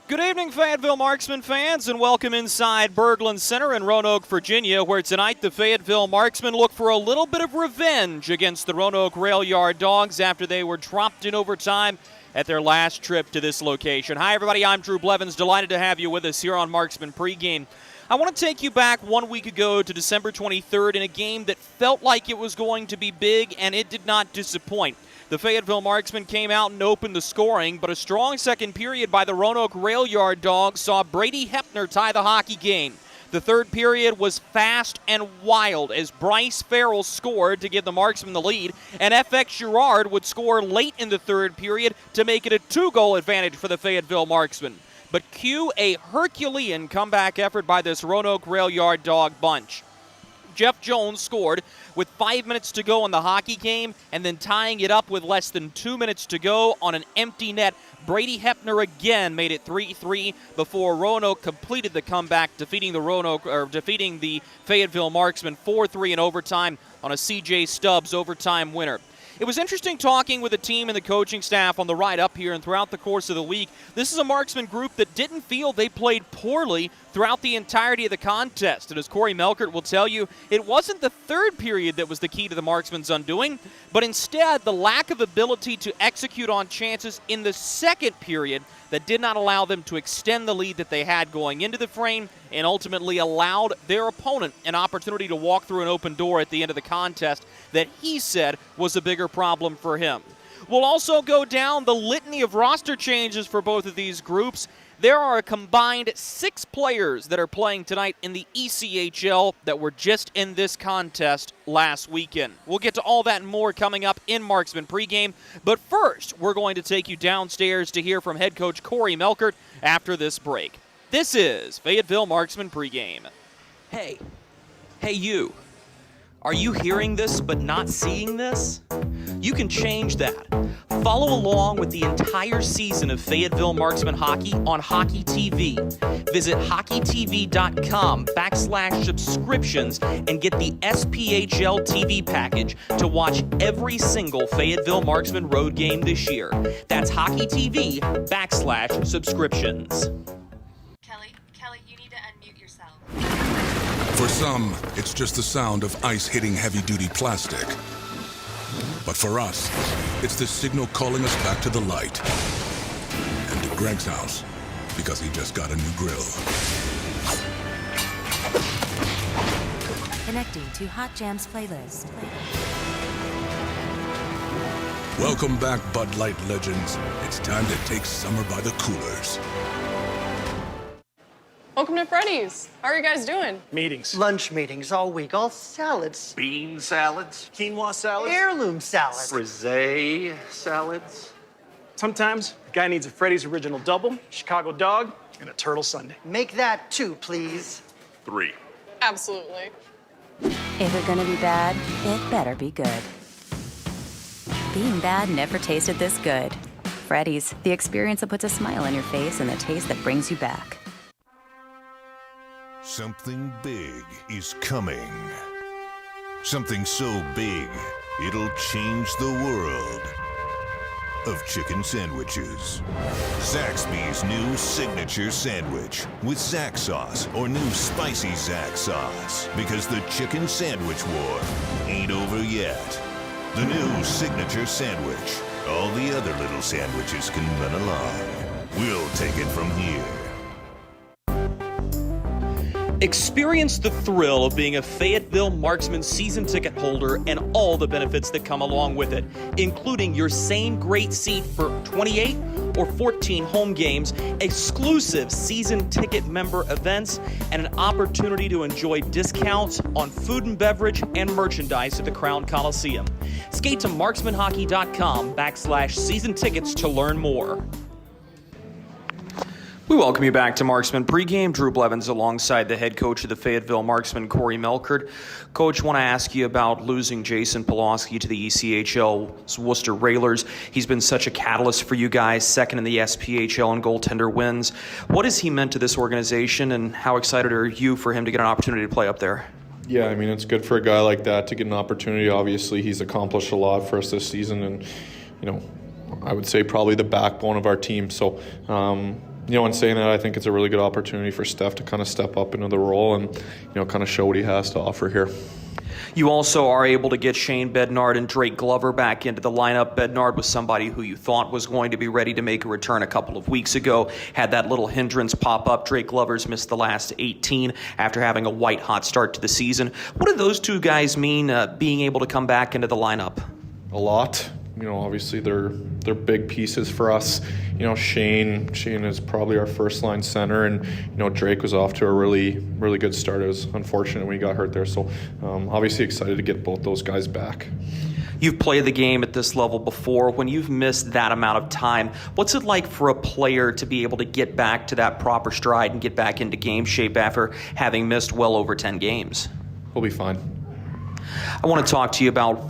Good evening, Fayetteville Marksmen fans, and welcome inside Berglund Center in Roanoke, Virginia, where tonight the Fayetteville Marksmen look for a little bit of revenge against the Roanoke Rail Yard Dawgs after they were dropped in overtime at their last trip to this location. Hi, everybody. I'm Drew Blevins. Delighted to have you with us here on Marksman Pregame. I want to take you back 1 week ago to December 23rd in a game that felt like it was going to be big, and it did not disappoint. The Fayetteville Marksmen came out and opened the scoring, but a strong second period by the Roanoke Rail Yard Dawgs saw Brady Hepner tie the hockey game. The third period was fast and wild as Bryce Farrell scored to give the Marksmen the lead, and FX Girard would score late in the third period to make it a 2-goal advantage for the Fayetteville Marksmen. But cue a Herculean comeback effort by this Roanoke Rail Yard Dog bunch. Jeff Jones scored with 5 minutes to go in the hockey game, and then tying it up with less than 2 minutes to go on an empty net. Brady Hepner again made it 3-3 before Roanoke completed the comeback, defeating the Fayetteville Marksmen 4-3 in overtime on a C.J. Stubbs overtime winner. It was interesting talking with the team and the coaching staff on the ride up here and throughout the course of the week. This is a Marksman group that didn't feel they played poorly throughout the entirety of the contest. And as Corey Melkert will tell you, it wasn't the third period that was the key to the Marksmen's undoing, but instead the lack of ability to execute on chances in the second period that did not allow them to extend the lead that they had going into the frame and ultimately allowed their opponent an opportunity to walk through an open door at the end of the contest that he said was a bigger problem for him. We'll also go down the litany of roster changes for both of these groups. There are a combined 6 players that are playing tonight in the ECHL that were just in this contest last weekend. We'll get to all that and more coming up in Marksman Pregame. But first, we're going to take you downstairs to hear from head coach Corey Melkert after this break. This is Fayetteville Marksman Pregame. Hey you. Are you hearing this but not seeing this? You can change that. Follow along with the entire season of Fayetteville Marksman hockey on Hockey TV. Visit hockeytv.com/subscriptions and get the SPHL TV package to watch every single Fayetteville Marksman road game this year. That's hockeytv.com/subscriptions. Kelly, you need to unmute yourself. For some, it's just the sound of ice hitting heavy-duty plastic. But for us, it's the signal calling us back to the light. And to Greg's house, because he just got a new grill. Connecting to Hot Jams playlist. Welcome back, Bud Light legends. It's time to take summer by the coolers. Welcome to Freddy's. How are you guys doing? Meetings. Lunch meetings all week, all salads. Bean salads. Quinoa salads. Heirloom salads. Frisee salads. Sometimes a guy needs a Freddy's Original Double, Chicago Dog, and a Turtle Sundae. Make that 2, please. 3. Absolutely. If it's gonna be bad, it better be good. Being bad never tasted this good. Freddy's, the experience that puts a smile on your face and the taste that brings you back. Something big is coming. Something so big, it'll change the world of chicken sandwiches. Zaxby's new signature sandwich with Zax sauce or new spicy Zax sauce. Because the chicken sandwich war ain't over yet. The new signature sandwich. All the other little sandwiches can run along. We'll take it from here. Experience the thrill of being a Fayetteville Marksman season ticket holder and all the benefits that come along with it, including your same great seat for 28 or 14 home games, exclusive season ticket member events, and an opportunity to enjoy discounts on food and beverage and merchandise at the Crown Coliseum. Skate to marksmanhockey.com/season tickets to learn more. We welcome you back to Marksman Pregame. Drew Blevins alongside the head coach of the Fayetteville Marksmen, Corey Melkert. Coach, want to ask you about losing Jason Pulaski to the ECHL's Worcester Railers. He's been such a catalyst for you guys, second in the SPHL in goaltender wins. What has he meant to this organization, and how excited are you for him to get an opportunity to play up there? Yeah, I mean, it's good for a guy like that to get an opportunity. Obviously, he's accomplished a lot for us this season, and, you know, I would say probably the backbone of our team. So, in saying that, I think it's a really good opportunity for Steph to kind of step up into the role and, kind of show what he has to offer here. You also are able to get Shane Bednard and Drake Glover back into the lineup. Bednard was somebody who you thought was going to be ready to make a return a couple of weeks ago. Had that little hindrance pop up. Drake Glover's missed the last 18 after having a white-hot start to the season. What do those two guys mean, being able to come back into the lineup? A lot. Obviously they're big pieces for us. Shane is probably our first line center, and Drake was off to a really, really good start. It was unfortunate when he got hurt there, so obviously excited to get both those guys back. You've played the game at this level before. When you've missed that amount of time, what's it like for a player to be able to get back to that proper stride and get back into game shape after having missed well over 10 games? We'll be fine. I want to talk to you about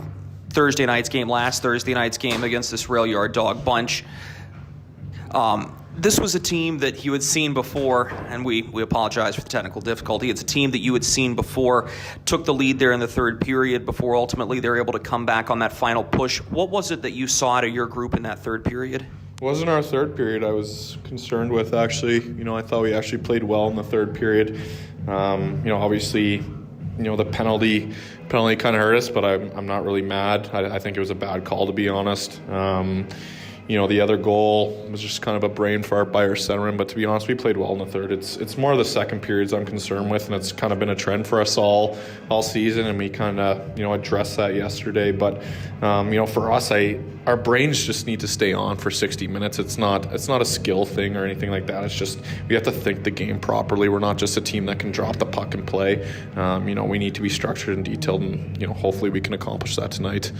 last Thursday night's game against this Rail Yard Dog bunch. This was a team that you had seen before, and we apologize for the technical difficulty. It's a team that you had seen before, took the lead there in the third period before ultimately they were able to come back on that final push. What was it that you saw out of your group in that third period? It wasn't our third period I was concerned with, actually. I thought we actually played well in the third period. Obviously, the penalty kind of hurt us, but I'm not really mad. I think it was a bad call, to be honest. The other goal was just kind of a brain fart by our centerman, but to be honest, we played well in the third. It's more the second periods I'm concerned with, and it's kind of been a trend for us all season, and we kind of addressed that yesterday. But for us, our brains just need to stay on for 60 minutes. It's not a skill thing or anything like that. It's just we have to think the game properly. We're not just a team that can drop the puck and play. We need to be structured and detailed, and hopefully we can accomplish that tonight.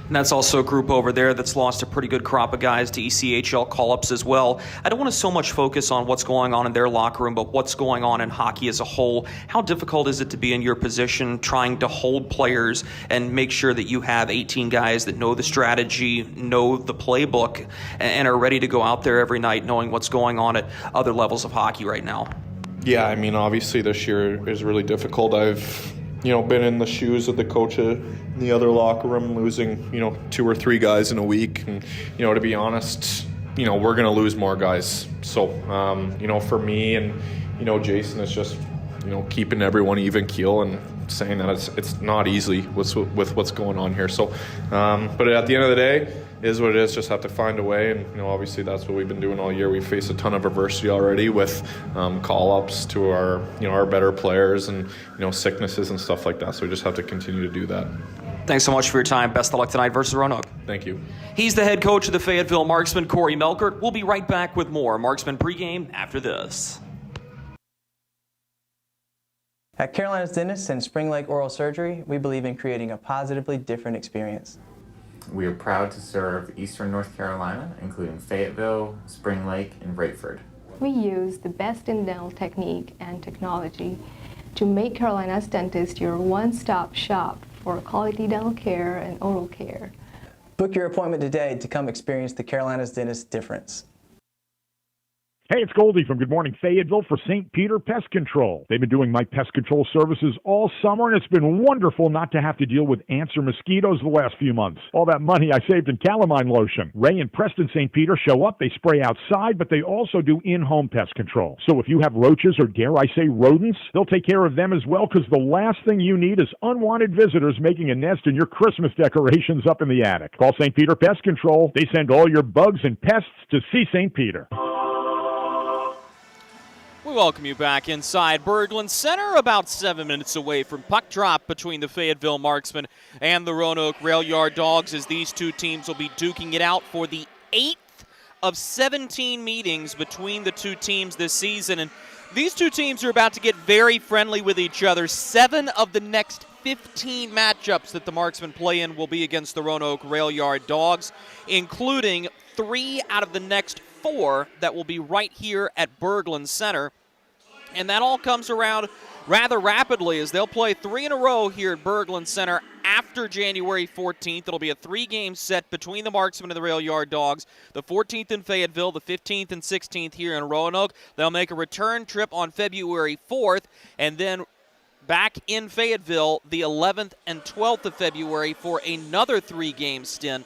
And that's also a group over there that's lost a pretty good crop of guys to ECHL call-ups as well. I don't want to so much focus on what's going on in their locker room, but what's going on in hockey as a whole. How difficult is it to be in your position trying to hold players and make sure that you have 18 guys that know the strategy, know the playbook, and are ready to go out there every night knowing what's going on at other levels of hockey right now? Yeah, obviously this year is really difficult. I've been in the shoes of the coach in the other locker room, losing, 2 or 3 guys in a week. And, to be honest, we're going to lose more guys. So, for me and, Jason, it's just, keeping everyone even keel and saying that it's not easy with what's going on here. So, but at the end of the day, is what it is. Just have to find a way, and obviously that's what we've been doing all year. We face a ton of adversity already with call-ups to our better players and sicknesses and stuff like that. So we just have to continue to do that. Thanks so much for your time. Best of luck tonight versus Roanoke. Thank you. He's the head coach of the Fayetteville Marksmen, Corey Melkert. We'll be right back with more Marksman pregame after this. At Carolina's Dentists and Spring Lake Oral Surgery, we believe in creating a positively different experience. We are proud to serve Eastern North Carolina, including Fayetteville, Spring Lake, and Bradford. We use the best in dental technique and technology to make Carolina's Dentist your one-stop shop for quality dental care and oral care. Book your appointment today to come experience the Carolina's Dentist difference. Hey, it's Goldie from Good Morning Fayetteville for St. Peter Pest Control. They've been doing my pest control services all summer, and it's been wonderful not to have to deal with ants or mosquitoes the last few months. All that money I saved in calamine lotion. Ray and Preston St. Peter show up, they spray outside, but they also do in-home pest control. So if you have roaches or, dare I say, rodents, they'll take care of them as well, because the last thing you need is unwanted visitors making a nest in your Christmas decorations up in the attic. Call St. Peter Pest Control. They send all your bugs and pests to see St. Peter. We welcome you back inside Berglund Center, about 7 minutes away from puck drop between the Fayetteville Marksmen and the Roanoke Rail Yard Dogs, as these two teams will be duking it out for the 8th of 17 meetings between the two teams this season. And these two teams are about to get very friendly with each other. 7 of the next 15 matchups that the Marksmen play in will be against the Roanoke Rail Yard Dogs, including 3 out of the next 4 that will be right here at Berglund Center. And that all comes around rather rapidly, as they'll play 3 in a row here at Berglund Center after January 14th. It'll be a 3-game set between the Marksmen and the Rail Yard Dogs. The 14th in Fayetteville, the 15th and 16th here in Roanoke. They'll make a return trip on February 4th, and then back in Fayetteville the 11th and 12th of February for another 3-game stint.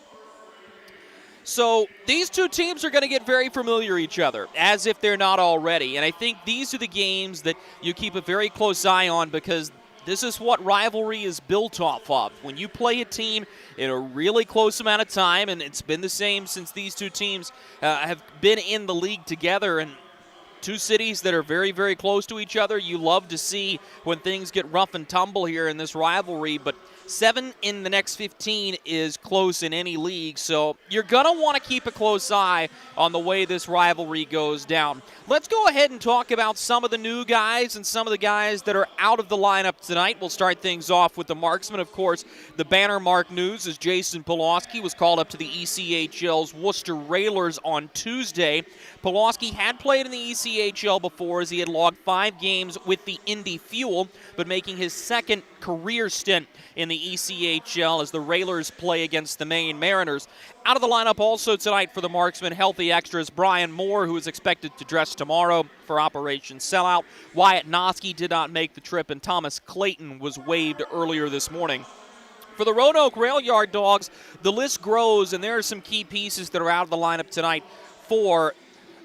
So these two teams are going to get very familiar with each other, as if they're not already. And I think these are the games that you keep a very close eye on because this is what rivalry is built off of. When you play a team in a really close amount of time, and it's been the same since these two teams have been in the league together, and two cities that are very, very close to each other, you love to see when things get rough and tumble here in this rivalry. But 7 in the next 15 is close in any league, so you're going to want to keep a close eye on the way this rivalry goes down. Let's go ahead and talk about some of the new guys and some of the guys that are out of the lineup tonight. We'll start things off with the Marksman. Of course, the banner mark news is Jason Pawlowski was called up to the ECHL's Worcester Railers on Tuesday. Pawlowski had played in the ECHL before as he had logged 5 games with the Indy Fuel, but making his second career stint in the ECHL as the Railers play against the Maine Mariners. Out of the lineup also tonight for the Marksmen, healthy extras, Brian Moore, who is expected to dress tomorrow for Operation Sellout. Wyatt Noski did not make the trip, and Thomas Clayton was waived earlier this morning. For the Roanoke Rail Yard Dogs, the list grows, and there are some key pieces that are out of the lineup tonight for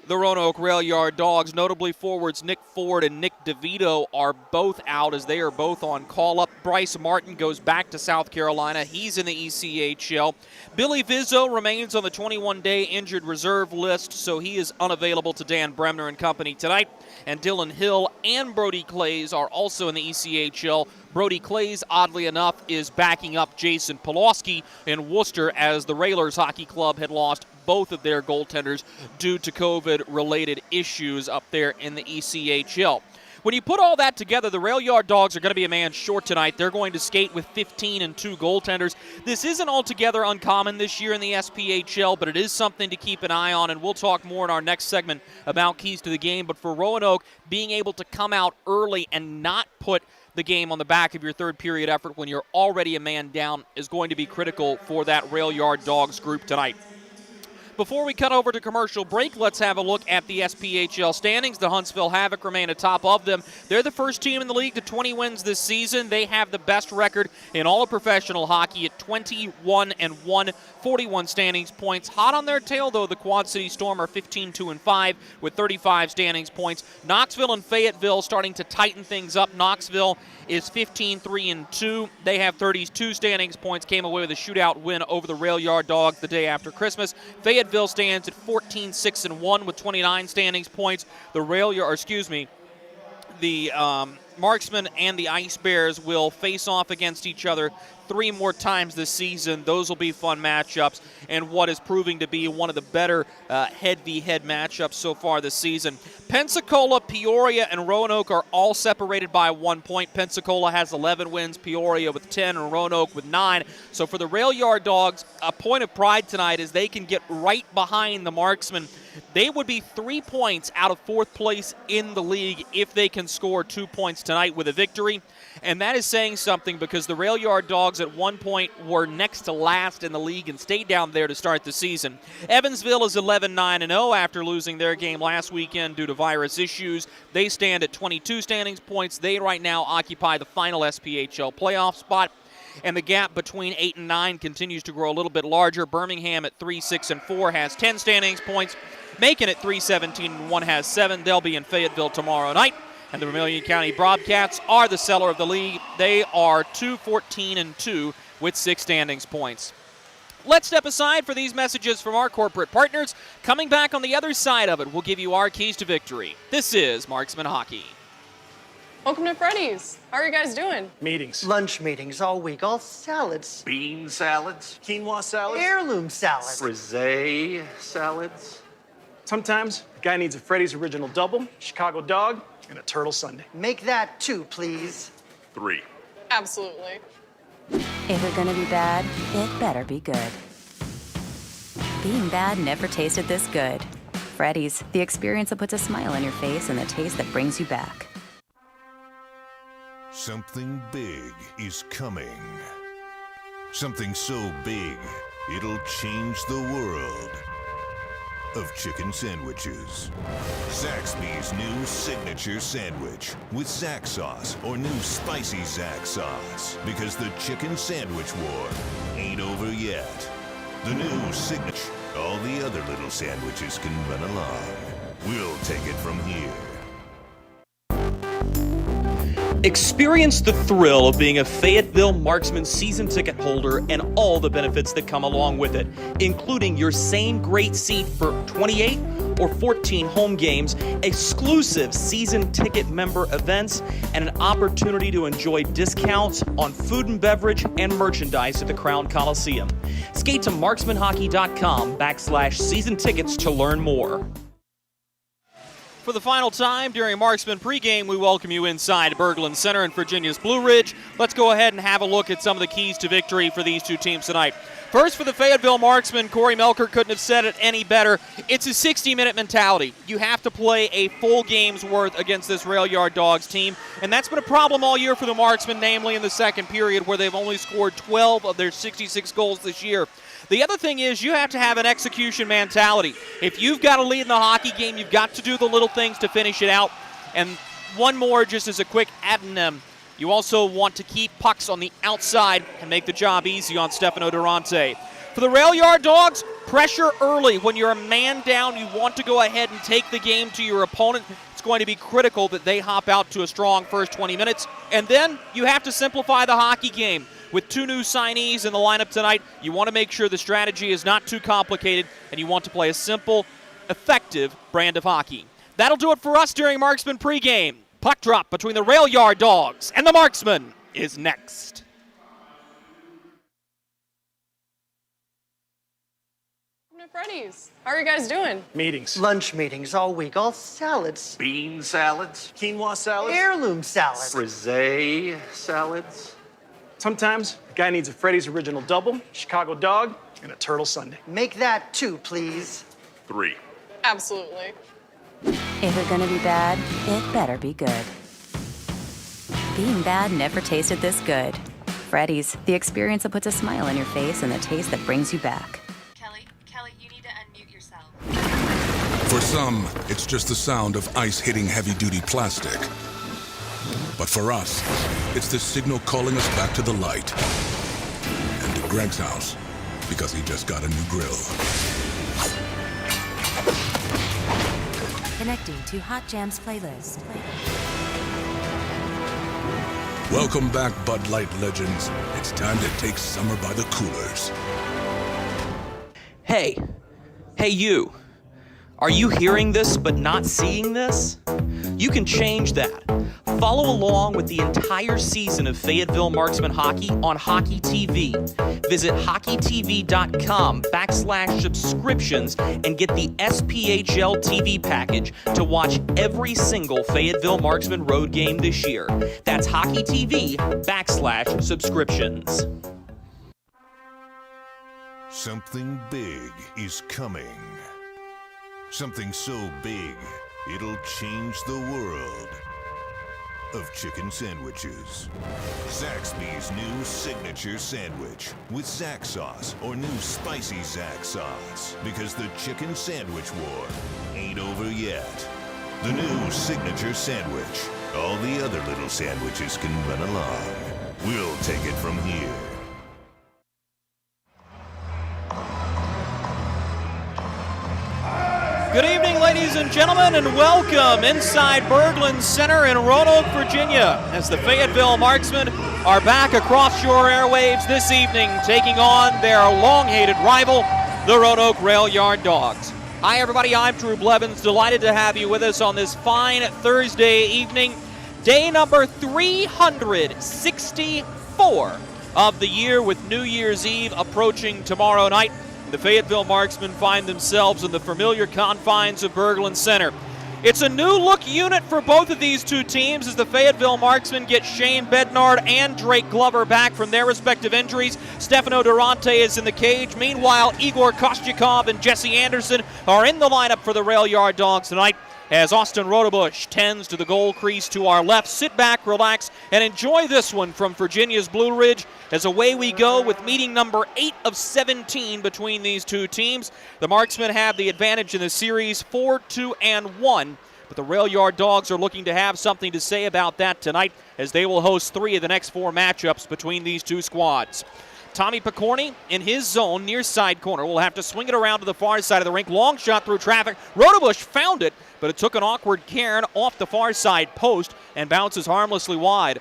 the Roanoke Rail Yard Dogs. Notably, forwards Nick Ford and Nick DeVito are both out as they are both on call-up. Bryce Martin goes back to South Carolina. He's in the ECHL. Billy Vizzo remains on the 21-day injured reserve list, so he is unavailable to Dan Bremner and company tonight. And Dylan Hill and Brody Clays are also in the ECHL. Brody Clays, oddly enough, is backing up Jason Pawlowski in Worcester as the Railers Hockey Club had lost both of their goaltenders due to COVID-related issues up there in the ECHL. When you put all that together, the Rail Yard Dogs are going to be a man short tonight. They're going to skate with 15 and 2 goaltenders. This isn't altogether uncommon this year in the SPHL, but it is something to keep an eye on, and we'll talk more in our next segment about keys to the game. But for Roanoke, being able to come out early and not put the game on the back of your third period effort when you're already a man down is going to be critical for that Rail Yard Dogs group tonight. Before we cut over to commercial break, let's have a look at the SPHL standings. The Huntsville Havoc remain atop of them. They're the first team in the league to 20 wins this season. They have the best record in all of professional hockey at 21-1, 41 standings points. Hot on their tail, though, the Quad City Storm are 15-2-5 with 35 standings points. Knoxville and Fayetteville starting to tighten things up. Knoxville is 15-3-2. They have 32 standings points, came away with a shootout win over the Rail Yard Dogs the day after Christmas. Fayetteville stands at 14-6-1 with 29 standings points. The Marksmen and the Ice Bears will face off against each other 3 more times this season. Those will be fun matchups, and what is proving to be one of the better head-v-head matchups so far this season. Pensacola, Peoria, and Roanoke are all separated by 1 point. Pensacola has 11 wins, Peoria with 10, and Roanoke with 9. So for the Rail Yard Dogs, a point of pride tonight is they can get right behind the Marksmen. They would be 3 points out of 4th place in the league if they can score 2 points tonight with a victory. And that is saying something because the Rail Yard Dogs at one point were next to last in the league and stayed down there to start the season. Evansville is 11-9-0 after losing their game last weekend due to virus issues. They stand at 22 standings points. They right now occupy the final SPHL playoff spot. And the gap between 8 and 9 continues to grow a little bit larger. Birmingham at 3-6-4 has 10 standings points. Macon at 3-17-1 has 7. They'll be in Fayetteville tomorrow night. And the Vermilion County Bobcats are the seller of the league. They are 2-14-2 with 6 standings points. Let's step aside for these messages from our corporate partners. Coming back on the other side of it, we'll give you our keys to victory. This is Marksman Hockey. Welcome to Freddy's. How are you guys doing? Meetings. Lunch meetings all week, all salads. Bean salads. Quinoa salads. Heirloom salads. Frisee salads. Sometimes a guy needs a Freddy's Original Double, Chicago Dog, and a Turtle Sundae. Make that 2, please. 3. Absolutely. If you're gonna be bad, it better be good. Being bad never tasted this good. Freddy's, the experience that puts a smile on your face and the taste that brings you back. Something big is coming. Something so big, it'll change the world of chicken sandwiches. Zaxby's new signature sandwich with Zax sauce or new spicy Zax sauce. Because the chicken sandwich war ain't over yet. The new signature. All the other little sandwiches can run along. We'll take it from here. Experience the thrill of being a Fayetteville Marksman season ticket holder and all the benefits that come along with it, including your same great seat for 28 or 14 home games, exclusive season ticket member events, and an opportunity to enjoy discounts on food and beverage and merchandise at the Crown Coliseum. Skate to marksmanhockey.com/season tickets to learn more. For the final time during Marksman pregame, we welcome you inside Berglund Center in Virginia's Blue Ridge. Let's go ahead and have a look at some of the keys to victory for these two teams tonight. First, for the Fayetteville Marksmen, Corey Melker couldn't have said it any better. It's a 60-minute mentality. You have to play a full game's worth against this Rail Yard Dawgs team, and that's been a problem all year for the Marksmen, namely in the second period, where they've only scored 12 of their 66 goals this year. The other thing is you have to have an execution mentality. If you've got a lead in the hockey game, you've got to do the little things to finish it out. And one more, just as a quick addendum, you also want to keep pucks on the outside and make the job easy on Stefano Durante. For the Rail Yard Dawgs, pressure early. When you're a man down, you want to go ahead and take the game to your opponent. It's going to be critical that they hop out to a strong first 20 minutes. And then you have to simplify the hockey game. With two new signees in the lineup tonight, you want to make sure the strategy is not too complicated, and you want to play a simple, effective brand of hockey. That'll do it for us during Marksman pregame. Puck drop between the Rail Yard Dawgs and the Marksmen is next. Freddy's. How are you guys doing? Meetings. Lunch meetings all week, all salads. Bean salads. Quinoa salads. Heirloom salads. Frisee salads. Sometimes a guy needs a Freddy's Original Double, Chicago Dog, and a Turtle Sundae. Make that 2, please. 3. Absolutely. If it's gonna be bad, it better be good. Being bad never tasted this good. Freddy's, the experience that puts a smile on your face and the taste that brings you back. Kelly, you need to unmute yourself. For some, it's just the sound of ice hitting heavy-duty plastic. But for us, it's the signal calling us back to the light. And to Greg's house, because he just got a new grill. Connecting to Hot Jams playlist. Welcome back, Bud Light legends. It's time to take summer by the coolers. Hey you. Are you hearing this but not seeing this? You can change that. Follow along with the entire season of Fayetteville Marksman hockey on Hockey TV. Visit hockeytv.com/subscriptions and get the SPHL TV package to watch every single Fayetteville Marksman road game this year. That's hockeytv.com/subscriptions. Something big is coming. Something so big, it'll change the world of chicken sandwiches. Zaxby's new signature sandwich with Zax sauce or new spicy Zax sauce, because the chicken sandwich war ain't over yet. The new signature sandwich. All the other little sandwiches can run along. We'll take it from here. Good evening, ladies and gentlemen, and welcome inside Berglund Center in Roanoke, Virginia, as the Fayetteville Marksmen are back across your airwaves this evening, taking on their long-hated rival, the Roanoke Rail Yard Dawgs. Hi, everybody. I'm Drew Blevins. Delighted to have you with us on this fine Thursday evening, day number 364 of the year, with New Year's Eve approaching tomorrow night. The Fayetteville Marksmen find themselves in the familiar confines of Berglund Center. It's a new-look unit for both of these two teams as the Fayetteville Marksmen get Shane Bednard and Drake Glover back from their respective injuries. Stefano Durante is in the cage. Meanwhile, Igor Kostyakov and Jesse Anderson are in the lineup for the Rail Yard Dawgs tonight, as Austin Rotobush tends to the goal crease to our left. Sit back, relax, and enjoy this one from Virginia's Blue Ridge as away we go with meeting number 8 of 17 between these two teams. The Marksmen have the advantage in the series 4-2-1, but the Rail Yard Dawgs are looking to have something to say about that tonight, as they will host 3 of the next 4 matchups between these two squads. Tommy Picorni in his zone near side corner will have to swing it around to the far side of the rink. Long shot through traffic. Rotobush found it, but it took an awkward cairn off the far side post and bounces harmlessly wide.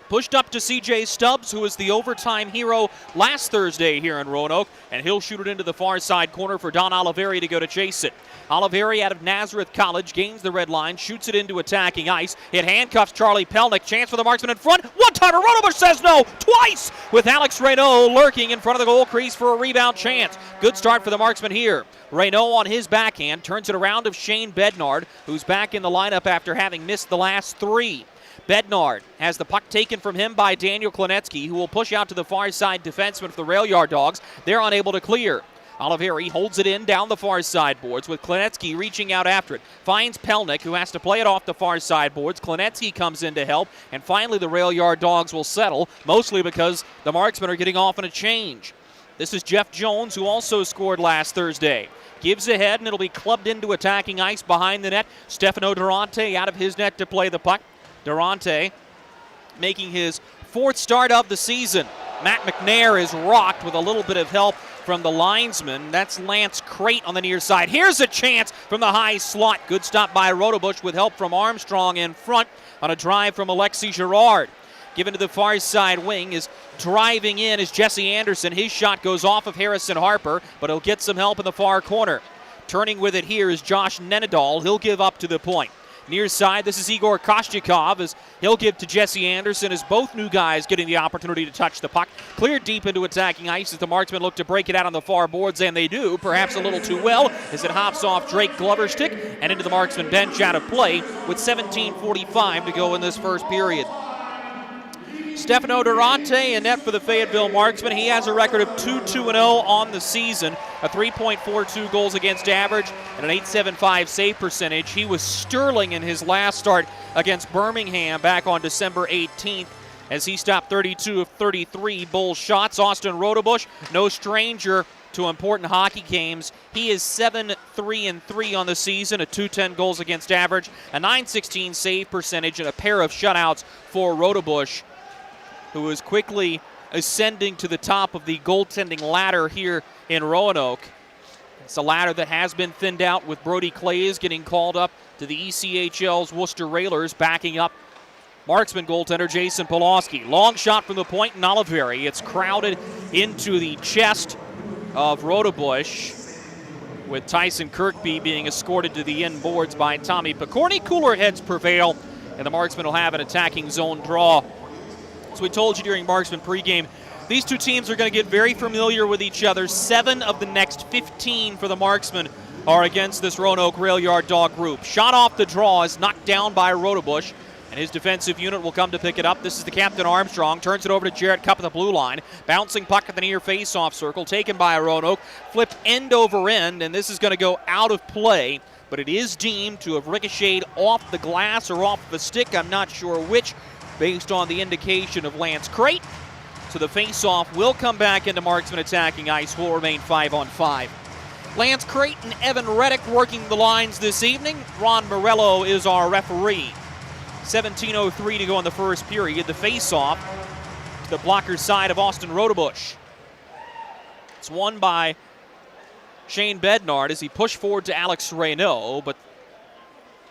Pushed up to C.J. Stubbs, who was the overtime hero last Thursday here in Roanoke, and he'll shoot it into the far side corner for Don Oliveri to go to chase it. Oliveri out of Nazareth College gains the red line, shoots it into attacking ice. It handcuffs Charlie Pelnick. Chance for the Marksman in front. One-timer. Rotobush says no twice, with Alex Reynaud lurking in front of the goal crease for a rebound chance. Good start for the Marksman here. Reynaud on his backhand turns it around of Shane Bednard, who's back in the lineup after having missed the last 3. Bednard has the puck taken from him by Daniel Klinetsky, who will push out to the far side defenseman for the Rail Yard Dogs. They're unable to clear. Oliveri holds it in down the far side boards with Klinetsky reaching out after it. Finds Pelnick, who has to play it off the far side boards. Klinetsky comes in to help, and finally the Rail Yard Dogs will settle, mostly because the Marksmen are getting off in a change. This is Jeff Jones, who also scored last Thursday. Gives ahead, and it'll be clubbed into attacking ice behind the net. Stefano Durante out of his net to play the puck. Durante making his 4th start of the season. Matt McNair is rocked with a little bit of help from the linesman. That's Lance Crate on the near side. Here's a chance from the high slot. Good stop by Rotobush with help from Armstrong in front on a drive from Alexi Girard. Given to the far side wing is driving in is Jesse Anderson. His shot goes off of Harrison Harper, but he'll get some help in the far corner. Turning with it here is Josh Nenadal. He'll give up to the point. Near side, this is Igor Kostyakov as he'll give to Jesse Anderson as both new guys getting the opportunity to touch the puck. Cleared deep into attacking ice as the Marksmen look to break it out on the far boards, and they do, perhaps a little too well, as it hops off Drake Glover's stick and into the Marksman bench out of play with 17:45 to go in this first period. Stefano Durante in net for the Fayetteville Marksmen. He has a record of 2-2-0 on the season, a 3.42 goals against average, and an .875 save percentage. He was sterling in his last start against Birmingham back on December 18th as he stopped 32 of 33 Bulls shots. Austin Rotobush, no stranger to important hockey games. He is 7-3-3 on the season, a 210 goals against average, a .916 save percentage, and a pair of shutouts for Rotobush, who is quickly ascending to the top of the goaltending ladder here in Roanoke. It's a ladder that has been thinned out with Brody Clays getting called up to the ECHL's Worcester Railers, backing up Marksman goaltender Jason Pulaski. Long shot from the point in Oliveri. It's crowded into the chest of Rotobush, with Tyson Kirkby being escorted to the end boards by Tommy Picorni. Cooler heads prevail, and the Marksmen will have an attacking zone draw. As we told you during Marksman pregame, these two teams are going to get very familiar with each other. 7 of the next 15 for the Marksmen are against this Roanoke Rail Yard Dog group. Shot off the draw is knocked down by Rotobush, and his defensive unit will come to pick it up. This is the captain Armstrong. Turns it over to Jarrett Cupp at the blue line. Bouncing puck at the near face-off circle, taken by Roanoke. Flipped end over end, and this is going to go out of play, but it is deemed to have ricocheted off the glass or off the stick. I'm not sure which, based on the indication of Lance Crate. So the face-off will come back into Marksman attacking ice. Will remain 5-on-5. Lance Crate and Evan Reddick working the lines this evening. Ron Morello is our referee. 17:03 to go in the first period. The face-off to the blocker side of Austin Rotobush. It's won by Shane Bednard as he pushed forward to Alex Reynaud, but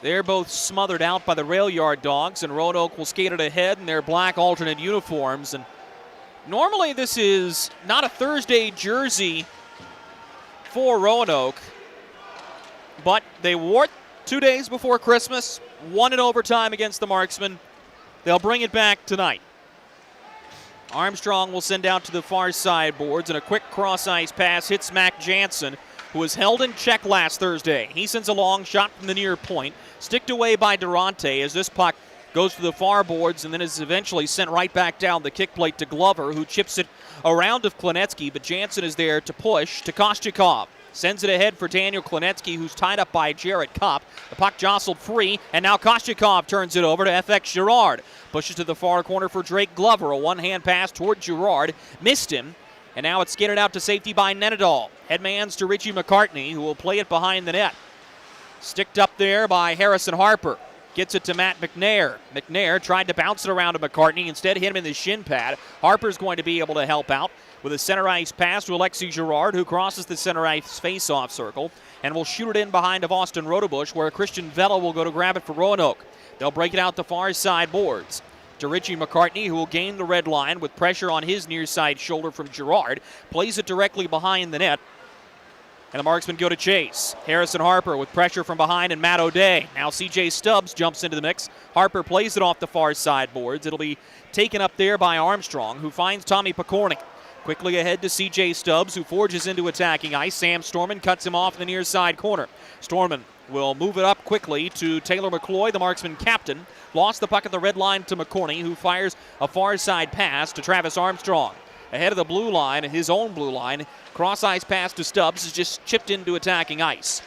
they're both smothered out by the Rail Yard Dogs, and Roanoke will skate it ahead in their black alternate uniforms. And normally this is not a Thursday jersey for Roanoke, but they wore it 2 days before Christmas, won in overtime against the Marksmen. They'll bring it back tonight. Armstrong will send out to the far side boards, and a quick cross-ice pass hits Mac Jansen, who was held in check last Thursday. He sends a long shot from the near point, sticked away by Durante as this puck goes to the far boards and then is eventually sent right back down the kick plate to Glover, who chips it around of Klinetsky, but Jansen is there to push to Kostyakov. Sends it ahead for Daniel Klinetsky, who's tied up by Jarrett Kopp. The puck jostled free, and now Kostyakov turns it over to FX Girard. Pushes to the far corner for Drake Glover. A one-hand pass toward Girard. Missed him, and now it's skated out to safety by Nenadal. Headmans to Richie McCartney, who will play it behind the net. Sticked up there by Harrison Harper. Gets it to Matt McNair. McNair tried to bounce it around to McCartney. Instead, hit him in the shin pad. Harper's going to be able to help out with a center ice pass to Alexi Girard, who crosses the center ice face-off circle and will shoot it in behind of Austin Rotobush, where Christian Vela will go to grab it for Roanoke. They'll break it out the far side boards to Richie McCartney, who will gain the red line with pressure on his near side shoulder from Girard. Plays it directly behind the net. And the Marksmen go to chase. Harrison Harper with pressure from behind and Matt O'Day. Now C.J. Stubbs jumps into the mix. Harper plays it off the far side boards. It'll be taken up there by Armstrong, who finds Tommy Picorni. Quickly ahead to C.J. Stubbs, who forges into attacking ice. Sam Storman cuts him off in the near side corner. Storman will move it up quickly to Taylor McCloy, the Marksman captain. Lost the puck at the red line to McCorney, who fires a far side pass to Travis Armstrong. Ahead of the blue line, his own blue line, cross ice pass to Stubbs is just chipped into attacking ice.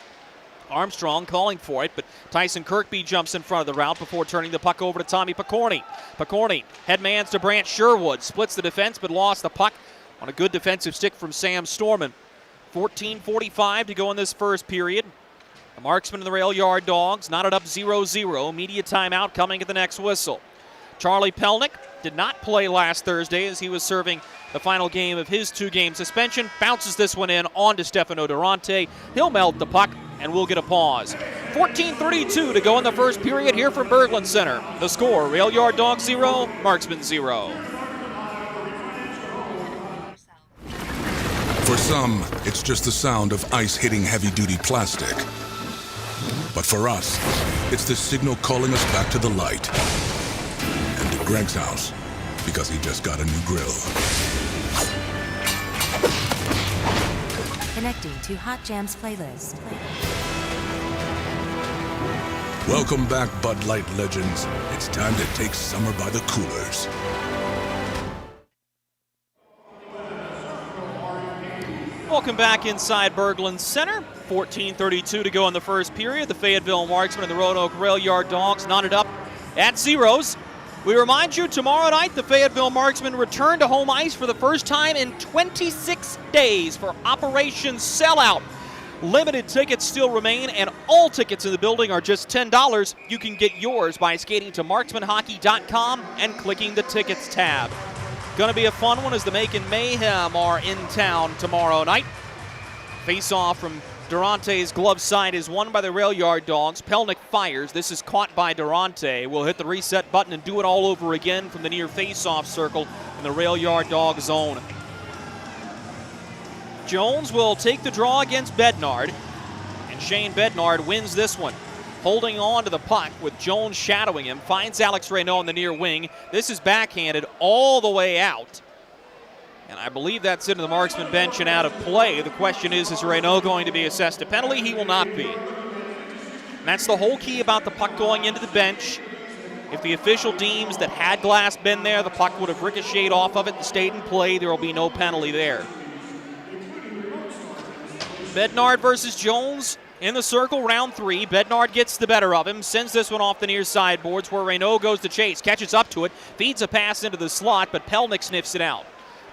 Armstrong calling for it, but Tyson Kirkby jumps in front of the route before turning the puck over to Tommy Picorni. Picorni headmans to Brant Sherwood, splits the defense but lost the puck on a good defensive stick from Sam Storman. 14:45 to go in this first period. The Marksmen and the Rail Yard Dogs knotted up 0-0. Media timeout coming at the next whistle. Charlie Pelnick did not play last Thursday as he was serving the final game of his 2-game suspension. Bounces this one in on to Stefano Durante. He'll melt the puck, and we'll get a pause. 14:32 to go in the first period here from Berglund Center. The score, Rail Yard Dogs 0, Marksmen 0. For some, it's just the sound of ice hitting heavy-duty plastic. But for us, it's the signal calling us back to the light. And to Greg's house, because he just got a new grill. Connecting to Hot Jams playlist. Welcome back, Bud Light legends. It's time to take summer by the coolers. Welcome back inside Berglund Center. 14:32 to go in the first period. The Fayetteville Marksmen and the Roanoke Rail Yard Dogs knotted up at zeros. We remind you, tomorrow night, the Fayetteville Marksmen return to home ice for the first time in 26 days for Operation Sellout. Limited tickets still remain, and all tickets in the building are just $10. You can get yours by skating to marksmanhockey.com and clicking the Tickets tab. Going to be a fun one as the Macon Mayhem are in town tomorrow night. Face-off from Durante's glove side is won by the Rail Yard Dogs. Pelnick fires. This is caught by Durante. Will hit the reset button and do it all over again from the near face-off circle in the Rail Yard Dog zone. Jones will take the draw against Bednard, and Shane Bednard wins this one. Holding on to the puck with Jones shadowing him, finds Alex Reynaud in the near wing. This is backhanded all the way out. And I believe that's into the Marksman bench and out of play. The question is Reynaud going to be assessed a penalty? He will not be. And that's the whole key about the puck going into the bench. If the official deems that had Glass been there, the puck would have ricocheted off of it and stayed in play. There will be no penalty there. Bednard versus Jones in the circle, round 3. Bednard gets the better of him, sends this one off the near side boards where Reynaud goes to chase, catches up to it, feeds a pass into the slot, but Pelnick sniffs it out.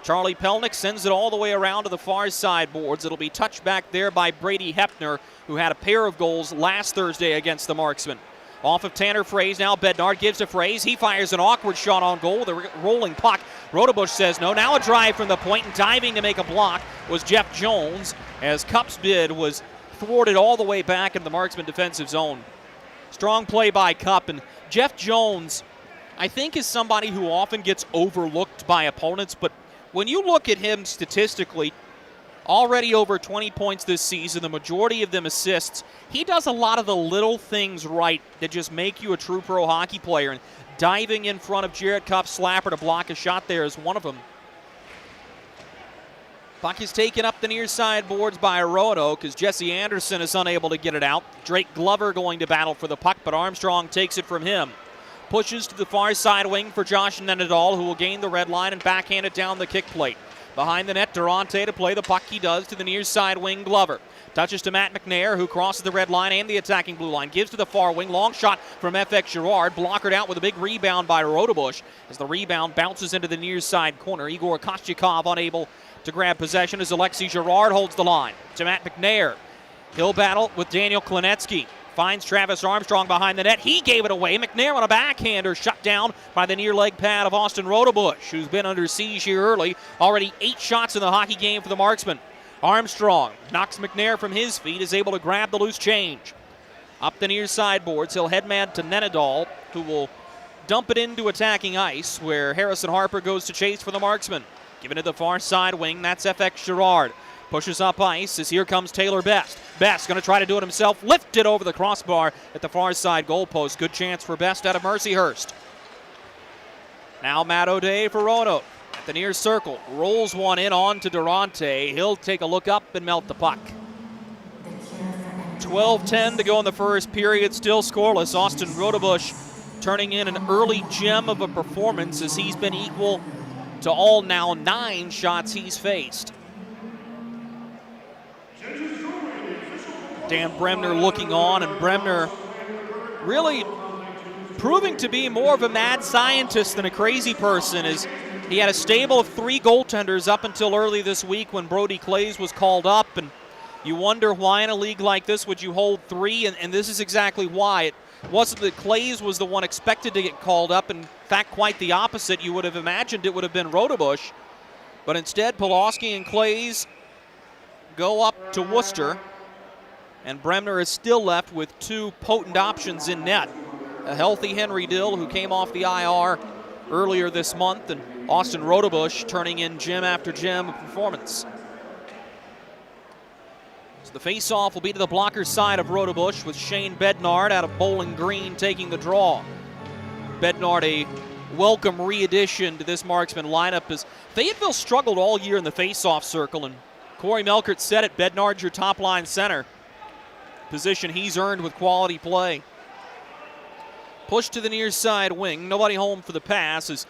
Charlie Pelnick sends it all the way around to the far side boards. It'll be touched back there by Brady Hepner, who had a pair of goals last Thursday against the Marksmen. Off of Tanner Fraze, now Bednard gives to Fraze. He fires an awkward shot on goal with a rolling puck. Rotobush says no. Now a drive from the point, and diving to make a block was Jeff Jones, as Cup's bid was thwarted all the way back in the Marksman defensive zone. Strong play by Cup, and Jeff Jones, I think, is somebody who often gets overlooked by opponents, but when you look at him statistically, already over 20 points this season, the majority of them assists. He does a lot of the little things right that just make you a true pro hockey player, and diving in front of Jared Cupp's slapper to block a shot there is one of them. Puck is taken up the near side boards by Roanoke as Jesse Anderson is unable to get it out. Drake Glover going to battle for the puck, but Armstrong takes it from him. Pushes to the far side wing for Josh Nenadal, who will gain the red line and backhand it down the kick plate. Behind the net, Durante to play the puck. He does to the near side wing, Glover. Touches to Matt McNair, who crosses the red line and the attacking blue line. Gives to the far wing. Long shot from FX Girard. Blockered out with a big rebound by Rotobush as the rebound bounces into the near side corner. Igor Kostyakov unable to grab possession as Alexi Girard holds the line to Matt McNair. He'll battle with Daniel Klinetsky. Finds Travis Armstrong behind the net. He gave it away. McNair on a backhander, shut down by the near leg pad of Austin Rotobush, who's been under siege here early. Already 8 shots in the hockey game for the Marksmen. Armstrong knocks McNair from his feet, is able to grab the loose change. Up the near sideboards, he'll headman to Nenadal, who will dump it into attacking ice, where Harrison Harper goes to chase for the Marksmen. Giving it the far side wing, that's FX Girard. Pushes up ice as here comes Taylor Best. Best going to try to do it himself. Lifted over the crossbar at the far side goalpost. Good chance for Best out of Mercyhurst. Now Matt O'Day for Roanoke. At the near circle. Rolls one in on to Durante. He'll take a look up and melt the puck. 12:10 to go in the first period. Still scoreless. Austin Rotobush turning in an early gem of a performance as he's been equal to all now 9 shots he's faced. Dan Bremner looking on, and Bremner really proving to be more of a mad scientist than a crazy person, as he had a stable of 3 goaltenders up until early this week when Brody Clays was called up, and you wonder why in a league like this would you hold 3, and this is exactly why. It wasn't that Clays was the one expected to get called up. In fact, quite the opposite. You would have imagined it would have been Rotobush, but instead Pulaski and Clays go up to Worcester, and Bremner is still left with 2 potent options in net. A healthy Henry Dill, who came off the IR earlier this month, and Austin Rotobush turning in gem after gem of performance. So the face-off will be to the blocker side of Rotobush, with Shane Bednard out of Bowling Green taking the draw. Bednard, a welcome re-addition to this Marksman lineup, as Fayetteville struggled all year in the face-off circle, and Corey Melkert said it, Bednard's your top-line center. Position he's earned with quality play. Push to the near side wing. Nobody home for the pass as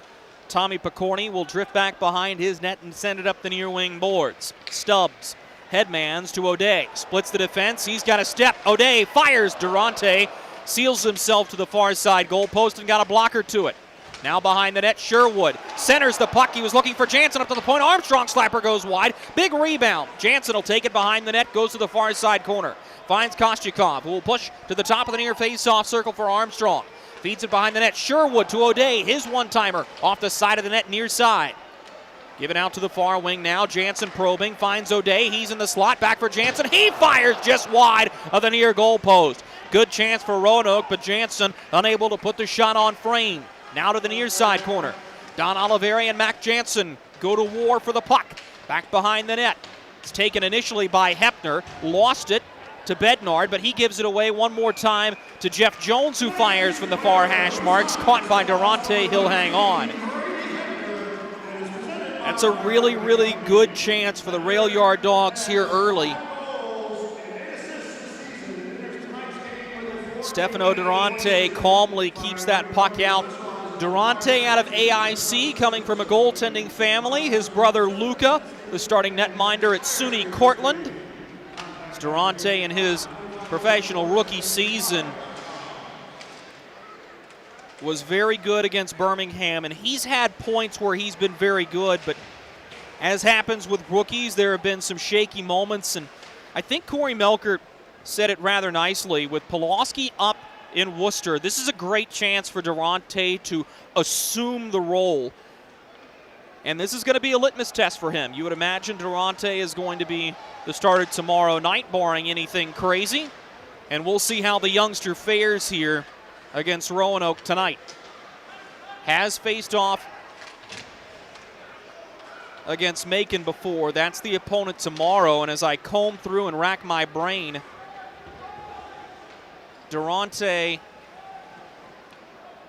Tommy Picorni will drift back behind his net and send it up the near wing boards. Stubbs headmans to O'Day. Splits the defense. He's got a step. O'Day fires. Durante seals himself to the far side goalpost and got a blocker to it. Now behind the net, Sherwood centers the puck. He was looking for Jansen up to the point. Armstrong slapper goes wide. Big rebound. Jansen will take it behind the net, goes to the far side corner. Finds Kostyakov, who will push to the top of the near face-off circle for Armstrong. Feeds it behind the net. Sherwood to O'Day. His one-timer off the side of the net near side. Given out to the far wing now. Jansen probing. Finds O'Day. He's in the slot. Back for Jansen. He fires just wide of the near goal post. Good chance for Roanoke, but Jansen unable to put the shot on frame. Now to the near side corner. Don Oliveri and Mac Jansen go to war for the puck. Back behind the net. It's taken initially by Hepner. Lost it to Bednard, but he gives it away one more time to Jeff Jones, who fires from the far hash marks. Caught by Durante. He'll hang on. That's a really, really good chance for the Rail Yard Dogs here early. Stefano Durante calmly keeps that puck out. Durante out of AIC, coming from a goaltending family. His brother Luca, the starting netminder at SUNY Cortland. It's Durante in his professional rookie season was very good against Birmingham, and he's had points where he's been very good, but as happens with rookies, there have been some shaky moments, and I think Corey Melkert said it rather nicely. With Pulaski up in Worcester, this is a great chance for Durante to assume the role, and this is going to be a litmus test for him. You would imagine Durante is going to be the starter tomorrow night, barring anything crazy, and we'll see how the youngster fares here against Roanoke tonight. Has faced off against Macon before. That's the opponent tomorrow, and as I comb through and rack my brain, Durante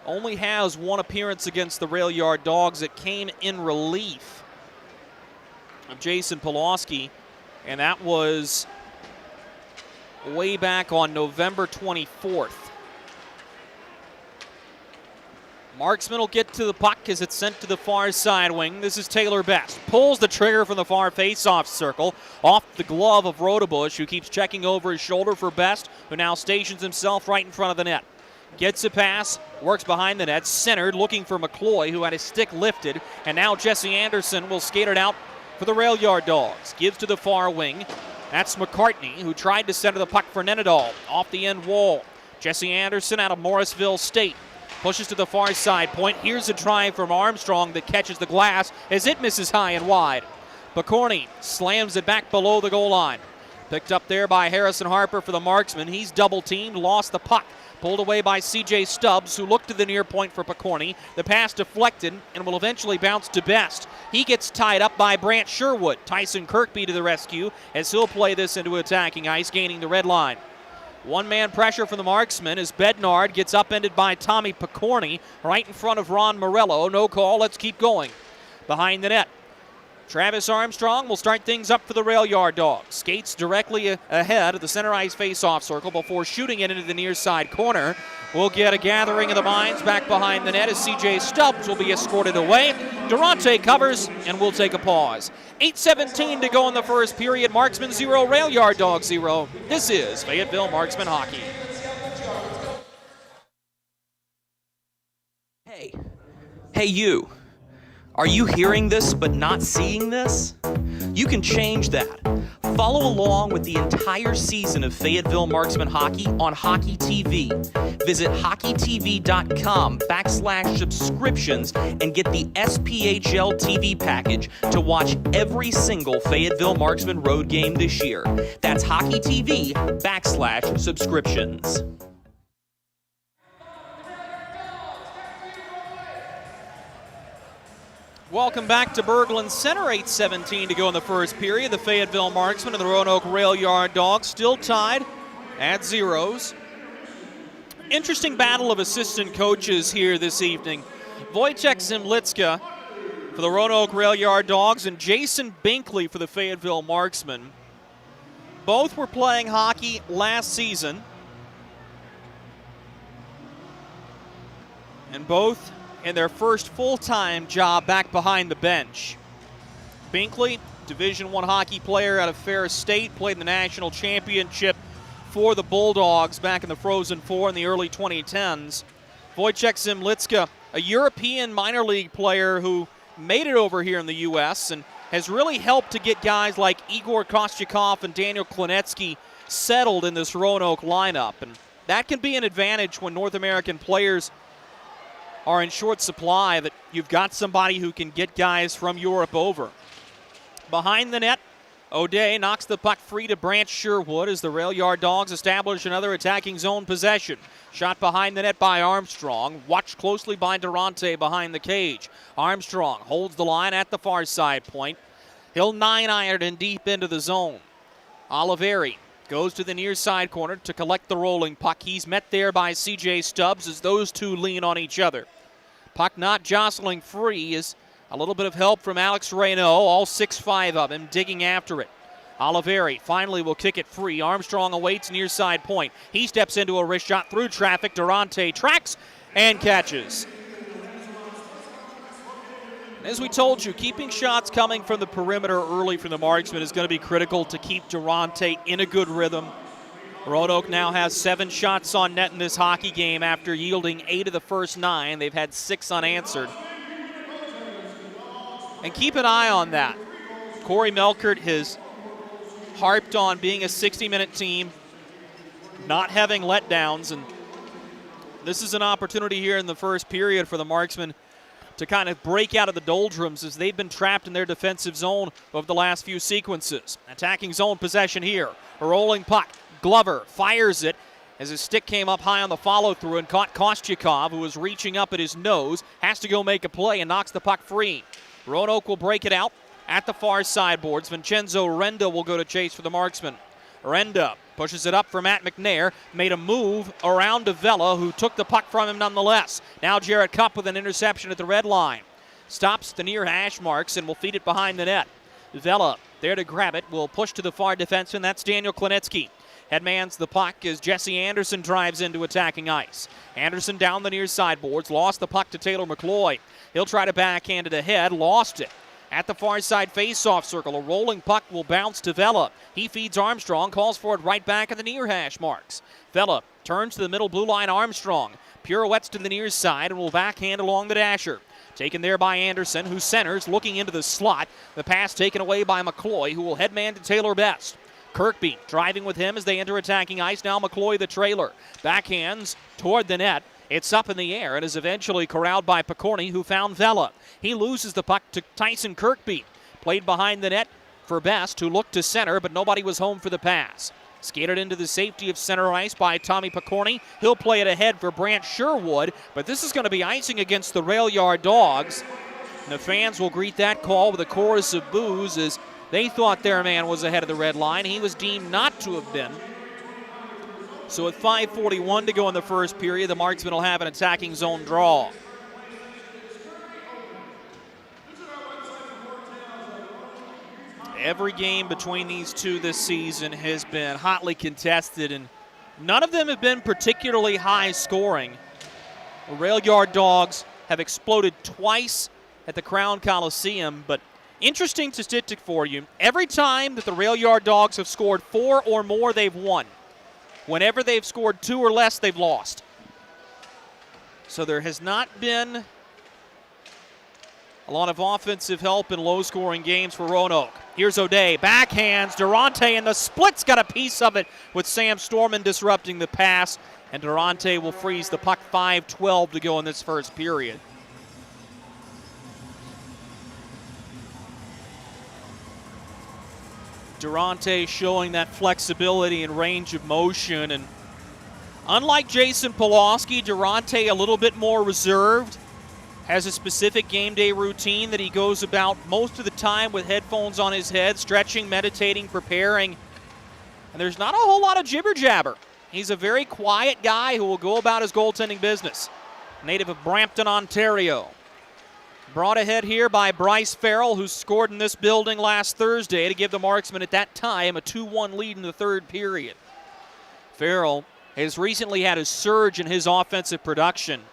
only has one appearance against the Rail Yard Dogs. It came in relief of Jason Pulaski, and that was way back on November 24th. Marksman will get to the puck as it's sent to the far side wing. This is Taylor Best. Pulls the trigger from the far face-off circle off the glove of Rotobush, who keeps checking over his shoulder for Best, who now stations himself right in front of the net. Gets a pass, works behind the net, centered, looking for McCloy, who had his stick lifted, and now Jesse Anderson will skate it out for the Rail Yard Dogs. Gives to the far wing. That's McCartney, who tried to center the puck for Nenadal. Off the end wall. Jesse Anderson out of Morrisville State. Pushes to the far side point. Here's a try from Armstrong that catches the glass as it misses high and wide. Picorni slams it back below the goal line. Picked up there by Harrison Harper for the Marksman. He's double-teamed, lost the puck. Pulled away by C.J. Stubbs, who looked to the near point for Picorni. The pass deflected and will eventually bounce to Best. He gets tied up by Brant Sherwood. Tyson Kirkby to the rescue as he'll play this into attacking ice, gaining the red line. One-man pressure from the Marksman as Bednard gets upended by Tommy Picorni right in front of Ron Morello. No call, let's keep going. Behind the net, Travis Armstrong will start things up for the Rail Yard Dogs. Skates directly ahead of the center ice face-off circle before shooting it into the near side corner. We'll get a gathering of the minds back behind the net as C.J. Stubbs will be escorted away. Durante covers, and we'll take a pause. 8:17 to go in the first period. Marksman 0, Rail Yard Dogs 0. This is Fayetteville Marksman Hockey. Hey you. Are you hearing this but not seeing this? You can change that. Follow along with the entire season of Fayetteville Marksman Hockey on Hockey TV. Visit hockeytv.com/subscriptions and get the SPHL TV package to watch every single Fayetteville Marksman road game this year. That's hockeytv.com/subscriptions. Welcome back to Berglund Center. 8:17 to go in the first period. The Fayetteville Marksmen and the Roanoke Rail Yard Dogs still tied at zeros. Interesting battle of assistant coaches here this evening. Wojciech Zimlicka for the Roanoke Rail Yard Dogs and Jason Binkley for the Fayetteville Marksmen. Both were playing hockey last season, and both in their first full-time job back behind the bench. Binkley, Division I hockey player out of Ferris State, played in the national championship for the Bulldogs back in the Frozen Four in the early 2010s. Wojciech Zimlicka, a European minor league player who made it over here in the U.S. and has really helped to get guys like Igor Kostyakov and Daniel Klinetsky settled in this Roanoke lineup. And that can be an advantage when North American players are in short supply, that you've got somebody who can get guys from Europe over. Behind the net, O'Day knocks the puck free to Brant Sherwood as the Rail Yard Dogs establish another attacking zone possession. Shot behind the net by Armstrong, watched closely by Durante behind the cage. Armstrong holds the line at the far side point. He'll 9-iron and deep into the zone. Oliveri goes to the near side corner to collect the rolling puck. He's met there by C.J. Stubbs as those two lean on each other. Puck not jostling free is a little bit of help from Alex Reynaud, all 6'5" of him, digging after it. Oliveri finally will kick it free. Armstrong awaits near side point. He steps into a wrist shot through traffic. Durante tracks and catches. As we told you, keeping shots coming from the perimeter early from the Marksmen is going to be critical to keep Durante in a good rhythm. Roanoke now has 7 shots on net in this hockey game after yielding 8 of the first 9. They've had 6 unanswered. And keep an eye on that. Corey Melkert has harped on being a 60-minute team, not having letdowns, and this is an opportunity here in the first period for the Marksmen to kind of break out of the doldrums as they've been trapped in their defensive zone over the last few sequences. Attacking zone possession here. A rolling puck. Glover fires it as his stick came up high on the follow-through and caught Kostyakov, who was reaching up at his nose. Has to go make a play and knocks the puck free. Roanoke will break it out at the far sideboards. Vincenzo Renda will go to chase for the Marksmen. Renda pushes it up for Matt McNair. Made a move around to Vela, who took the puck from him nonetheless. Now Jarrett Cupp with an interception at the red line. Stops the near hash marks and will feed it behind the net. Vela there to grab it. Will push to the far defenseman. That's Daniel Klinetsky. Headmans the puck as Jesse Anderson drives into attacking ice. Anderson down the near sideboards. Lost the puck to Taylor McCloy. He'll try to backhand it ahead. Lost it. At the far side face-off circle, a rolling puck will bounce to Vela. He feeds Armstrong, calls for it right back at the near hash marks. Vela turns to the middle blue line. Armstrong pirouettes to the near side and will backhand along the dasher. Taken there by Anderson, who centers, looking into the slot. The pass taken away by McCloy, who will headman to Taylor Best. Kirkby driving with him as they enter attacking ice. Now McCloy the trailer. Backhands toward the net. It's up in the air and is eventually corralled by Picorni, who found Vela. He loses the puck to Tyson Kirkby. Played behind the net for Best, who looked to center, but nobody was home for the pass. Skated into the safety of center ice by Tommy Picorni. He'll play it ahead for Brant Sherwood, but this is going to be icing against the Rail Yard Dawgs. And the fans will greet that call with a chorus of boos as they thought their man was ahead of the red line. He was deemed not to have been. So with 5:41 to go in the first period, the Marksmen will have an attacking zone draw. Every game between these two this season has been hotly contested, and none of them have been particularly high scoring. The Rail Yard Dawgs have exploded twice at the Crown Coliseum, but interesting statistic for you. Every time that the Rail Yard Dawgs have scored 4 or more, they've won. Whenever they've scored 2 or less, they've lost. So there has not been a lot of offensive help in low-scoring games for Roanoke. Here's O'Day, backhands, Durante, and the split's got a piece of it with Sam Storman disrupting the pass, and Durante will freeze the puck. 5:12 to go in this first period. Durante showing that flexibility and range of motion, and unlike Jason Pulaski, Durante a little bit more reserved, has a specific game day routine that he goes about most of the time with headphones on his head, stretching, meditating, preparing, and there's not a whole lot of jibber jabber. He's a very quiet guy who will go about his goaltending business. Native of Brampton, Ontario. Brought ahead here by Bryce Farrell, who scored in this building last Thursday to give the Marksmen at that time a 2-1 lead in the third period. Farrell has recently had a surge in his offensive production.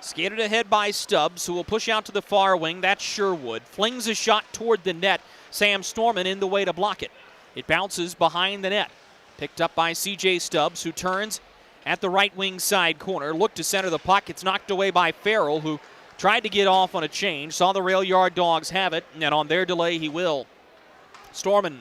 Skated ahead by Stubbs, who will push out to the far wing. That's Sherwood. Flings a shot toward the net. Sam Storman in the way to block it. It bounces behind the net. Picked up by C.J. Stubbs, who turns at the right wing side corner. Looked to center the puck. It's knocked away by Farrell, who tried to get off on a change. Saw the Rail Yard Dawgs have it, and on their delay, he will. Storman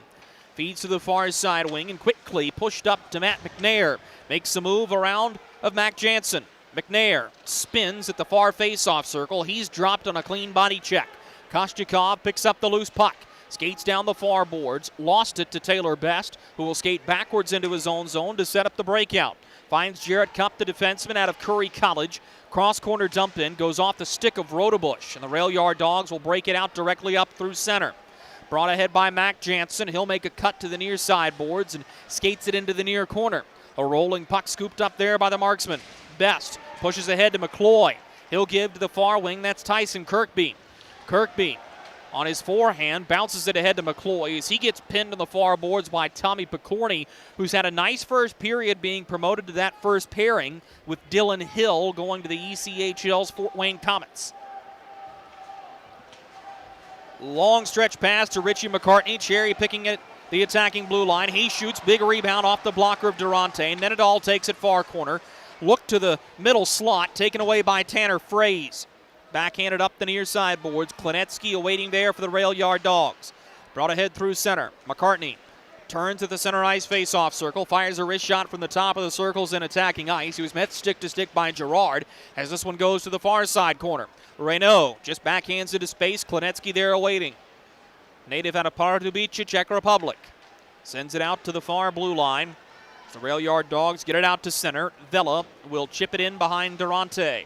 feeds to the far side wing and quickly pushed up to Matt McNair. Makes a move around of Mac Jansen. McNair spins at the far face-off circle. He's dropped on a clean body check. Kostyakov picks up the loose puck. Skates down the far boards. Lost it to Taylor Best, who will skate backwards into his own zone to set up the breakout. Finds Jarrett Cupp, the defenseman out of Curry College. Cross-corner dump in, goes off the stick of Rotobush, and the Rail Yard Dawgs will break it out directly up through center. Brought ahead by Mac Jansen. He'll make a cut to the near side boards and skates it into the near corner. A rolling puck scooped up there by the Marksman. Best pushes ahead to McCloy. He'll give to the far wing. That's Tyson Kirkby. Kirkby on his forehand bounces it ahead to McCloy as he gets pinned on the far boards by Tommy Picorni, who's had a nice first period being promoted to that first pairing with Dylan Hill going to the ECHL's Fort Wayne Comets. Long stretch pass to Richie McCartney. Cherry picking it the attacking blue line. He shoots. Big rebound off the blocker of Durante. Nenadal takes it far corner. Look to the middle slot, taken away by Tanner Fraze. Backhanded up the near side boards. Klinetsky awaiting there for the Rail Yard Dawgs. Brought ahead through center. McCartney turns at the center ice face-off circle. Fires a wrist shot from the top of the circles in attacking ice. He was met stick-to-stick by Gerard as this one goes to the far side corner. Reynaud just backhands into space. Klinetsky there awaiting. Native out of Pardubice, Czech Republic. Sends it out to the far blue line. The Rail Yard Dawgs get it out to center. Vela will chip it in behind Durante.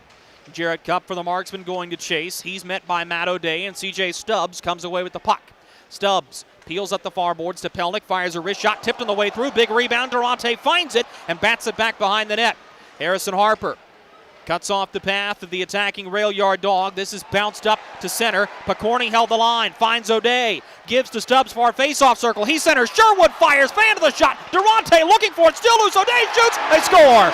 Jarrett Cupp for the Marksman going to chase. He's met by Matt O'Day, and C.J. Stubbs comes away with the puck. Stubbs peels up the far boards to Pelnick, fires a wrist shot, tipped on the way through. Big rebound. Durante finds it and bats it back behind the net. Harrison Harper cuts off the path of the attacking Rail Yard Dawg. This is bounced up to center. Picorni held the line. Finds O'Day. Gives to Stubbs far face-off circle. He centers. Sherwood fires. Fan to the shot. Durante looking for it. Still loose. O'Day shoots. They score.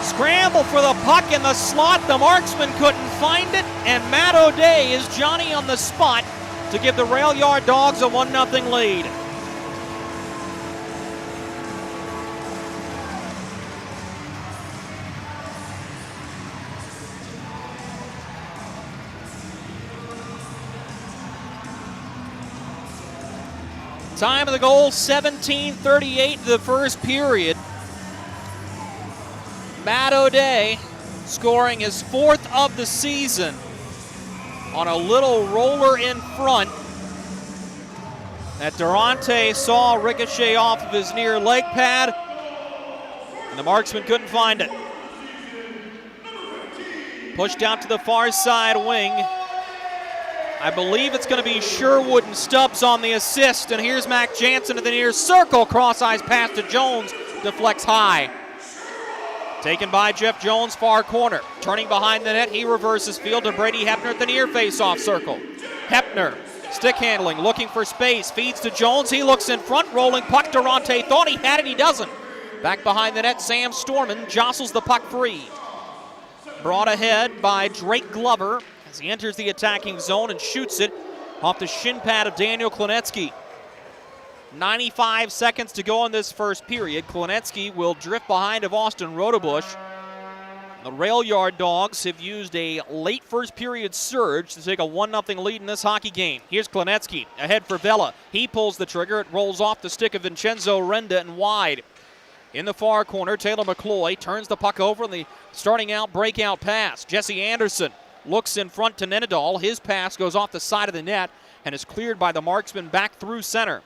Scramble for the puck in the slot. The Marksman couldn't find it. And Matt O'Day is Johnny on the spot to give the Rail Yard Dawgs a 1-0 lead. Time of the goal, 17:38 the first period. Matt O'Day scoring his 4th of the season on a little roller in front that Durante saw ricochet off of his near leg pad, and the marksman couldn't find it. Pushed out to the far side wing. I believe it's going to be Sherwood and Stubbs on the assist, and here's Mac Jansen to the near circle. Cross-eyes pass to Jones, deflects high. Taken by Jeff Jones, far corner. Turning behind the net, he reverses field to Brady Hepner at the near face-off circle. Hepner, stick handling, looking for space, feeds to Jones. He looks in front, rolling puck. Durante thought he had it, he doesn't. Back behind the net, Sam Storman jostles the puck free. Brought ahead by Drake Glover as he enters the attacking zone and shoots it off the shin pad of Daniel Klinetsky. 95 seconds to go in this first period. Klinetsky will drift behind of Austin Rotobush. The Rail Yard Dogs have used a late first period surge to take a 1-0 lead in this hockey game. Here's Klinetsky ahead for Vela. He pulls the trigger. It rolls off the stick of Vincenzo Renda and wide. In the far corner, Taylor McCloy turns the puck over in the starting out breakout pass. Jesse Anderson looks in front to Nenadal. His pass goes off the side of the net and is cleared by the marksman back through center.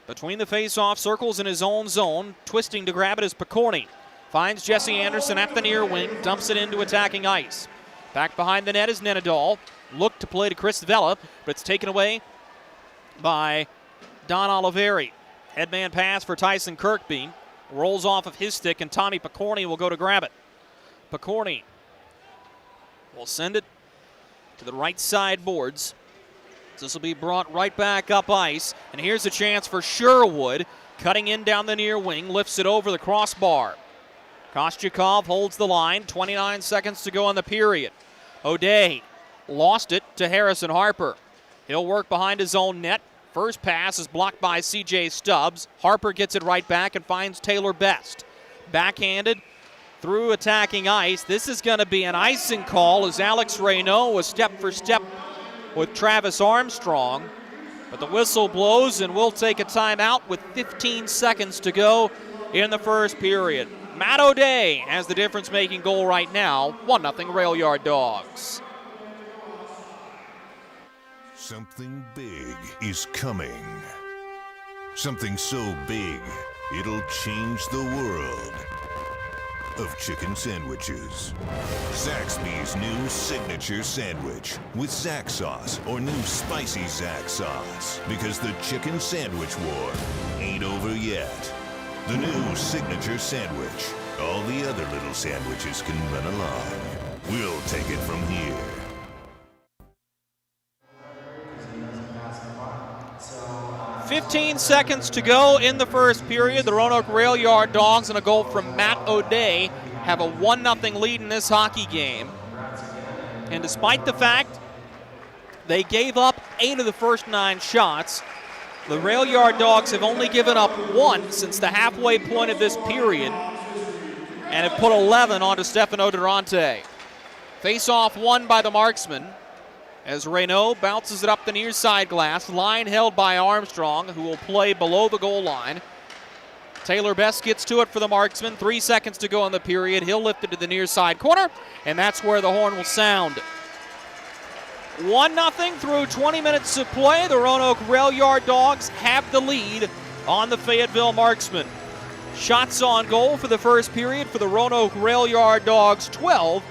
Between the face-off circles in his own zone, twisting to grab it is Picorni. Finds Jesse Anderson at the near wing, dumps it into attacking ice. Back behind the net is Nenadal. Looked to play to Chris Vela, but it's taken away by Don Oliveri. Headman pass for Tyson Kirkby. Rolls off of his stick, and Tommy Picorni will go to grab it. Picorni will send it to the right side boards. This will be brought right back up ice. And here's a chance for Sherwood. Cutting in down the near wing, lifts it over the crossbar. Kostyakov holds the line. 29 seconds to go in the period. O'Day lost it to Harrison Harper. He'll work behind his own net. First pass is blocked by C.J. Stubbs. Harper gets it right back and finds Taylor Best. Backhanded through attacking ice. This is going to be an icing call as Alex Reynaud was step for step with Travis Armstrong. But the whistle blows and we'll take a timeout with 15 seconds to go in the first period. Matt O'Day has the difference-making goal right now. 1-0 Rail Yard Dogs. Something big is coming. Something so big, it'll change the world of chicken sandwiches. Zaxby's new signature sandwich with Zax sauce or new spicy Zax sauce. Because the chicken sandwich war ain't over yet. The new signature sandwich. All the other little sandwiches can run along. We'll take it from here. "15 seconds to go in the first period. The Roanoke Rail Yard Dogs and a goal from Matt O'Day have a 1-0 lead in this hockey game. And despite the fact they gave up 8 of the first 9 shots, the Rail Yard Dogs have only given up 1 since the halfway point of this period and have put 11 onto Stefano Durante. Face-off won by the marksman as Reynaud bounces it up the near side glass. Line held by Armstrong, who will play below the goal line. Taylor Best gets to it for the marksman. 3 seconds to go in the period. He'll lift it to the near side corner, and that's where the horn will sound. 1-0 through 20 minutes of play. The Roanoke Rail Yard Dogs have the lead on the Fayetteville Marksmen. Shots on goal for the first period for the Roanoke Rail Yard Dogs, 12.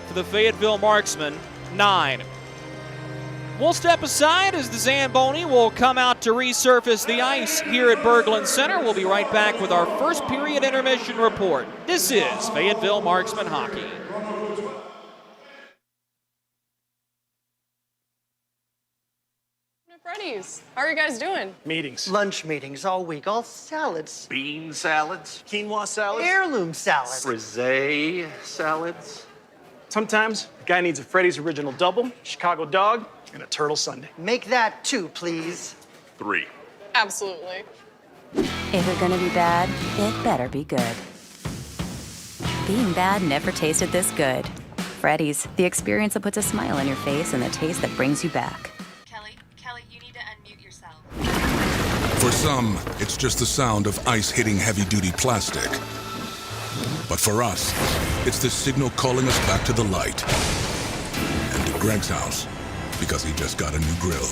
For the Fayetteville Marksmen, 9. We'll step aside as the Zamboni will come out to resurface the ice here at Berglund Center. We'll be right back with our first period intermission report. This is Fayetteville Marksman Hockey. Freddy's, how are you guys doing? Meetings. Lunch meetings all week, all salads. Bean salads. Quinoa salads. Heirloom salads. Frisee salads. Sometimes a guy needs a Freddy's Original Double, Chicago Dog, and a Turtle Sundae. Make that 2, please. 3. Absolutely. If you're gonna be bad, it better be good. Being bad never tasted this good. Freddy's, the experience that puts a smile on your face and the taste that brings you back. Kelly, you need to unmute yourself. For some, it's just the sound of ice hitting heavy-duty plastic. But for us, it's the signal calling us back to the light. And to Greg's house, because he just got a new grill.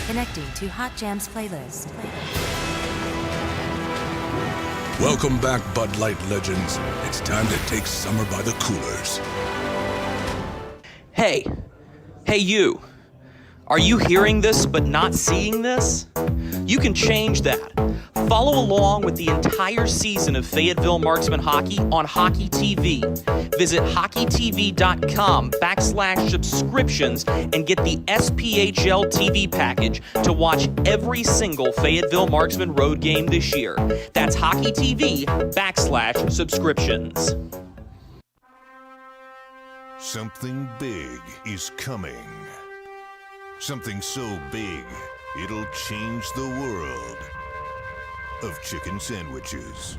Connecting to Hot Jams playlist. Welcome back, Bud Light legends. It's time to take summer by the coolers. Hey you. Are you hearing this but not seeing this? You can change that. Follow along with the entire season of Fayetteville Marksman hockey on Hockey TV. Visit hockeytv.com/subscriptions and get the SPHL TV package to watch every single Fayetteville Marksman road game this year. That's hockeytv.com/subscriptions. Something big is coming. Something so big, it'll change the world of chicken sandwiches.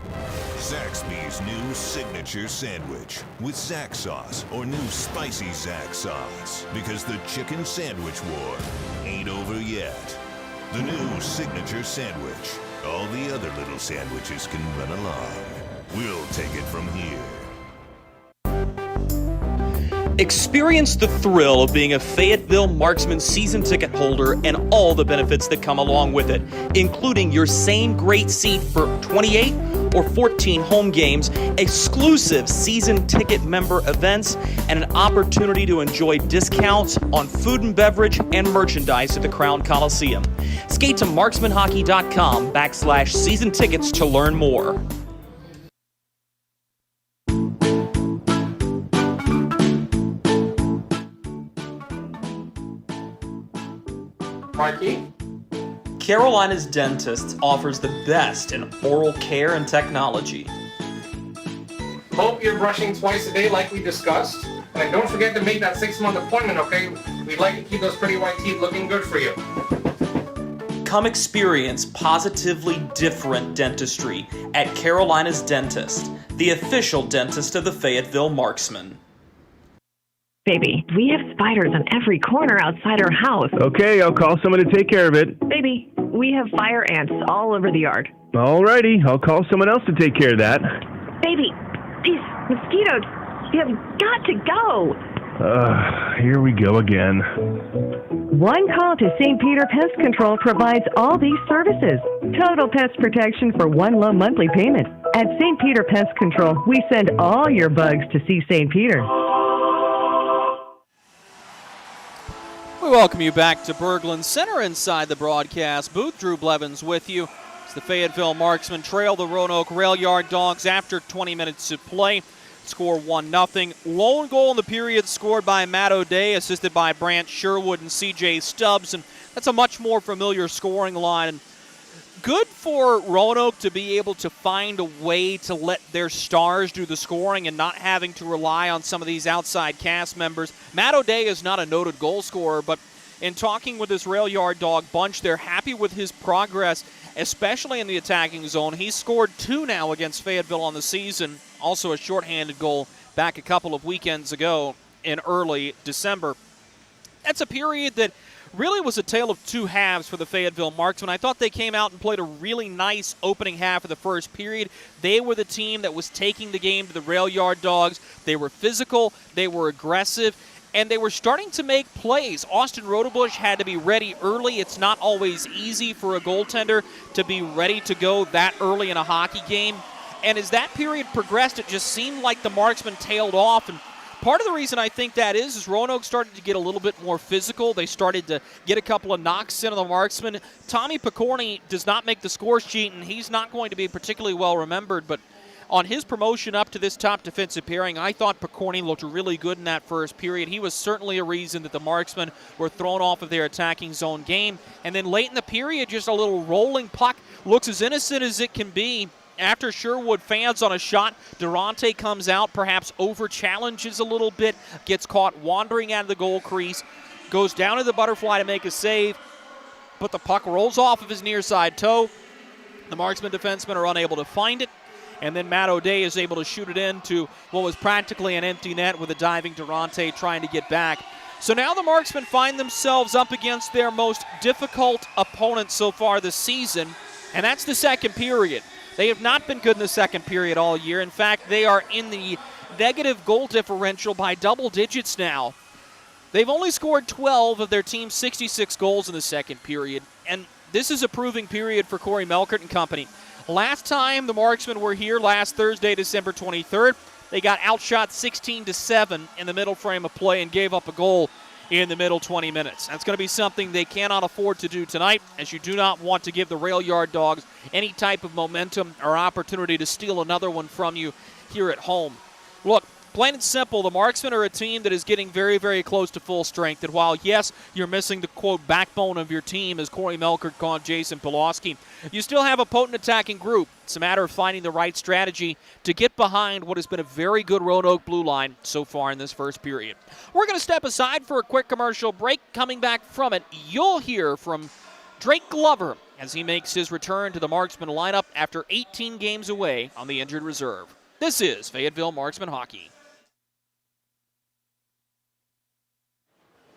Zaxby's new signature sandwich with Zax sauce or new spicy Zax sauce. Because the chicken sandwich war ain't over yet. The new signature sandwich. All the other little sandwiches can run along. We'll take it from here. Experience the thrill of being a Fayetteville Marksman season ticket holder and all the benefits that come along with it, including your same great seat for 28 or 14 home games, exclusive season ticket member events, and an opportunity to enjoy discounts on food and beverage and merchandise at the Crown Coliseum. Skate to marksmanhockey.com/season tickets to learn more. Mikey? Carolina's Dentists offers the best in oral care and technology. Hope you're brushing twice a day like we discussed. And don't forget to make that 6-month appointment, okay? We'd like to keep those pretty white teeth looking good for you. Come experience positively different dentistry at Carolina's Dentist, the official dentist of the Fayetteville Marksmen. Baby, we have spiders on every corner outside our house. Okay, I'll call someone to take care of it. Baby, we have fire ants all over the yard. Alrighty, I'll call someone else to take care of that. Baby, these mosquitoes, you have got to go. Here we go again. One call to St. Peter Pest Control provides all these services. Total pest protection for one low monthly payment. At St. Peter Pest Control, we send all your bugs to see St. Peter. We welcome you back to Berglund Center inside the broadcast booth. Drew Blevins with you. It's the Fayetteville Marksmen trail the Roanoke Rail Yard Dogs after 20 minutes of play. Score 1-0. Lone goal in the period scored by Matt O'Day, assisted by Brant, Sherwood, and C.J. Stubbs. And that's a much more familiar scoring line. And good for Roanoke to be able to find a way to let their stars do the scoring and not having to rely on some of these outside cast members. Matt O'Day is not a noted goal scorer, but in talking with this Rail Yard Dog bunch, they're happy with his progress, especially in the attacking zone. He's scored 2 now against Fayetteville on the season, also a shorthanded goal back a couple of weekends ago in early December. That's a period that really was a tale of two halves for the Fayetteville Marksmen. I thought they came out and played a really nice opening half of the first period. They were the team that was taking the game to the Rail Yard Dogs. They were physical, they were aggressive, and they were starting to make plays. Austin Rotobush had to be ready early. It's not always easy for a goaltender to be ready to go that early in a hockey game. And as that period progressed, it just seemed like the Marksmen tailed off. And part of the reason I think that is Roanoke started to get a little bit more physical. They started to get a couple of knocks in on the Marksmen. Tommy Picorni does not make the score sheet, and he's not going to be particularly well remembered. But on his promotion up to this top defensive pairing, I thought Picorni looked really good in that first period. He was certainly a reason that the Marksmen were thrown off of their attacking zone game. And then late in the period, just a little rolling puck. Looks as innocent as it can be. After Sherwood fans on a shot, Durante comes out, perhaps over-challenges a little bit, gets caught wandering out of the goal crease, goes down to the butterfly to make a save, but the puck rolls off of his near side toe. The Marksman defensemen are unable to find it, and then Matt O'Day is able to shoot it into what was practically an empty net with a diving Durante trying to get back. So now the Marksmen find themselves up against their most difficult opponent so far this season, and that's the second period. They have not been good in the second period all year. In fact, they are in the negative goal differential by double digits now. They've only scored 12 of their team's 66 goals in the second period, and this is a proving period for Corey Melkert and company. Last time the Marksmen were here, last Thursday, December 23rd, they got outshot 16-7 in the middle frame of play and gave up a goal in the middle 20 minutes. That's going to be something they cannot afford to do tonight, as you do not want to give the Rail Yard Dogs any type of momentum or opportunity to steal another one from you here at home. Look, plain and simple, the Marksmen are a team that is getting very, very close to full strength. And while, yes, you're missing the, quote, backbone of your team, as Corey Melkert called Jason Pulaski, you still have a potent attacking group. It's a matter of finding the right strategy to get behind what has been a very good Roanoke blue line so far in this first period. We're going to step aside for a quick commercial break. Coming back from it, you'll hear from Drake Glover as he makes his return to the Marksman lineup after 18 games away on the injured reserve. This is Fayetteville Marksman Hockey.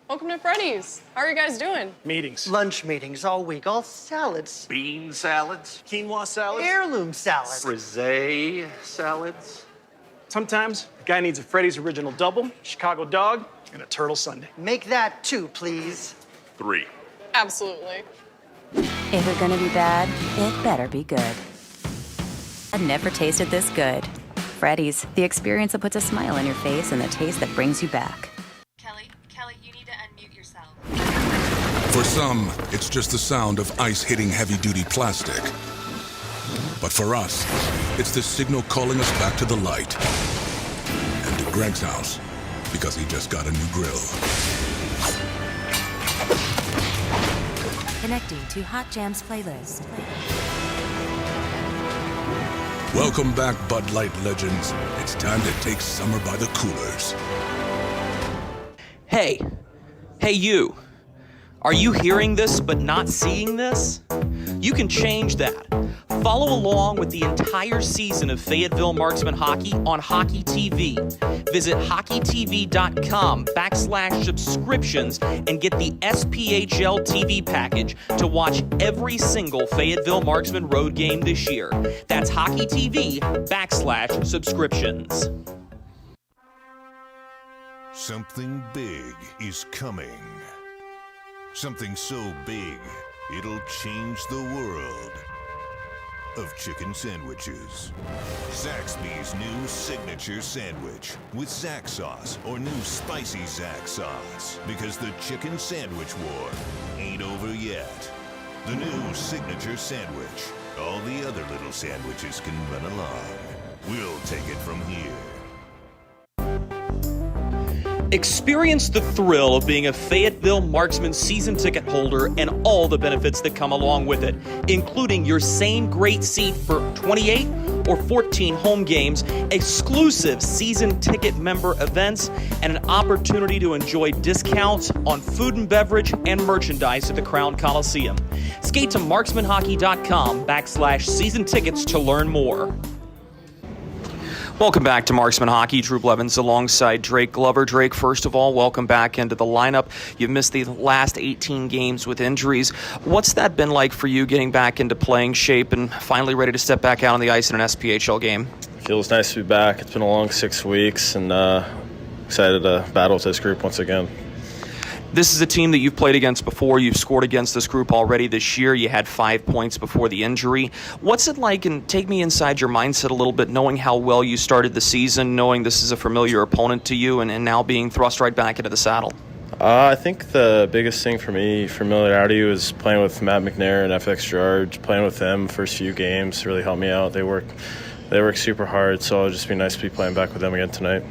Welcome to Freddy's. How are you guys doing? Meetings. Lunch meetings all week, all salads. Bean salads. Quinoa salads. Heirloom salads. Frisee salads. Sometimes a guy needs a Freddy's Original Double, Chicago Dog, and a Turtle Sundae. Make that 2, please. 3. Absolutely. If it's gonna be bad, it better be good. I've never tasted this good. Freddy's, the experience that puts a smile on your face and the taste that brings you back. Kelly, you need to unmute yourself. For some, it's just the sound of ice hitting heavy-duty plastic. But for us, it's the signal calling us back to the light. And to Greg's house, because he just got a new grill. Connecting to Hot Jams playlist. Welcome back, Bud Light legends. It's time to take summer by the coolers. Hey you. Are you hearing this but not seeing this? You can change that. Follow along with the entire season of Fayetteville Marksman hockey on Hockey TV. Visit hockeytv.com/subscriptions and get the SPHL TV package to watch every single Fayetteville Marksman road game this year. That's hockeytv.com/subscriptions. Something big is coming. Something so big, it'll change the world of chicken sandwiches. Zaxby's new signature sandwich with Zax sauce or new spicy Zax sauce. Because the chicken sandwich war ain't over yet. The new signature sandwich. All the other little sandwiches can run along. We'll take it from here. Experience the thrill of being a Fayetteville Marksman season ticket holder and all the benefits that come along with it, including your same great seat for 28 or 14 home games, exclusive season ticket member events, and an opportunity to enjoy discounts on food and beverage and merchandise at the Crown Coliseum. Skate to marksmanhockey.com/season tickets to learn more. Welcome back to Marksman Hockey. Drew Blevins alongside Drake Glover. Drake, first of all, welcome back into the lineup. You've missed the last 18 games with injuries. What's that been like for you getting back into playing shape and finally ready to step back out on the ice in an SPHL game? Feels nice to be back. It's been a long 6 weeks, and excited to battle with this group once again. This is a team that you've played against before. You've scored against this group already this year. You had 5 points before the injury. What's it like, and take me inside your mindset a little bit, knowing how well you started the season, knowing this is a familiar opponent to you, and now being thrust right back into the saddle? I think the biggest thing for me, familiarity, was playing with Matt McNair and FX Gerard. Playing with them first few games really helped me out. They work super hard, so it'll just be nice to be playing back with them again tonight.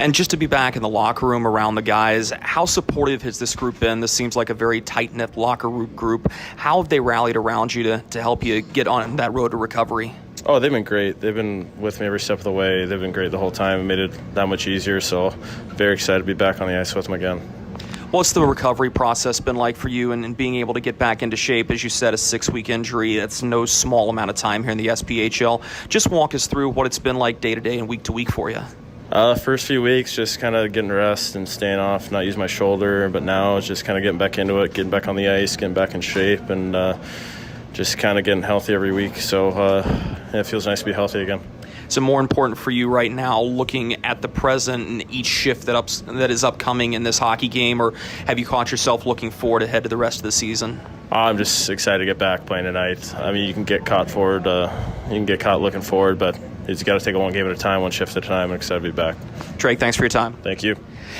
And just to be back in the locker room around the guys, how supportive has this group been? This seems like a very tight-knit locker room group. How have they rallied around you to help you get on that road to recovery? Oh, they've been great. They've been with me every step of the way. They've been great the whole time. It made it that much easier, so very excited to be back on the ice with them again. What's the recovery process been like for you and being able to get back into shape? As you said, a 6-week injury. That's no small amount of time here in the SPHL. Just walk us through what it's been like day to day and week to week for you. First few weeks, just kind of getting rest and staying off, not using my shoulder. But now it's just kind of getting back into it, getting back on the ice, getting back in shape, and just kind of getting healthy every week. So it feels nice to be healthy again. So more important for you right now, looking at the present and each shift that is upcoming in this hockey game, or have you caught yourself looking forward ahead to the rest of the season? I'm just excited to get back playing tonight. I mean, you can get caught forward, you can get caught looking forward, but you've got to take it one game at a time, one shift at a time. I'm excited to be back. Drake, thanks for your time. Thank you.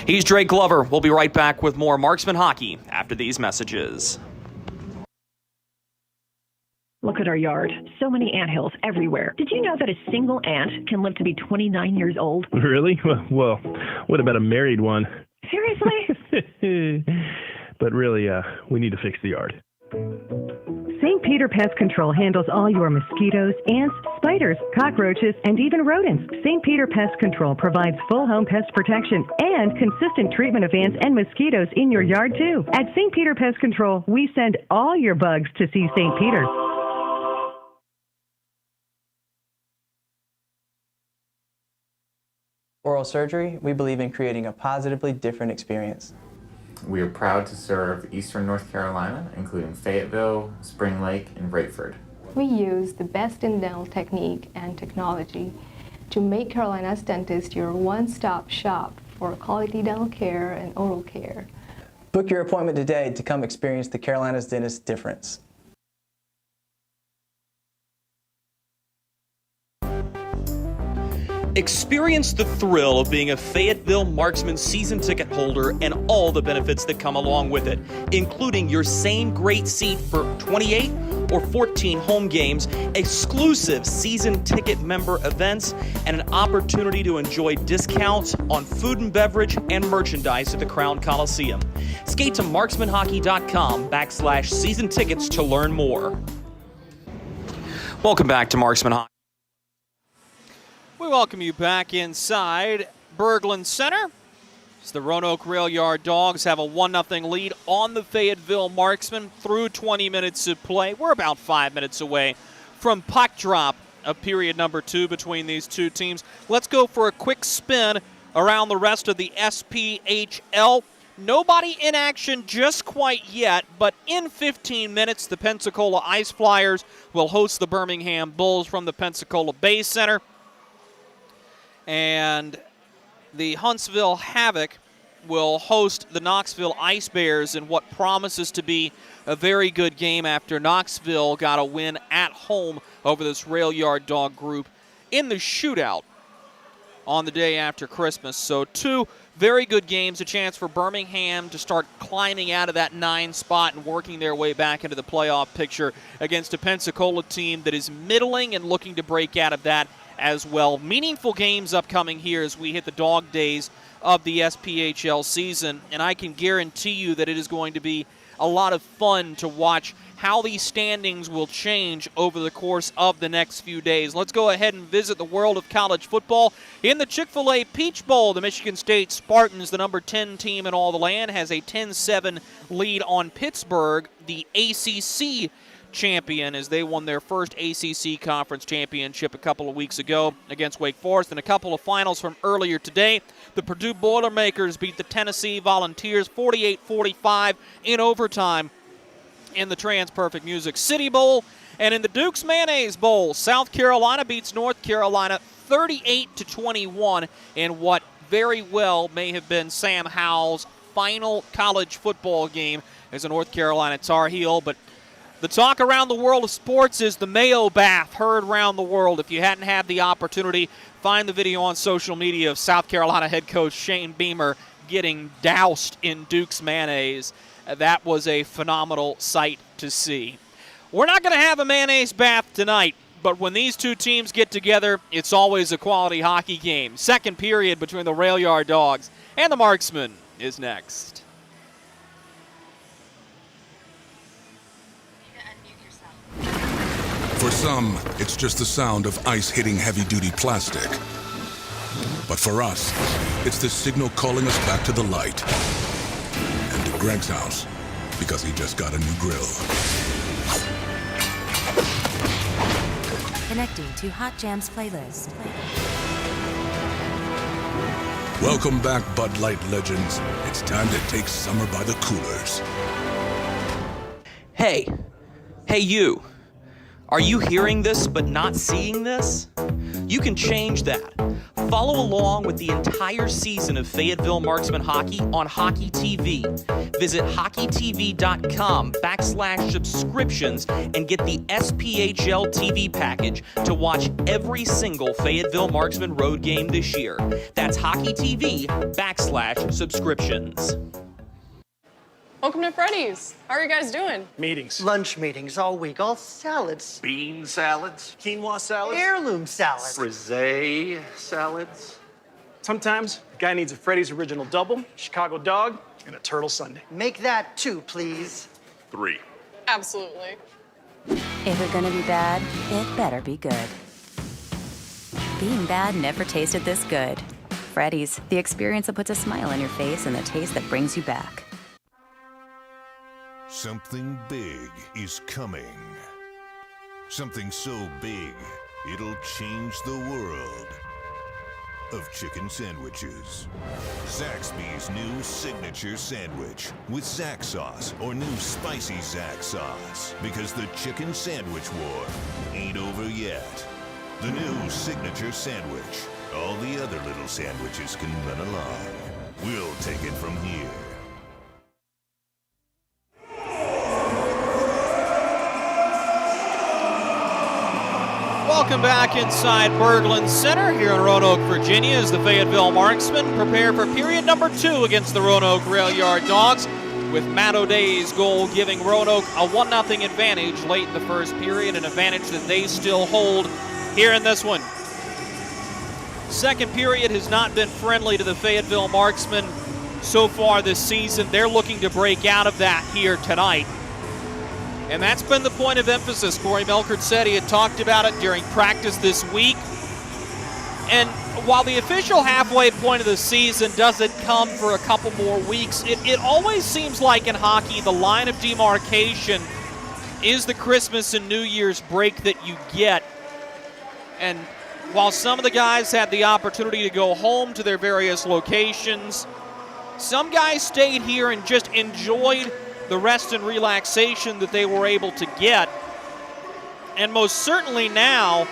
He's Drake Glover. We'll be right back with more Marksman hockey after these messages. Look at our yard. So many anthills everywhere. Did you know that a single ant can live to be 29 years old? Really? Well, what about a married one? Seriously? But really, we need to fix the yard. St. Peter Pest Control handles all your mosquitoes, ants, spiders, cockroaches, and even rodents. St. Peter Pest Control provides full home pest protection and consistent treatment of ants and mosquitoes in your yard, too. At St. Peter Pest Control, we send all your bugs to see St. Peter. Oral surgery, we believe in creating a positively different experience. We are proud to serve Eastern North Carolina, including Fayetteville, Spring Lake, and Brantford. We use the best in dental technique and technology to make Carolina's dentist your one-stop shop for quality dental care and oral care. Book your appointment today to come experience the Carolina's dentist difference. Experience the thrill of being a Fayetteville Marksman season ticket holder and all the benefits that come along with it, including your same great seat for 28 or 14 home games, exclusive season ticket member events, and an opportunity to enjoy discounts on food and beverage and merchandise at the Crown Coliseum. Skate to marksmanhockey.com/season tickets to learn more. Welcome back to Marksman Hockey. We welcome you back inside Berglund Center as the Roanoke Rail Yard Dogs have a 1-0 lead on the Fayetteville Marksmen through 20 minutes of play. We're about 5 minutes away from puck drop of period number 2 between these two teams. Let's go for a quick spin around the rest of the SPHL. Nobody in action just quite yet, but in 15 minutes, the Pensacola Ice Flyers will host the Birmingham Bulls from the Pensacola Bay Center. And the Huntsville Havoc will host the Knoxville Ice Bears in what promises to be a very good game after Knoxville got a win at home over this Rail Yard Dog group in the shootout on the day after Christmas. So 2 very good games, a chance for Birmingham to start climbing out of that 9 spot and working their way back into the playoff picture against a Pensacola team that is middling and looking to break out of that as well. Meaningful games upcoming here as we hit the dog days of the SPHL season, and I can guarantee you that it is going to be a lot of fun to watch how these standings will change over the course of the next few days. Let's go ahead and visit the world of college football. In the Chick-fil-A Peach Bowl, the Michigan State Spartans, the number 10 team in all the land, has a 10-7 lead on Pittsburgh, the ACC champion, as they won their first ACC conference championship a couple of weeks ago against Wake Forest. And a couple of finals from earlier today, the Purdue Boilermakers beat the Tennessee Volunteers 48-45 in overtime in the Trans-Perfect Music City Bowl. And in the Duke's Mayonnaise Bowl, South Carolina beats North Carolina 38-21 in what very well may have been Sam Howell's final college football game as a North Carolina Tar Heel. But the talk around the world of sports is the Mayo Bath heard around the world. If you hadn't had the opportunity, find the video on social media of South Carolina head coach Shane Beamer getting doused in Duke's mayonnaise. That was a phenomenal sight to see. We're not going to have a mayonnaise bath tonight, but when these two teams get together, it's always a quality hockey game. Second period between the Rail Yard Dogs and the Marksmen is next. For some, it's just the sound of ice hitting heavy-duty plastic. But for us, it's the signal calling us back to the light. And to Greg's house, because he just got a new grill. Connecting to Hot Jams playlist. Welcome back, Bud Light legends. It's time to take summer by the coolers. Hey you. Are you hearing this but not seeing this? You can change that. Follow along with the entire season of Fayetteville Marksman hockey on Hockey TV. Visit hockeytv.com/subscriptions and get the SPHL TV package to watch every single Fayetteville Marksman road game this year. That's hockeytv.com/subscriptions. Welcome to Freddy's. How are you guys doing? Meetings. Lunch meetings all week, all salads. Bean salads. Quinoa salads. Heirloom salads. Frisee salads. Sometimes a guy needs a Freddy's Original Double, Chicago Dog, and a Turtle Sundae. Make that 2, please. 3. Absolutely. If it's gonna be bad, it better be good. Being bad never tasted this good. Freddy's, the experience that puts a smile on your face and the taste that brings you back. Something big is coming. Something so big, it'll change the world of chicken sandwiches. Zaxby's new signature sandwich with Zax sauce or new spicy Zax sauce. Because the chicken sandwich war ain't over yet. The new signature sandwich. All the other little sandwiches can run along. We'll take it from here. Welcome back inside Berglund Center here in Roanoke, Virginia, as the Fayetteville Marksmen prepare for period number 2 against the Roanoke Rail Yard Dawgs, with Matt O'Day's goal giving Roanoke a 1-0 advantage late in the first period, an advantage that they still hold here in this one. Second period has not been friendly to the Fayetteville Marksmen so far this season. They're looking to break out of that here tonight. And that's been the point of emphasis. Corey Melkert said he had talked about it during practice this week. And while the official halfway point of the season doesn't come for a couple more weeks, it always seems like in hockey the line of demarcation is the Christmas and New Year's break that you get. And while some of the guys had the opportunity to go home to their various locations, some guys stayed here and just enjoyed the rest and relaxation that they were able to get. And most certainly now,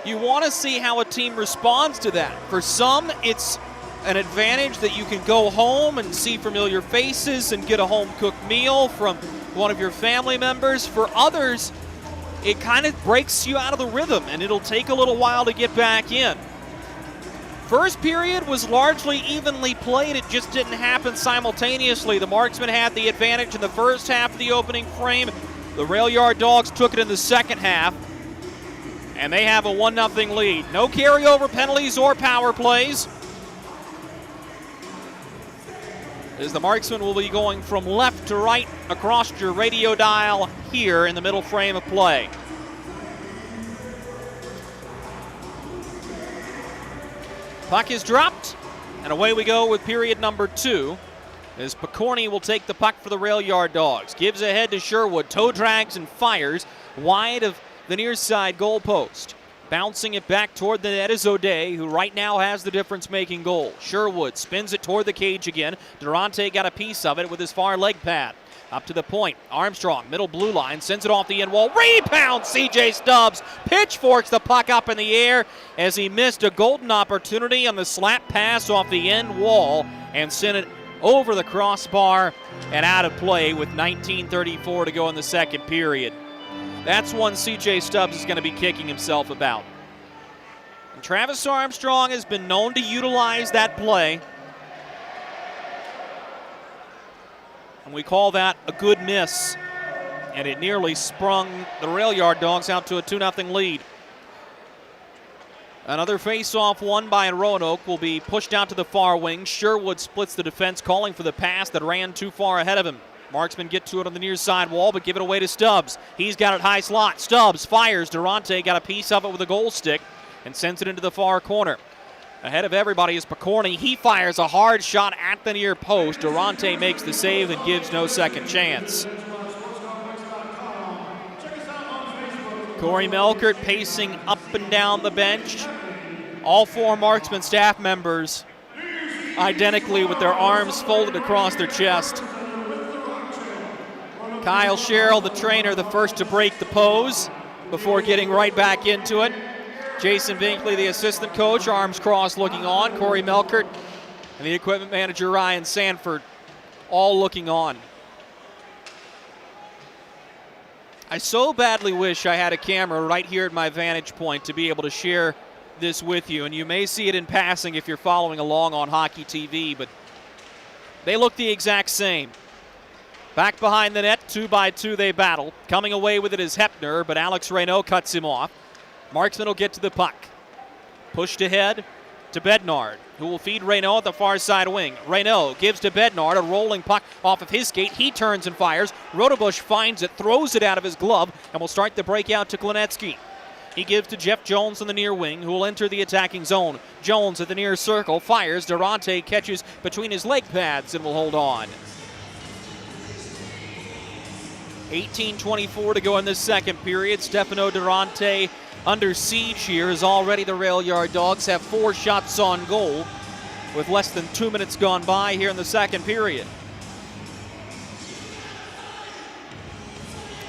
you want to see how a team responds to that. For some, it's an advantage that you can go home and see familiar faces and get a home-cooked meal from one of your family members. For others, it kind of breaks you out of the rhythm, and it'll take a little while to get back in. First period was largely evenly played. It just didn't happen simultaneously. The Marksmen had the advantage in the first half of the opening frame. The Rail Yard Dawgs took it in the second half, and they have a 1-0 lead. No carryover penalties or power plays, as the Marksmen will be going from left to right across your radio dial here in the middle frame of play. Puck is dropped, and away we go with period number 2, as Picorni will take the puck for the Rail Yard Dawgs. Gives ahead to Sherwood, toe drags and fires wide of the near side goal post. Bouncing it back toward the net is O'Day, who right now has the difference-making goal. Sherwood spins it toward the cage again. Durante got a piece of it with his far leg pad. Up to the point, Armstrong, middle blue line, sends it off the end wall. Rebound, C.J. Stubbs. Pitchforks the puck up in the air as he missed a golden opportunity on the slap pass off the end wall and sent it over the crossbar and out of play with 19:34 to go in the second period. That's one C.J. Stubbs is going to be kicking himself about. And Travis Armstrong has been known to utilize that play, and we call that a good miss. And it nearly sprung the Rail Yard Dawgs out to a 2-0 lead. Another face-off won by Roanoke will be pushed out to the far wing. Sherwood splits the defense, calling for the pass that ran too far ahead of him. Marksmen get to it on the near side wall, but give it away to Stubbs. He's got it high slot. Stubbs fires. Durante got a piece of it with a goal stick and sends it into the far corner. Ahead of everybody is Picorni. He fires a hard shot at the near post. Durante makes the save and gives no second chance. Corey Melkert pacing up and down the bench. All 4 Marksman staff members identically with their arms folded across their chest. Kyle Sherrill, the trainer, the first to break the pose before getting right back into it. Jason Binkley, the assistant coach, arms crossed looking on. Corey Melkert and the equipment manager Ryan Sanford all looking on. I so badly wish I had a camera right here at my vantage point to be able to share this with you, and you may see it in passing if you're following along on Hockey TV, but they look the exact same. Back behind the net, 2-by-2 they battle. Coming away with it is Hepner, but Alex Reynaud cuts him off. Marksman will get to the puck. Pushed ahead to Bednard, who will feed Reynaud at the far side wing. Reynaud gives to Bednard, a rolling puck off of his skate. He turns and fires. Rotobush finds it, throws it out of his glove, and will start the breakout to Klinetsky. He gives to Jeff Jones on the near wing, who will enter the attacking zone. Jones at the near circle, fires. Durante catches between his leg pads and will hold on. 18:24 to go in the second period. Stefano Durante under siege here, as already the Rail Yard Dogs have 4 shots on goal with less than 2 minutes gone by here in the second period.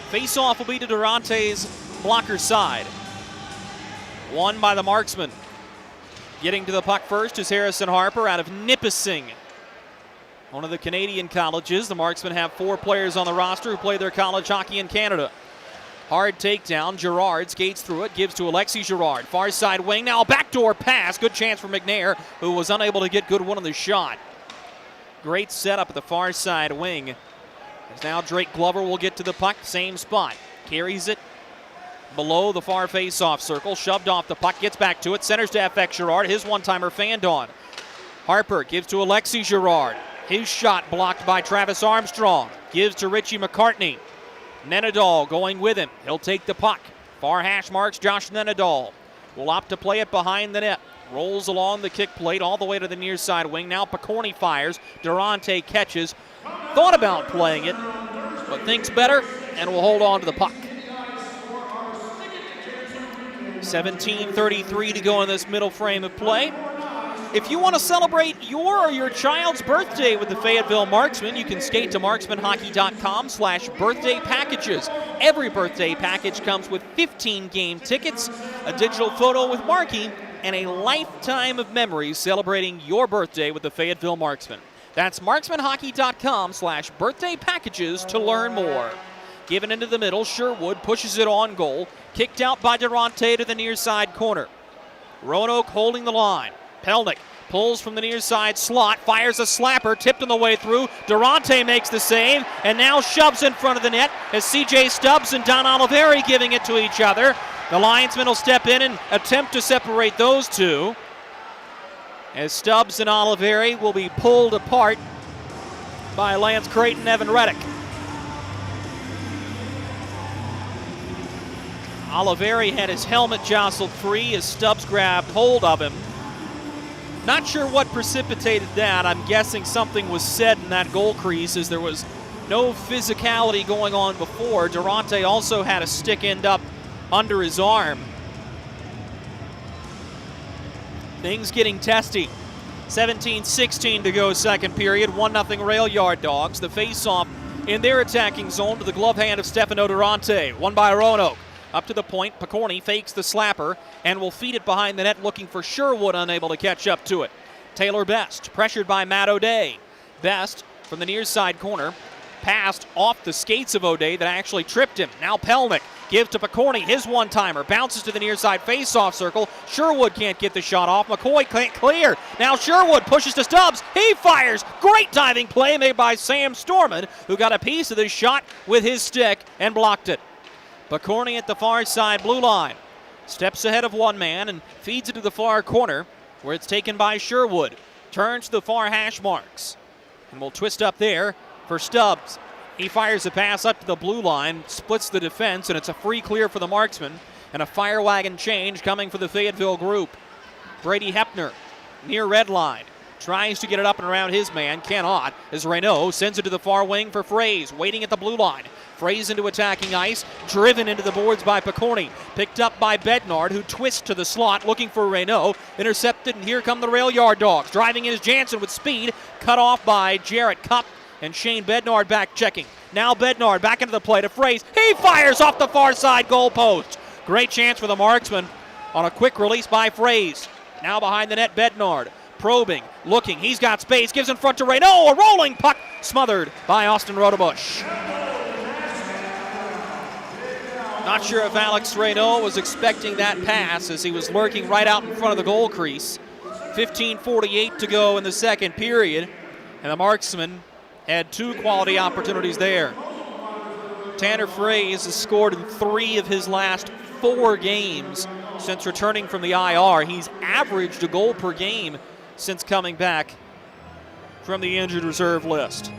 Face-off will be to Durante's blocker side. Won by the Marksman. Getting to the puck first is Harrison Harper out of Nipissing, one of the Canadian colleges. The Marksmen have 4 players on the roster who play their college hockey in Canada. Hard takedown. Girard skates through it, gives to Alexi Girard. Far side wing, now a backdoor pass. Good chance for McNair, who was unable to get good one on the shot. Great setup at the far side wing. As now Drake Glover will get to the puck, same spot. Carries it below the far face-off circle. Shoved off the puck, gets back to it. Centers to FX Girard. His one-timer fanned on. Harper gives to Alexi Girard. His shot blocked by Travis Armstrong. Gives to Richie McCartney. Nenadal going with him. He'll take the puck. Far hash marks Josh Nenadal. Will opt to play it behind the net. Rolls along the kick plate all the way to the near side wing. Now Picorni fires. Durante catches. Thought about playing it, but thinks better and will hold on to the puck. 17:33 to go in this middle frame of play. If you want to celebrate your or your child's birthday with the Fayetteville Marksmen, you can skate to marksmanhockey.com/birthday packages. Every birthday package comes with 15 game tickets, a digital photo with Markey, and a lifetime of memories celebrating your birthday with the Fayetteville Marksmen. That's marksmanhockey.com/birthday packages to learn more. Given into the middle, Sherwood pushes it on goal. Kicked out by Durante to the near side corner. Roanoke holding the line. Pelnick pulls from the near side slot, fires a slapper, tipped on the way through. Durante makes the save, and now shoves in front of the net as C.J. Stubbs and Don Oliveri giving it to each other. The linesman will step in and attempt to separate those two, as Stubbs and Oliveri will be pulled apart by Lance Creighton and Evan Reddick. Oliveri had his helmet jostled free as Stubbs grabbed hold of him. Not sure what precipitated that. I'm guessing something was said in that goal crease, as there was no physicality going on before. Durante also had a stick end up under his arm. Things getting testy. 17:16 to go second period. 1-0 Rail Yard Dogs. The face-off in their attacking zone to the glove hand of Stefano Durante. Won by Roanoke. Up to the point, Picorni fakes the slapper and will feed it behind the net, looking for Sherwood, unable to catch up to it. Taylor Best, pressured by Matt O'Day. Best from the near side corner, passed off the skates of O'Day that actually tripped him. Now Pelnick gives to Picorni, his one-timer, bounces to the near side face-off circle. Sherwood can't get the shot off. McCoy can't clear. Now Sherwood pushes to Stubbs. He fires. Great diving play made by Sam Storman, who got a piece of the shot with his stick and blocked it. Picorni at the far side blue line. Steps ahead of one man and feeds it to the far corner, where it's taken by Sherwood. Turns to the far hash marks and will twist up there for Stubbs. He fires a pass up to the blue line, splits the defense, and it's a free clear for the Marksman, and a fire wagon change coming for the Fayetteville group. Brady Hepner near red line. Tries to get it up and around his man, cannot, as Reynaud sends it to the far wing for Fraze, waiting at the blue line. Frays into attacking ice, driven into the boards by Picorni. Picked up by Bednard, who twists to the slot, looking for Roanoke. Intercepted, and here come the rail yard Dawgs. Driving in is Jansen with speed, cut off by Jarrett Cupp, and Shane Bednard back checking. Now Bednard back into the play to Frays. He fires off the far side goal post. Great chance for the Marksman on a quick release by Frays. Now behind the net, Bednard. Probing, looking, he's got space, gives in front to Roanoke. A rolling puck smothered by Austin Rotobush. Not sure if Alex Roanoke was expecting that pass as he was lurking right out in front of the goal crease. 15:48 to go in the second period, and the Marksmen had 2 quality opportunities there. Tanner Frays has scored in 3 of his last 4 games since returning from the IR. He's averaged a goal per game since coming back from the injured reserve list.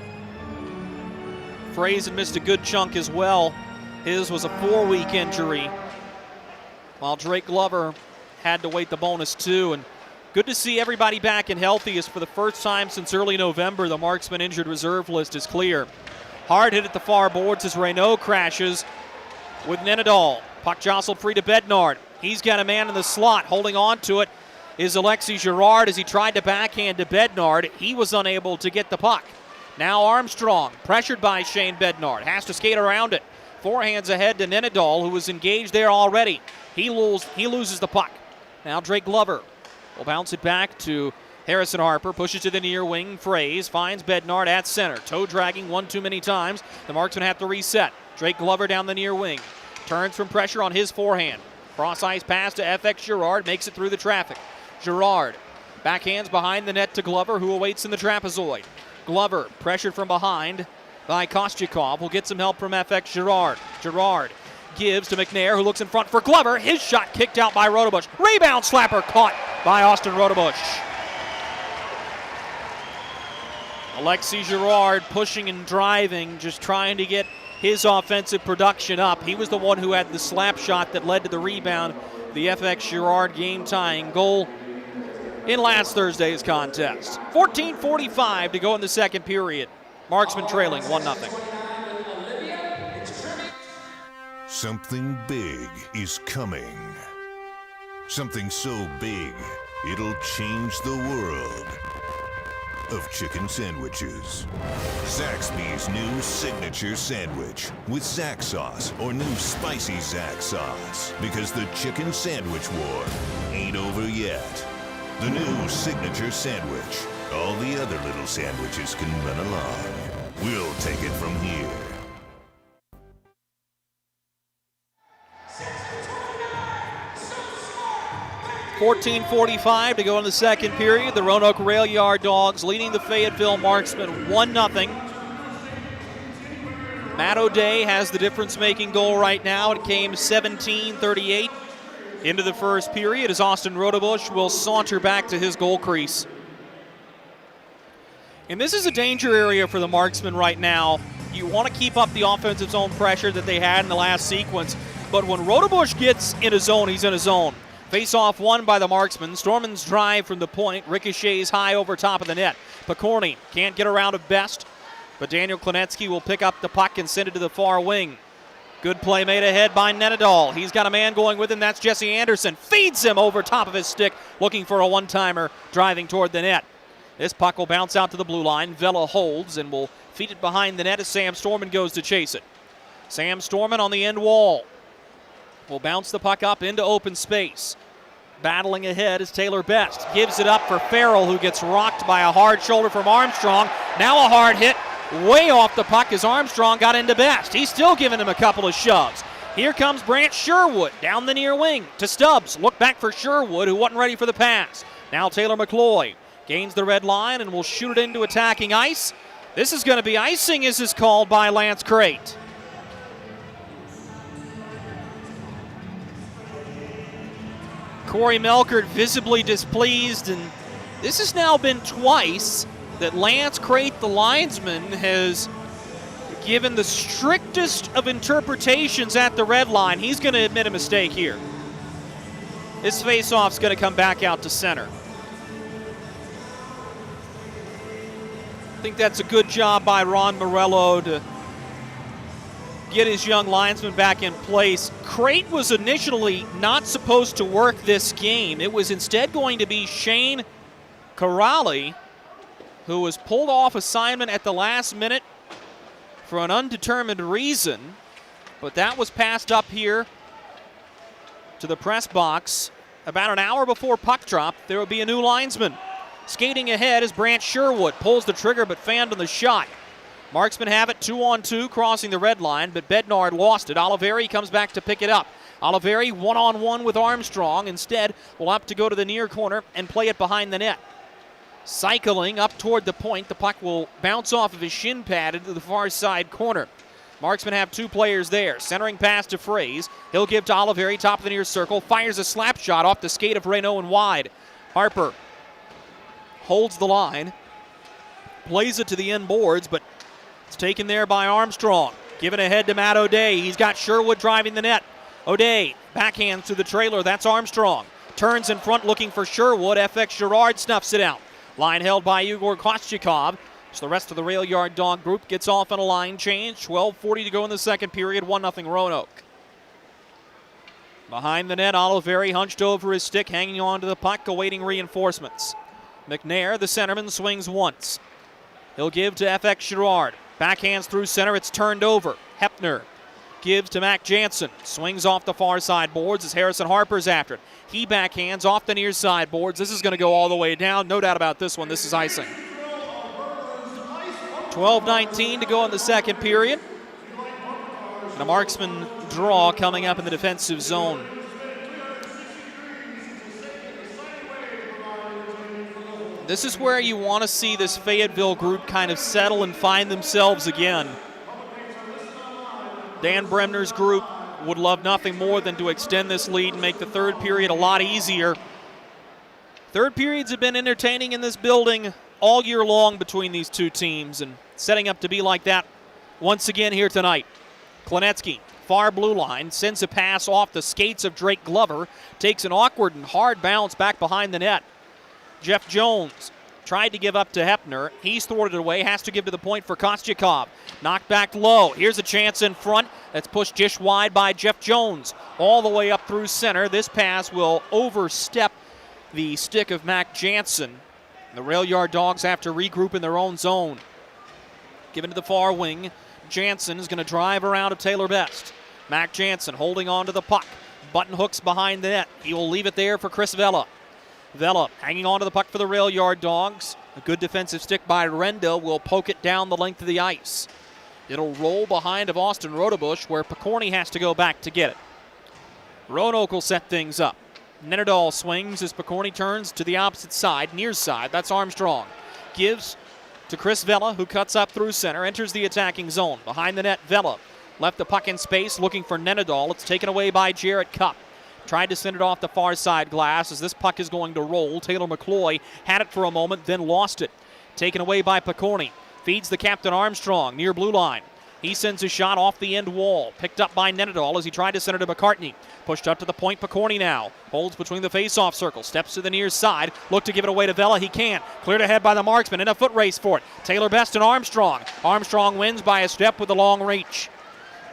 Frays had missed a good chunk as well. His was a 4-week injury, while Drake Glover had to wait the bonus too. And good to see everybody back and healthy, as for the first time since early November, the Marksman injured reserve list is clear. Hard hit at the far boards as Roanoke crashes with Nenadal. Puck jostled free to Bednard. He's got a man in the slot. Holding on to it is Alexis Girard as he tried to backhand to Bednard. He was unable to get the puck. Now Armstrong, pressured by Shane Bednard, has to skate around it. Forehands ahead to Nenadal, who was engaged there already. He loses the puck. Now Drake Glover will bounce it back to Harrison Harper, pushes to the near wing. Frays finds Bednard at center. Toe dragging one too many times. The Marksmen have to reset. Drake Glover down the near wing. Turns from pressure on his forehand. Cross ice pass to FX Girard, makes it through the traffic. Girard backhands behind the net to Glover, who awaits in the trapezoid. Glover pressured from behind by Kostyakov, will get some help from FX Girard. Girard gives to McNair, who looks in front for Glover. His shot kicked out by Rotobush. Rebound slapper caught by Austin Rotobush. Alexis Girard pushing and driving, just trying to get his offensive production up. He was the one who had the slap shot that led to the rebound, the FX Girard game-tying goal in last Thursday's contest. 14:45 to go in the second period. Marksman trailing 1-0. Something big is coming. Something so big, it'll change the world of chicken sandwiches. Zaxby's new signature sandwich with Zax sauce or new spicy Zax sauce. Because the chicken sandwich war ain't over yet. The new signature sandwich. All the other little sandwiches can run along. We'll take it from here. $14:45 to go in the second period. The Roanoke Rail Yard Dawgs leading the Fayetteville Marksmen 1-0. Matt O'Day has the difference-making goal right now. It came 17:38 into the first period as Austin Rotobush will saunter back to his goal crease. And this is a danger area for the Marksmen right now. You want to keep up the offensive zone pressure that they had in the last sequence, but when Rotobush gets in a zone, he's in a zone. Face-off won by the Marksmen. Storman's drive from the point ricochets high over top of the net. Picorni can't get around of Best, but Daniel Klinetsky will pick up the puck and send it to the far wing. Good play made ahead by Nenadal. He's got a man going with him. That's Jesse Anderson. Feeds him over top of his stick, looking for a one-timer driving toward the net. This puck will bounce out to the blue line. Vela holds and will feed it behind the net as Sam Storman goes to chase it. Sam Storman on the end wall will bounce the puck up into open space. Battling ahead is Taylor Best. Gives it up for Farrell, who gets rocked by a hard shoulder from Armstrong. Now a hard hit way off the puck as Armstrong got into Best. He's still giving him a couple of shoves. Here comes Brant Sherwood down the near wing to Stubbs. Look back for Sherwood, who wasn't ready for the pass. Now Taylor McCloy gains the red line and will shoot it into attacking ice. This is going to be icing, as is called by Lance Crate. Corey Melkert visibly displeased, and this has now been twice that Lance Crate, the linesman, has given the strictest of interpretations at the red line. He's going to admit a mistake here. This faceoff's going to come back out to center. I think that's a good job by Ron Morello to get his young linesman back in place. Crate was initially not supposed to work this game. It was instead going to be Shane Corrali, who was pulled off assignment at the last minute for an undetermined reason, but that was passed up here to the press box. About an hour before puck drop, there will be a new linesman. Skating ahead is Brant Sherwood. Pulls the trigger but fanned on the shot. Marksmen have it 2-on-2 crossing the red line, but Bednard lost it. Oliveri comes back to pick it up. Oliveri 1-on-1 with Armstrong. Instead, will opt to go to the near corner and play it behind the net. Cycling up toward the point, the puck will bounce off of his shin pad into the far side corner. Marksmen have two players there. Centering pass to Fraze. He'll give to Oliveri, top of the near circle. Fires a slap shot off the skate of Renault and wide. Harper holds the line. Plays it to the end boards, but it's taken there by Armstrong. Given ahead to Matt O'Day. He's got Sherwood driving the net. O'Day backhands to the trailer. That's Armstrong. Turns in front looking for Sherwood. FX Girard snuffs it out. Line held by Igor Kostyakov. So the rest of the rail yard dog group gets off on a line change. 12:40 to go in the second period. 1-0 Roanoke. Behind the net, Oliveri hunched over his stick, hanging on to the puck, awaiting reinforcements. McNair, the centerman, swings once. He'll give to FX Girard. Backhands through center. It's turned over. Hepner gives to Mac Jansen. Swings off the far side boards as Harrison Harper's after it. He backhands off the near side boards. This is going to go all the way down. No doubt about this one. This is icing. 12:19 to go in the second period. And a marksman draw coming up in the defensive zone. This is where you want to see this Fayetteville group kind of settle and find themselves again. Dan Bremner's group would love nothing more than to extend this lead and make the third period a lot easier. Third periods have been entertaining in this building all year long between these two teams, and setting up to be like that once again here tonight. Klinetsky, far blue line, sends a pass off the skates of Drake Glover, takes an awkward and hard bounce back behind the net. Jeff Jones tried to give up to Hepner. He's thwarted away, has to give to the point for Kostyakov. Knocked back low. Here's a chance in front. That's pushed dish wide by Jeff Jones. All the way up through center. This pass will overstep the stick of Mac Jansen. The rail yard dogs have to regroup in their own zone. Given to the far wing. Jansen is going to drive around to Taylor Best. Mac Jansen holding on to the puck. Button hooks behind the net. He will leave it there for Chris Vela. Vela hanging on to the puck for the rail yard dogs. A good defensive stick by Renda will poke it down the length of the ice. It'll roll behind of Austin Rotobush, where Picorni has to go back to get it. Roanoke will set things up. Nenadal swings as Picorni turns to the opposite side, near side. That's Armstrong. Gives to Chris Vela, who cuts up through center, enters the attacking zone. Behind the net, Vela left the puck in space, looking for Nenadal. It's taken away by Jarrett Cupp. Tried to send it off the far side glass as this puck is going to roll. Taylor McCloy had it for a moment, then lost it. Taken away by Picorni. Feeds the captain Armstrong near blue line. He sends a shot off the end wall. Picked up by Nenadal as he tried to send it to McCartney. Pushed up to the point, Picorni now. Holds between the face-off circle. Steps to the near side. Look to give it away to Vela. He can't. Cleared ahead by the marksman in a foot race for it. Taylor Best and Armstrong. Armstrong wins by a step with a long reach.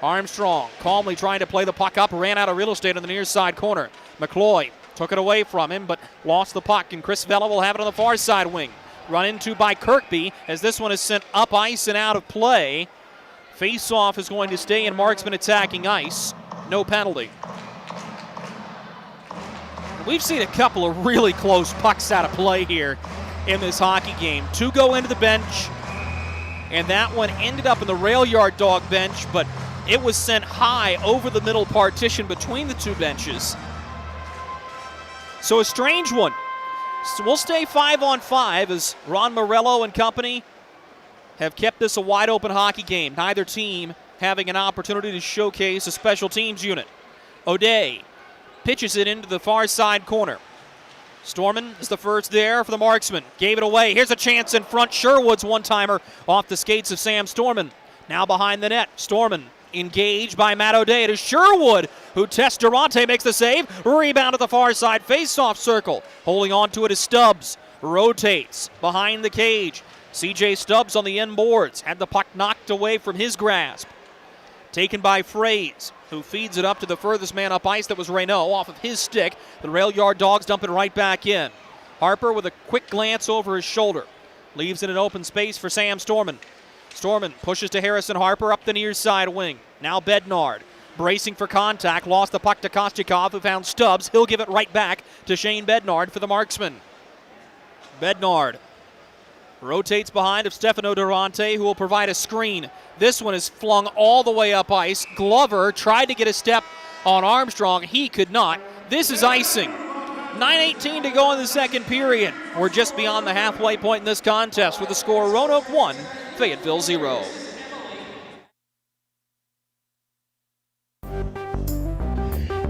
Armstrong calmly trying to play the puck up. Ran out of real estate on the near side corner. McCloy took it away from him, but lost the puck. And Chris Vela will have it on the far side wing. Run into by Kirkby as this one is sent up ice and out of play. Face-off is going to stay in Marksman attacking ice. No penalty. We've seen a couple of really close pucks out of play here in this hockey game. Two go into the bench, and that one ended up in the rail yard dog bench, but it was sent high over the middle partition between the two benches. So a strange one. So we'll stay 5-on-5 as Ron Morello and company have kept this a wide-open hockey game. Neither team having an opportunity to showcase a special teams unit. O'Day pitches it into the far side corner. Storman is the first there for the Marksman. Gave it away. Here's a chance in front. Sherwood's one-timer off the skates of Sam Storman. Now behind the net. Storman engaged by Matt O'Day. It is Sherwood who tests Durante, makes the save. Rebound at the far side face-off circle. Holding on to it is Stubbs. Rotates behind the cage. C.J. Stubbs on the end boards. Had the puck knocked away from his grasp. taken by Fraze, who feeds it up to the furthest man up ice. That was Roanoke off of his stick. The rail yard Dogs dump it right back in. Harper with a quick glance over his shoulder. Leaves it in open space for Sam Storman. Storman pushes to Harrison Harper up the near side wing. Now Bednard bracing for contact. Lost the puck to Kostyakov, who found Stubbs. He'll give it right back to Shane Bednard for the Marksman. Bednard rotates behind of Stefano Durante, who will provide a screen. This one is flung all the way up ice. Glover tried to get a step on Armstrong. He could not. This is icing. 9:18 to go in the second period. We're just beyond the halfway point in this contest with the score Roanoke 1, Fayetteville 0.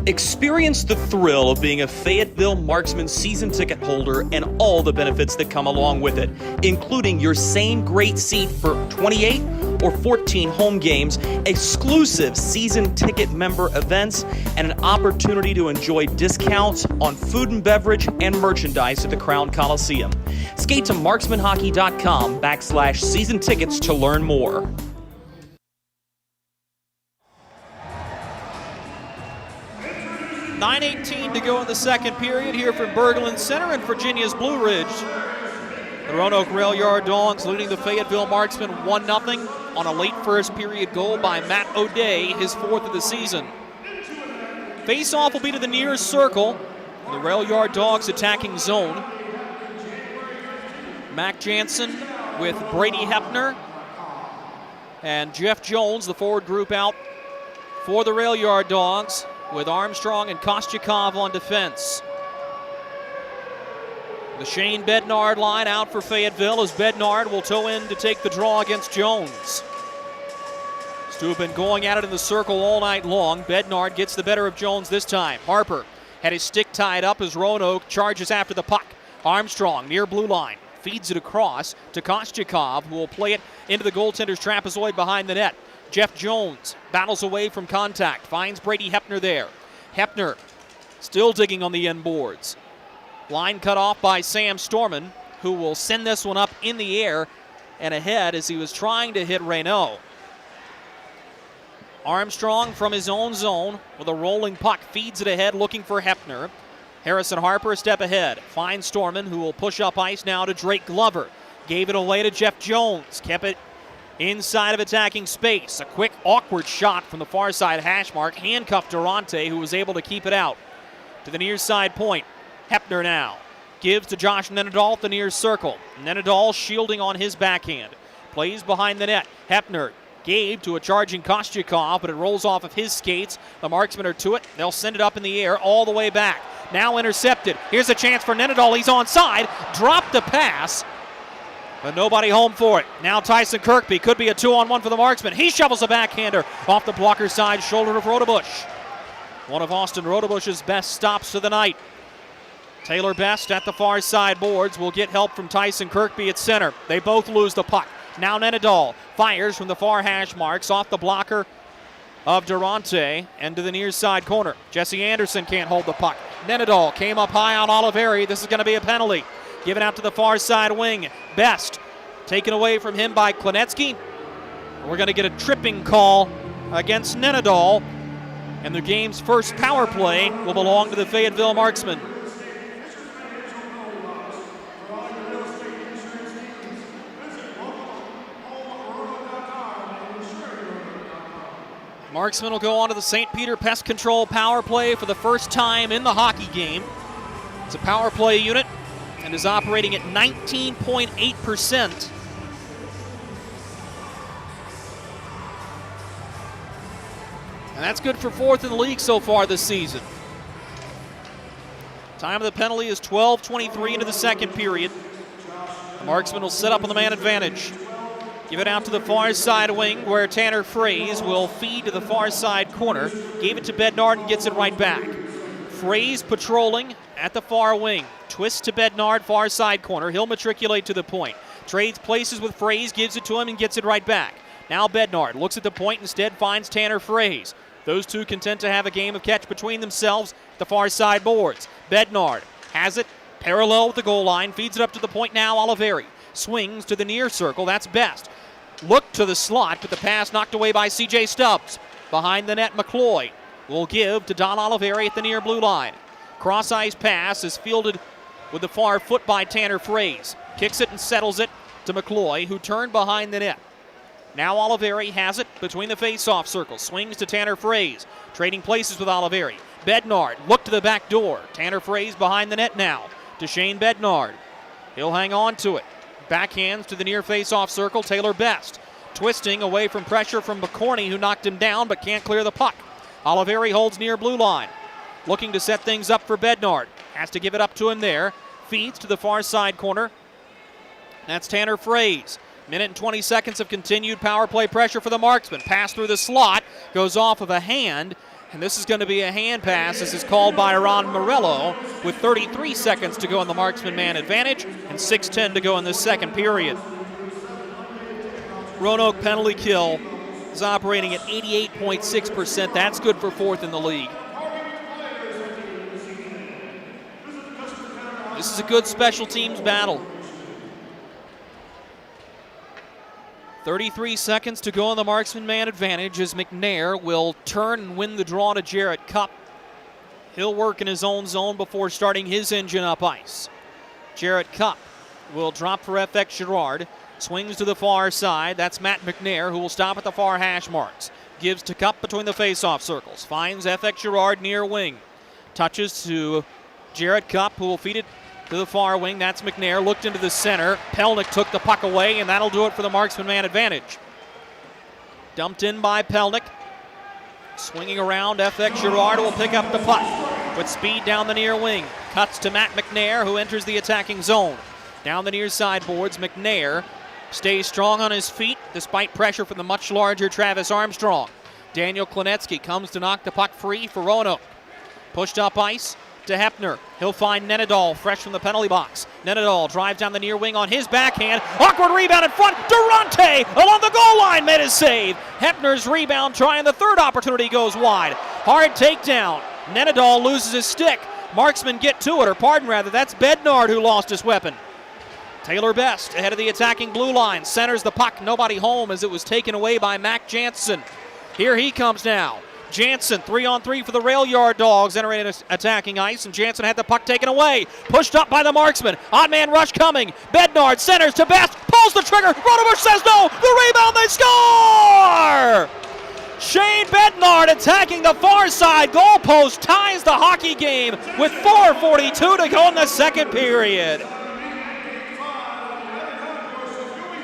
Experience the thrill of being a Fayetteville Marksman season ticket holder and all the benefits that come along with it, including your same great seat for 28 or 14 home games, exclusive season ticket member events, and an opportunity to enjoy discounts on food and beverage and merchandise at the Crown Coliseum. Skate to marksmanhockey.com/season tickets to learn more. .9:18 to go in the second period here from Berglund Center in Virginia's Blue Ridge. The Roanoke Rail Yard Dogs leading the Fayetteville Marksmen 1-0 on a late first period goal by Matt O'Day, his fourth of the season. Face-off will be to the near circle. The Rail Yard Dogs attacking zone. Mac Jansen with Brady Hepner and Jeff Jones, the forward group out for the Rail Yard Dogs, with Armstrong and Kostyakov on defense. The Shane Bednard line out for Fayetteville as Bednard will toe in to take the draw against Jones. Stu have been going at it in the circle all night long. Bednard gets the better of Jones this time. Harper had his stick tied up as Roanoke charges after the puck. Armstrong near blue line. Feeds it across to Kostyakov, who will play it into the goaltender's trapezoid behind the net. Jeff Jones battles away from contact, finds Brady Hepner there. Hepner still digging on the end boards. Line cut off by Sam Storman, who will send this one up in the air and ahead as he was trying to hit Roanoke. Armstrong from his own zone with a rolling puck feeds it ahead looking for Hepner. Harrison Harper a step ahead, finds Storman, who will push up ice now to Drake Glover. Gave it away to Jeff Jones, kept it inside of attacking space. A quick, awkward shot from the far side hash mark. Handcuffed Durante, who was able to keep it out. To the near side point. Hepner now gives to Josh Nenadal at the near circle. Nenadal shielding on his backhand. Plays behind the net. Hepner gave to a charging Kostyakov, but it rolls off of his skates. The Marksmen are to it. They'll send it up in the air all the way back. Now intercepted. Here's a chance for Nenadal. He's onside. Dropped the pass. But nobody home for it. Now Tyson Kirkby could be a 2-on-1 for the Marksman. He shovels a backhander off the blocker side shoulder of Rotobush. One of Austin Rotobush's best stops of the night. Taylor Best at the far side boards will get help from Tyson Kirkby at center. They both lose the puck. Now Nenadal fires from the far hash marks off the blocker of Durante and to the near side corner. Jesse Anderson can't hold the puck. Nenadal came up high on Oliveri. This is going to be a penalty. Given out to the far side wing. Best taken away from him by Klinetsky. We're going to get a tripping call against Nenadal. And the game's first power play will belong to the Fayetteville Marksmen. Marksmen will go on to the St. Peter Pest Control power play for the first time in the hockey game. It's a power play unit and is operating at 19.8%. And that's good for fourth in the league so far this season. Time of the penalty is 12:23 into the second period. The Marksmen will set up on the man advantage. Give it out to the far side wing where Tanner Fraze will feed to the far side corner. Gave it to Bednard and gets it right back. Fraze patrolling at the far wing. Twist to Bednard, far side corner. He'll matriculate to the point. Trades places with Fraze, gives it to him and gets it right back. Now Bednard looks at the point, instead finds Tanner Fraze. Those two content to have a game of catch between themselves at the far side boards. Bednard has it parallel with the goal line, feeds it up to the point now. Oliveri swings to the near circle. That's Best. Look to the slot, but the pass knocked away by C.J. Stubbs. Behind the net, McCloy will give to Don Oliveri at the near blue line. Cross-ice pass is fielded with the far foot by Tanner Fraze. Kicks it and settles it to McCloy, who turned behind the net. Now Oliveri has it between the face-off circles. Swings to Tanner Fraze, trading places with Oliveri. Bednard, look to the back door. Tanner Fraze behind the net now to Shane Bednard. He'll hang on to it. Backhands to the near face-off circle, Taylor Best. Twisting away from pressure from McCorney, who knocked him down but can't clear the puck. Oliveri holds near blue line. Looking to set things up for Bednard. Has to give it up to him there. Feeds to the far side corner. That's Tanner Fraze. Minute and 20 seconds of continued power play pressure for the Marksman. Pass through the slot, goes off of a hand, and this is going to be a hand pass. This is called by Ron Morello with 33 seconds to go in the Marksman man advantage and 6:10 to go in the second period. Roanoke penalty kill is operating at 88.6%. That's good for fourth in the league. This is a good special teams battle. 33 seconds to go in the Marksman man advantage as McNair will turn and win the draw to Jarrett Cupp. He'll work in his own zone before starting his engine up ice. Jarrett Cupp will drop for FX Girard. Swings to the far side. That's Matt McNair, who will stop at the far hash marks. Gives to Cupp between the face-off circles. Finds FX Girard near wing. Touches to Jarrett Cupp, who will feed it to the far wing. That's McNair. Looked into the center. Pelnick took the puck away, and that'll do it for the Marksman man advantage. Dumped in by Pelnick. Swinging around, FX Girard will pick up the puck with speed down the near wing. Cuts to Matt McNair, who enters the attacking zone. Down the near side boards, McNair stays strong on his feet despite pressure from the much larger Travis Armstrong. Daniel Klinetsky comes to knock the puck free for Roanoke. Pushed up ice to Hepner. He'll find Nenadal fresh from the penalty box. Nenadal drives down the near wing on his backhand. Awkward rebound in front. Durante along the goal line made his save. Hepner's rebound trying the third opportunity goes wide. Hard takedown. Nenadal loses his stick. Marksmen get to it, or pardon rather, that's Bednard who lost his weapon. Taylor Best ahead of the attacking blue line. Centers the puck. Nobody home as it was taken away by Mac Jansen. Here he comes now. Jansen, 3-on-3 for the rail yard Dogs, entering attacking ice, and Jansen had the puck taken away. Pushed up by the Marksman. Odd man rush coming. Bednard centers to Best, pulls the trigger. Rotobush says no. The rebound, they score! Shane Bednard attacking the far side goalpost ties the hockey game with 4:42 to go in the second period.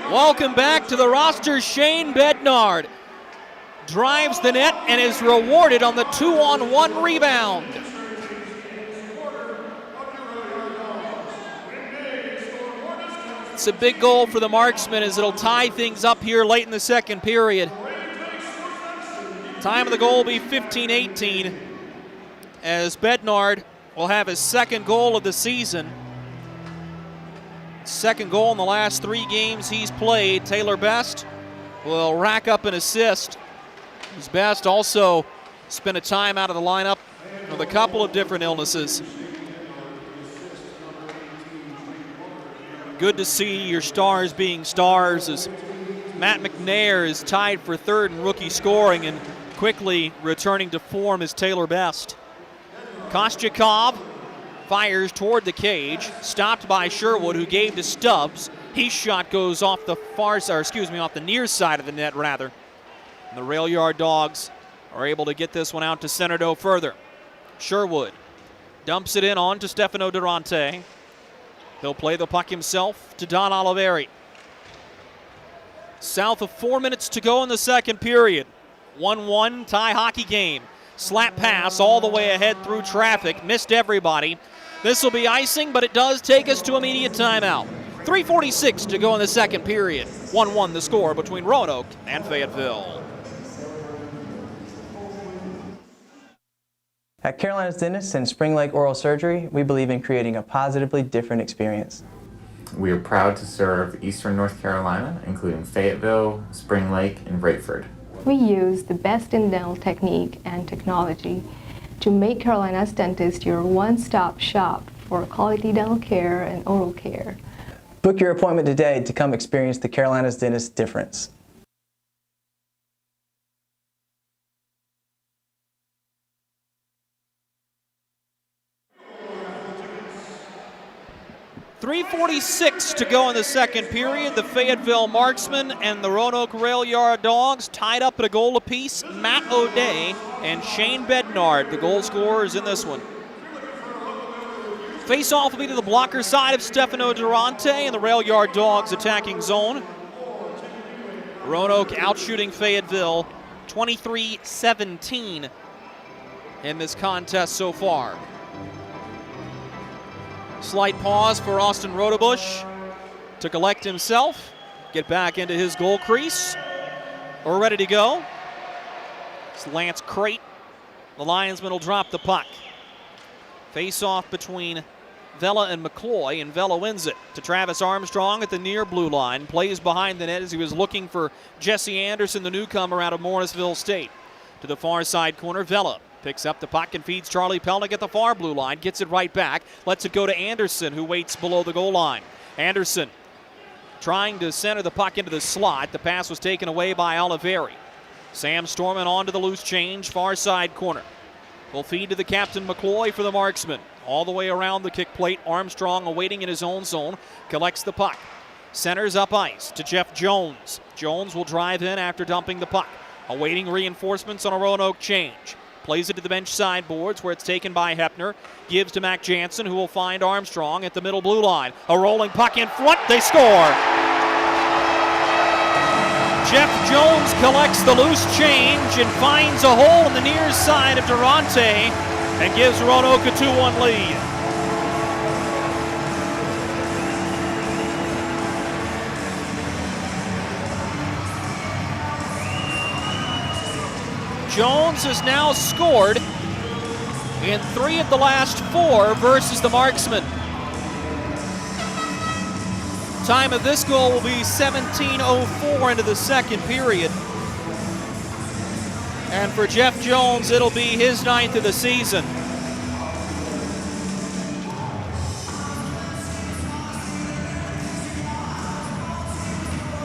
Welcome back to the roster, Shane Bednard. Drives the net and is rewarded on the 2-on-1 rebound. It's a big goal for the Marksmen as it'll tie things up here late in the second period. Time of the goal will be 15-18 as Bednard will have his second goal of the season. Second goal in the last 3 games he's played. Taylor Best will rack up an assist. His Best also spent a time out of the lineup with a couple of different illnesses. Good to see your stars being stars as Matt McNair is tied for third in rookie scoring, and quickly returning to form is Taylor Best. Kostyakov fires toward the cage, stopped by Sherwood, who gave to Stubbs. His shot goes off the off the near side of the net rather. And the rail yard Dogs are able to get this one out to center no further. Sherwood dumps it in on to Stefano Durante. He'll play the puck himself to Don Oliveri. South of 4 minutes to go in the second period. 1-1 tie hockey game. Slap pass all the way ahead through traffic. Missed everybody. This will be icing, but it does take us to immediate timeout. 3:46 to go in the second period. 1-1 the score between Roanoke and Fayetteville. At Carolina's Dentists and Spring Lake Oral Surgery, we believe in creating a positively different experience. We are proud to serve Eastern North Carolina, including Fayetteville, Spring Lake, and Bradford. We use the best in dental technique and technology to make Carolina's Dentist your one-stop shop for quality dental care and oral care. Book your appointment today to come experience the Carolina's Dentist difference. 3:46 to go in the second period. The Fayetteville Marksmen and the Roanoke Rail Yard Dogs tied up at a goal apiece. Matt O'Day and Shane Bednard, the goal scorers in this one. Face-off will be to the blocker side of Stefano Durante and the Rail Yard Dogs attacking zone. Roanoke outshooting Fayetteville 23-17 in this contest so far. Slight pause for Austin Rotobush to collect himself, get back into his goal crease. We're ready to go. It's Lance Crate. The linesman will drop the puck. Face-off between Vela and McCloy, and Vela wins it to Travis Armstrong at the near blue line. Plays behind the net as he was looking for Jesse Anderson, the newcomer out of Morrisville State. To the far side corner, Vela picks up the puck and feeds Charlie Pelnick at the far blue line. Gets it right back. Lets it go to Anderson, who waits below the goal line. Anderson trying to center the puck into the slot. The pass was taken away by Oliveri. Sam Storman on to the loose change, far side corner. Will feed to the captain McCloy for the Marksman. All the way around the kick plate. Armstrong awaiting in his own zone. Collects the puck. Centers up ice to Jeff Jones. Jones will drive in after dumping the puck. Awaiting reinforcements on a Roanoke change. Plays it to the bench side boards where it's taken by Hepner. Gives to Mac Jansen, who will find Armstrong at the middle blue line. A rolling puck in front. They score. Jeff Jones collects the loose change and finds a hole in the near side of Durante and gives Roanoke a 2-1 lead. Jones has now scored in 3 of the last 4 versus the Marksmen. Time of this goal will be 17:04 into the second period. And for Jeff Jones, it'll be his 9th of the season.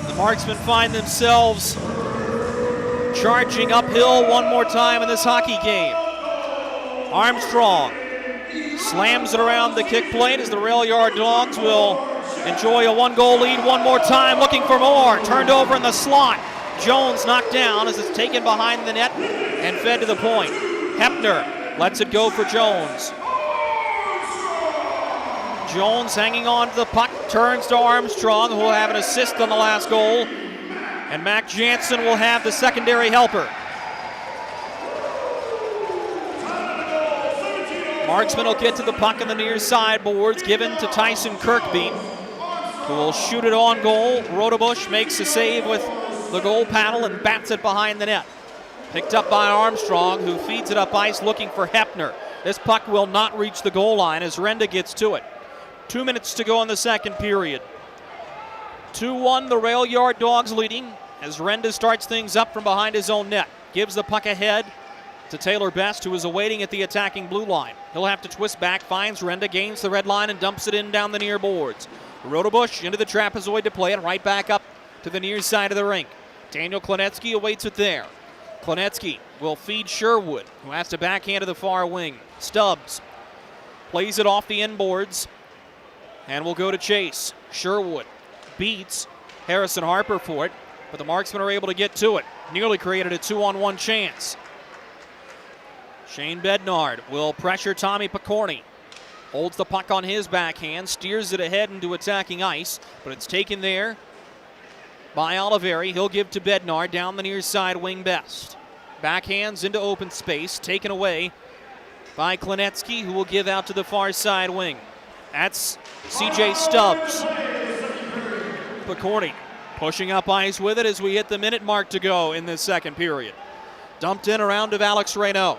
The Marksmen find themselves charging uphill one more time in this hockey game. Armstrong slams it around the kick plate as the Rail Yard Dogs will enjoy a 1-goal lead one more time, looking for more. Turned over in the slot. Jones knocked down as it's taken behind the net and fed to the point. Hepner lets it go for Jones. Jones hanging on to the puck, turns to Armstrong, who will have an assist on the last goal. And Mac Jansen will have the secondary helper. Marksman will get to the puck on the near side boards, given to Tyson Kirkby, who will shoot it on goal. Rotobush makes a save with the goal paddle and bats it behind the net. Picked up by Armstrong, who feeds it up ice looking for Hepner. This puck will not reach the goal line as Renda gets to it. 2 minutes to go in the second period. 2-1, the Rail Yard Dogs leading as Renda starts things up from behind his own net. Gives the puck ahead to Taylor Best, who is awaiting at the attacking blue line. He'll have to twist back, finds Renda, gains the red line, and dumps it in down the near boards. Rotobush into the trapezoid to play it, right back up to the near side of the rink. Daniel Klinetsky awaits it there. Klinetsky will feed Sherwood, who has to backhand to the far wing. Stubbs plays it off the inboards and will go to chase. Sherwood beats Harrison Harper for it, but the Marksmen are able to get to it. Nearly created a 2-on-1 chance. Shane Bednard will pressure Tommy Picorni. Holds the puck on his backhand, steers it ahead into attacking ice, but it's taken there by Oliveri. He'll give to Bednard down the near side wing Best. Backhands into open space, taken away by Klinetsky, who will give out to the far side wing. That's CJ Stubbs. Picorni pushing up ice with it as we hit the minute mark to go in this second period. Dumped in around of Alex Reynaud.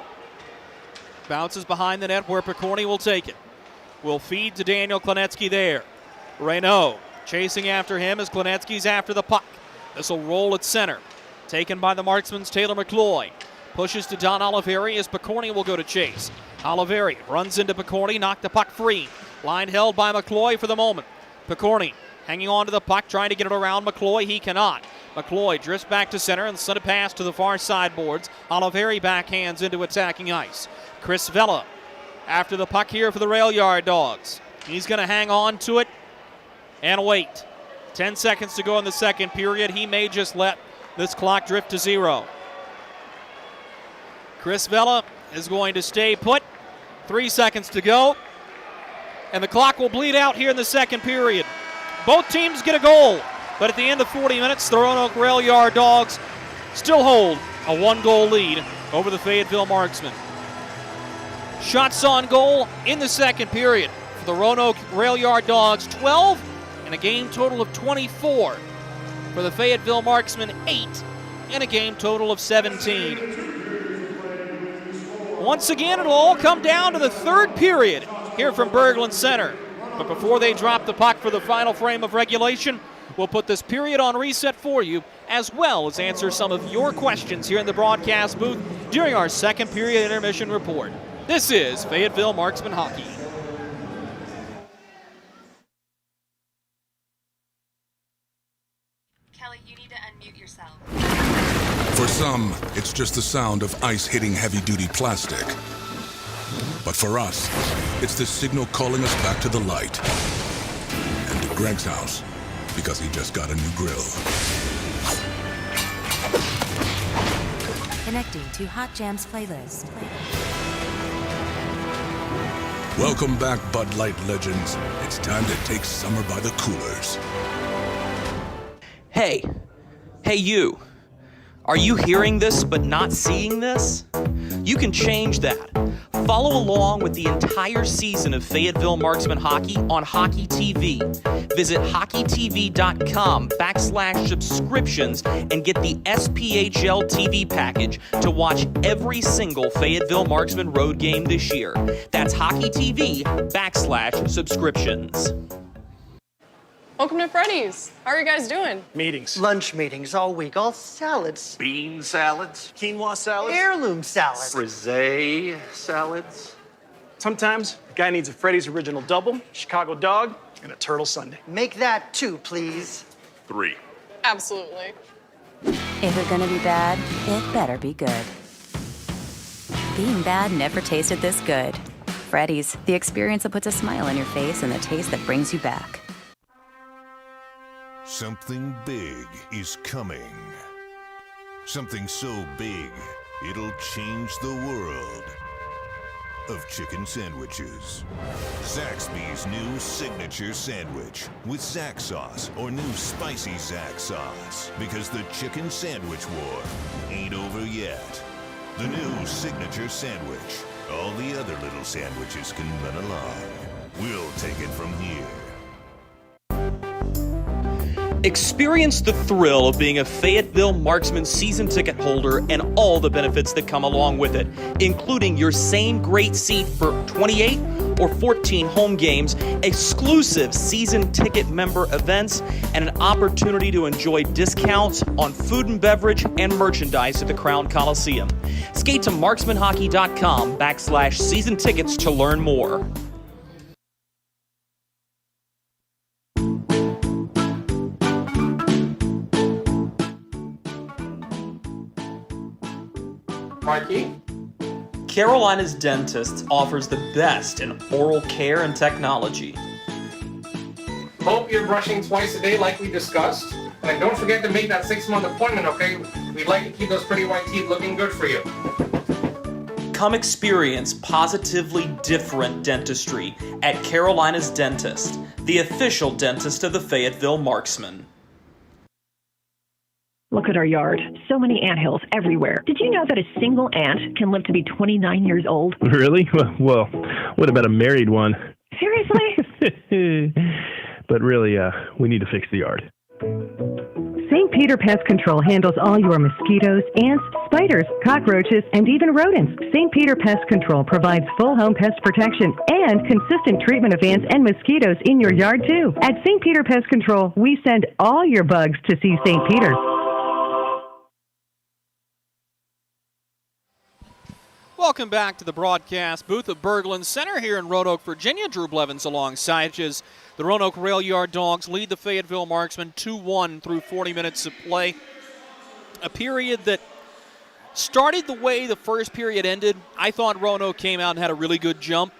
Bounces behind the net where Picorni will take it. Will feed to Daniel Klinetsky there. Reynaud chasing after him as Klinetsky's after the puck. This will roll at center. Taken by the Marksman's Taylor McCloy. Pushes to Don Oliveri as Picorni will go to chase. Oliveri runs into Picorni, knocked the puck free. Line held by McCloy for the moment. Picorni hanging on to the puck, trying to get it around McCloy. He cannot. McCloy drifts back to center and sent a pass to the far side boards. Oliveri backhands into attacking ice. Chris Vela after the puck here for the Rail Yard Dogs. He's going to hang on to it and wait. 10 seconds to go in the second period. He may just let this clock drift to 0. Chris Vela is going to stay put. 3 seconds to go. And the clock will bleed out here in the second period. Both teams get a goal. But at the end of 40 minutes, the Roanoke Rail Yard Dogs still hold a 1-goal lead over the Fayetteville Marksmen. Shots on goal in the second period for the Roanoke Rail Yard Dogs, 12, and a game total of 24. For the Fayetteville Marksmen, 8, and a game total of 17. Once again, it'll all come down to the third period here from Berglund Center. But before they drop the puck for the final frame of regulation, we'll put this period on reset for you, as well as answer some of your questions here in the broadcast booth during our second period intermission report. This is Fayetteville Marksman Hockey. Kelly, you need to unmute yourself. For some, it's just the sound of ice hitting heavy-duty plastic. But for us, it's the signal calling us back to the light. And to Greg's house, because he just got a new grill. Connecting to Hot Jams playlist. Welcome back, Bud Light legends. It's time to take summer by the coolers. Hey you. Are you hearing this but not seeing this? You can change that. Follow along with the entire season of Fayetteville Marksman hockey on Hockey TV. Visit hockeytv.com/subscriptions and get the SPHL TV package to watch every single Fayetteville Marksman road game this year. That's hockeytv.com/subscriptions. Welcome to Freddy's. How are you guys doing? Meetings. Lunch meetings all week, all salads. Bean salads. Quinoa salads. Heirloom salads. Frisee salads. Sometimes a guy needs a Freddy's Original Double, Chicago Dog, and a Turtle Sundae. Make that 2, please. 3. Absolutely. If it's gonna be bad, it better be good. Being bad never tasted this good. Freddy's, the experience that puts a smile on your face and the taste that brings you back. Something big is coming. Something so big, it'll change the world of chicken sandwiches. Zaxby's new signature sandwich with Zax sauce or new spicy Zax sauce. Because the chicken sandwich war ain't over yet. The new signature sandwich. All the other little sandwiches can run along. We'll take it from here. Experience the thrill of being a Fayetteville Marksman season ticket holder and all the benefits that come along with it, including your same great seat for 28 or 14 home games, exclusive season ticket member events, and an opportunity to enjoy discounts on food and beverage and merchandise at the Crown Coliseum. Skate to marksmanhockey.com/season tickets to learn more. Mikey? Carolina's Dentist offers the best in oral care and technology. Hope you're brushing twice a day like we discussed. And don't forget to make that 6-month appointment, okay? We'd like to keep those pretty white teeth looking good for you. Come experience positively different dentistry at Carolina's Dentist, the official dentist of the Fayetteville Marksmen. Look at our yard. So many anthills everywhere. Did you know that a single ant can live to be 29 years old? Really? Well, what about a married one? Seriously? But really, we need to fix the yard. St. Peter Pest Control handles all your mosquitoes, ants, spiders, cockroaches, and even rodents. St. Peter Pest Control provides full home pest protection and consistent treatment of ants and mosquitoes in your yard, too. At St. Peter Pest Control, we send all your bugs to see St. Peter. Welcome back to the broadcast booth of Berglund Center here in Roanoke, Virginia. Drew Blevins alongside you as the Roanoke Rail Yard Dogs lead the Fayetteville Marksmen 2-1 through 40 minutes of play. A period that started the way the first period ended. I thought Roanoke came out and had a really good jump.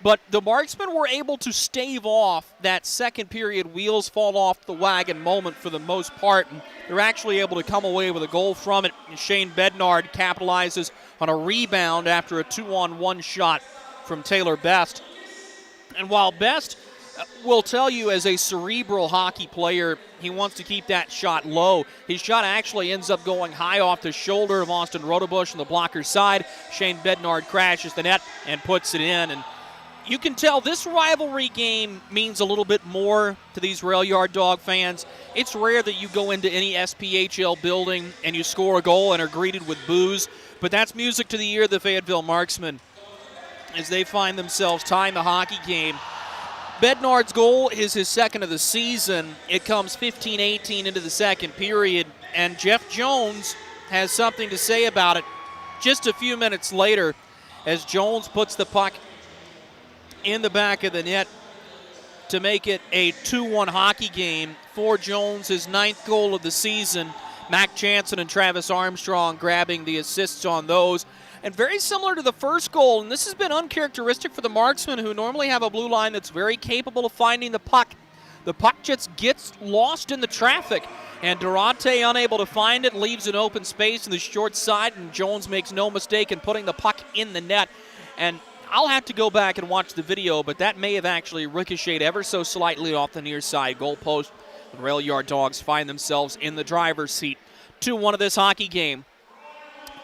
But the Marksmen were able to stave off that second period wheels fall off the wagon moment for the most part. And they're actually able to come away with a goal from it. And Shane Bednard capitalizes on a rebound after a 2-on-1 shot from Taylor Best. And while Best will tell you as a cerebral hockey player, he wants to keep that shot low. His shot actually ends up going high off the shoulder of Austin Rotobush on the blocker's side. Shane Bednard crashes the net and puts it in. And you can tell this rivalry game means a little bit more to these Rail Yard Dog fans. It's rare that you go into any SPHL building and you score a goal and are greeted with boos, but that's music to the ear of the Fayetteville Marksmen as they find themselves tying the hockey game. Bednard's goal is his second of the season. It comes 15-18 into the second period, and Jeff Jones has something to say about it just a few minutes later as Jones puts the puck in the back of the net to make it a 2-1 hockey game for Jones, his 9th goal of the season. Mac Jansen and Travis Armstrong grabbing the assists on those. And very similar to the first goal, and this has been uncharacteristic for the Marksmen, who normally have a blue line that's very capable of finding the puck. The puck just gets lost in the traffic, and Durante, unable to find it, leaves an open space in the short side, and Jones makes no mistake in putting the puck in the net. And I'll have to go back and watch the video, but that may have actually ricocheted ever so slightly off the near side goalpost. The Rail Yard Dogs find themselves in the driver's seat. 2-1 of this hockey game.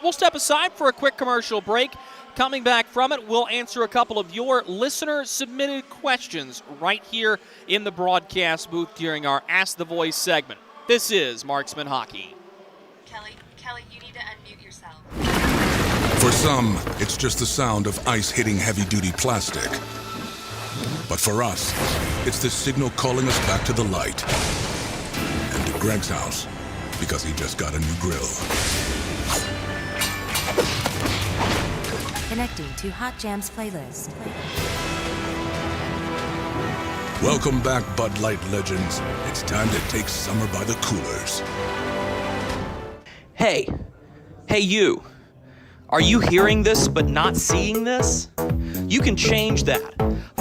We'll step aside for a quick commercial break. Coming back from it, we'll answer a couple of your listener-submitted questions right here in the broadcast booth during our Ask the Voice segment. This is Marksman Hockey. Kelly, you need to unmute yourself. For some, it's just the sound of ice hitting heavy-duty plastic. But for us, it's the signal calling us back to the light. And to Greg's house, because he just got a new grill. Connecting to Hot Jams playlist. Welcome back, Bud Light legends. It's time to take summer by the coolers. Hey you. Are you hearing this but not seeing this? You can change that.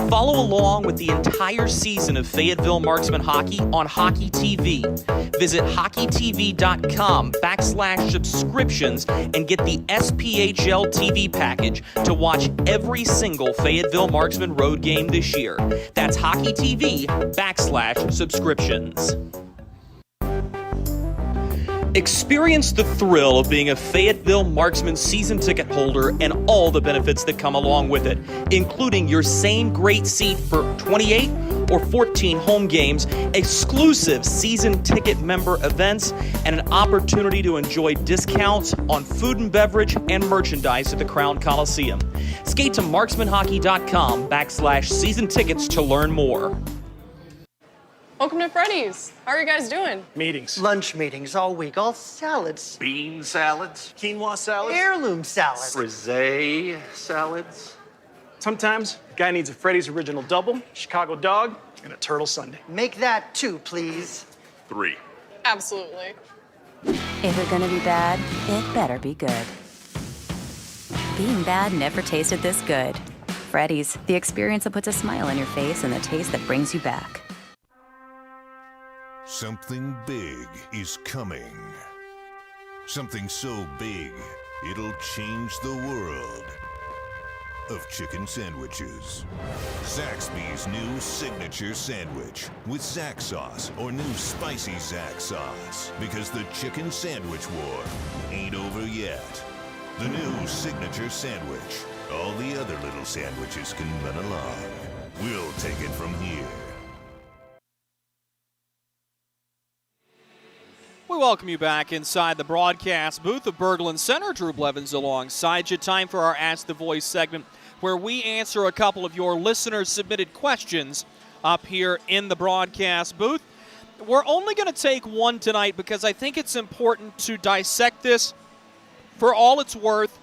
Follow along with the entire season of Fayetteville Marksman hockey on Hockey TV. Visit hockeytv.com/subscriptions and get the SPHL TV package to watch every single Fayetteville Marksman road game this year. That's hockeytv.com/subscriptions. Experience the thrill of being a Fayetteville Marksman season ticket holder and all the benefits that come along with it, including your same great seat for 28 or 14 home games, exclusive season ticket member events, and an opportunity to enjoy discounts on food and beverage and merchandise at the Crown Coliseum. Skate to marksmanhockey.com/season tickets to learn more. Welcome to Freddy's. How are you guys doing? Meetings. Lunch meetings all week, all salads. Bean salads. Quinoa salads. Heirloom salads. Frisee salads. Sometimes a guy needs a Freddy's Original Double, Chicago Dog, and a Turtle Sundae. Make that 2, please. 3. Absolutely. If it's gonna be bad, it better be good. Being bad never tasted this good. Freddy's, the experience that puts a smile on your face and the taste that brings you back. Something big is coming. Something so big, it'll change the world of chicken sandwiches. Zaxby's new signature sandwich with Zax sauce or new spicy Zax sauce. Because the chicken sandwich war ain't over yet. The new signature sandwich. All the other little sandwiches can run along. We'll take it from here. We welcome you back inside the broadcast booth of Berglund Center. Drew Blevins alongside you. Time for our Ask the Voice segment where we answer a couple of your listener-submitted questions up here in the broadcast booth. We're only going to take one tonight because I think it's important to dissect this for all it's worth,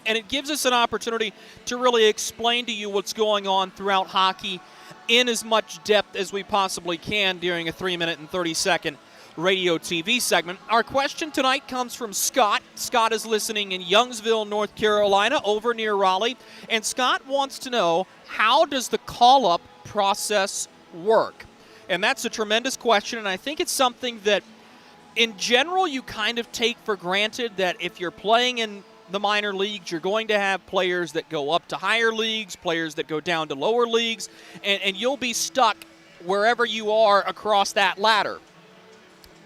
and it gives us an opportunity to really explain to you what's going on throughout hockey in as much depth as we possibly can during a 3-minute and 30-second radio TV segment. Our question tonight comes from Scott. Scott is listening in Youngsville, North Carolina, over near Raleigh. And Scott wants to know, how does the call-up process work? And that's a tremendous question, and I think it's something that, in general, you kind of take for granted that if you're playing in the minor leagues, you're going to have players that go up to higher leagues, players that go down to lower leagues, and you'll be stuck wherever you are across that ladder.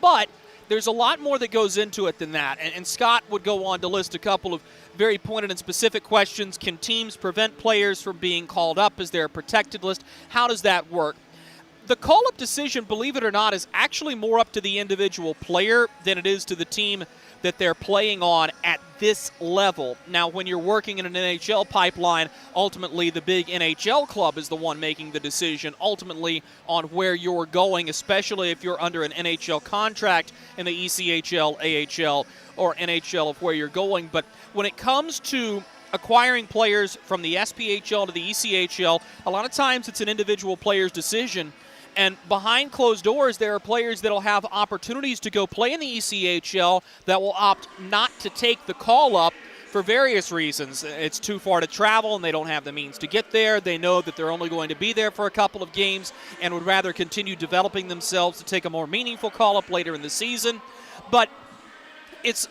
But there's a lot more that goes into it than that, and Scott would go on to list a couple of very pointed and specific questions. Can teams prevent players from being called up? Is there a protected list? How does that work? The call-up decision, believe it or not, is actually more up to the individual player than it is to the team that they're playing on at this level. Now, when you're working in an NHL pipeline, ultimately the big NHL club is the one making the decision ultimately on where you're going, especially if you're under an NHL contract in the ECHL, AHL, or NHL of where you're going. But when it comes to acquiring players from the SPHL to the ECHL, a lot of times it's an individual player's decision. And behind closed doors, there are players that will have opportunities to go play in the ECHL that will opt not to take the call-up for various reasons. It's too far to travel, and they don't have the means to get there. They know that they're only going to be there for a couple of games and would rather continue developing themselves to take a more meaningful call-up later in the season. But it's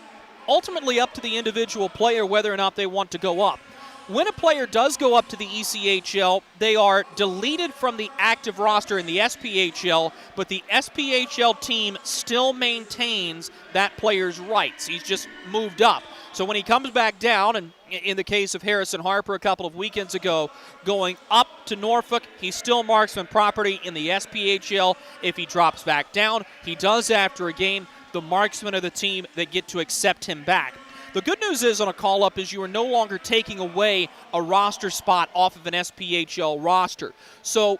ultimately up to the individual player whether or not they want to go up. When a player does go up to the ECHL, they are deleted from the active roster in the SPHL, but the SPHL team still maintains that player's rights. He's just moved up. So when he comes back down, and in the case of Harrison Harper a couple of weekends ago, going up to Norfolk, he's still Marksman property in the SPHL. If he drops back down, he does after a game. The Marksmen are the team that get to accept him back. The good news is on a call-up is you are no longer taking away a roster spot off of an SPHL roster. So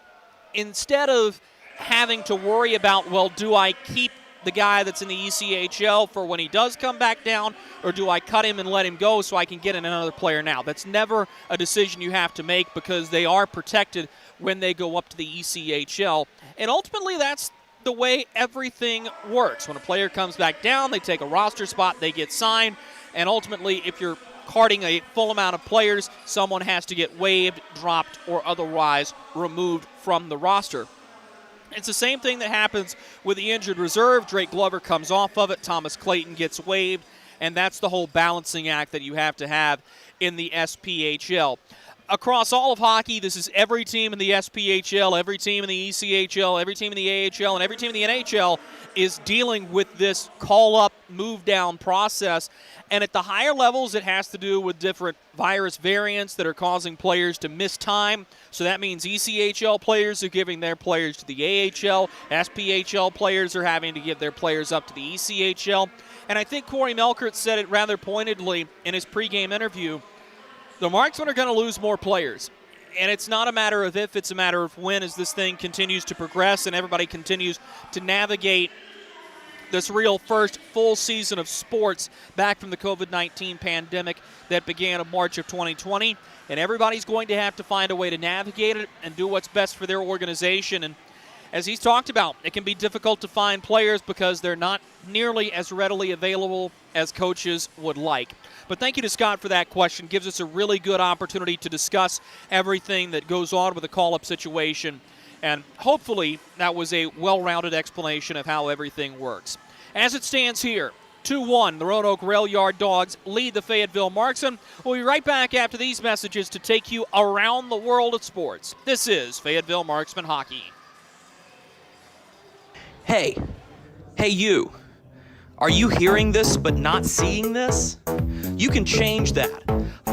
instead of having to worry about, well, do I keep the guy that's in the ECHL for when he does come back down, or do I cut him and let him go so I can get in another player now? That's never a decision you have to make because they are protected when they go up to the ECHL. And ultimately that's the way everything works. When a player comes back down, they take a roster spot, they get signed. And ultimately, if you're carting a full amount of players, someone has to get waived, dropped, or otherwise removed from the roster. It's the same thing that happens with the injured reserve. Drake Glover comes off of it. Thomas Clayton gets waived. And that's the whole balancing act that you have to have in the SPHL. Across all of hockey, this is every team in the SPHL, every team in the ECHL, every team in the AHL, and every team in the NHL is dealing with this call-up, move-down process. And at the higher levels, it has to do with different virus variants that are causing players to miss time. So that means ECHL players are giving their players to the AHL. SPHL players are having to give their players up to the ECHL. And I think Corey Melkert said it rather pointedly in his pregame interview. The Marksmen are going to lose more players. And it's not a matter of if, it's a matter of when as this thing continues to progress and everybody continues to navigate this real first full season of sports back from the COVID-19 pandemic that began in March of 2020. And everybody's going to have to find a way to navigate it and do what's best for their organization. And as he's talked about, it can be difficult to find players because they're not nearly as readily available as coaches would like. But thank you to Scott for that question. Gives us a really good opportunity to discuss everything that goes on with the call-up situation. And hopefully that was a well-rounded explanation of how everything works. As it stands here, 2-1, the Roanoke Rail Yard Dogs lead the Fayetteville Marksmen. We'll be right back after these messages to take you around the world of sports. This is Fayetteville Marksmen Hockey. Hey you. Are you hearing this but not seeing this? You can change that.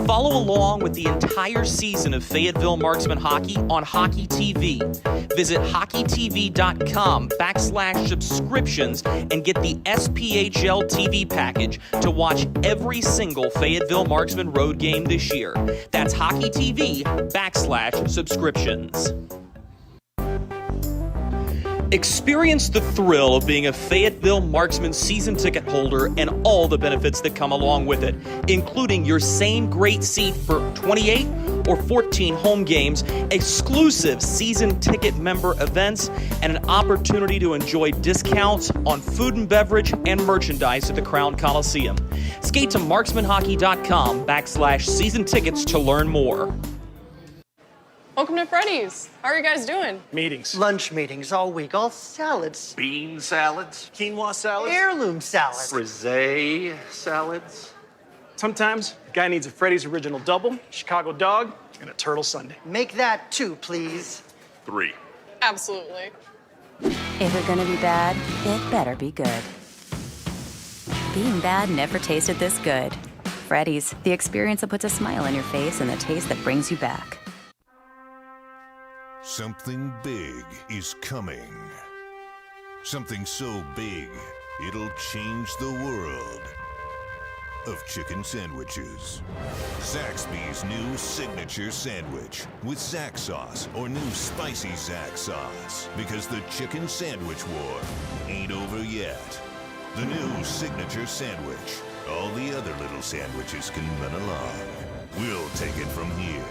Follow along with the entire season of Fayetteville Marksmen Hockey on Hockey TV. Visit hockeytv.com/subscriptions and get the SPHL TV package to watch every single Fayetteville Marksmen road game this year. That's hockeytv.com/subscriptions. Experience the thrill of being a Fayetteville Marksman season ticket holder and all the benefits that come along with it, including your same great seat for 28 or 14 home games, exclusive season ticket member events, and an opportunity to enjoy discounts on food and beverage and merchandise at the Crown Coliseum. Skate to marksmanhockey.com/season tickets to learn more. Welcome to Freddy's. How are you guys doing? Meetings. Lunch meetings all week, all salads. Bean salads. Quinoa salads. Heirloom salads. Frisee salads. Sometimes a guy needs a Freddy's Original Double, Chicago Dog, and a Turtle Sundae. Make that 2, please. 3. Absolutely. If you're gonna be bad, it better be good. Being bad never tasted this good. Freddy's, the experience that puts a smile on your face and the taste that brings you back. Something big is coming. Something so big, it'll change the world of chicken sandwiches. Zaxby's new signature sandwich with Zax sauce or new spicy Zax sauce. Because the chicken sandwich war ain't over yet. The new signature sandwich. All the other little sandwiches can run along. We'll take it from here.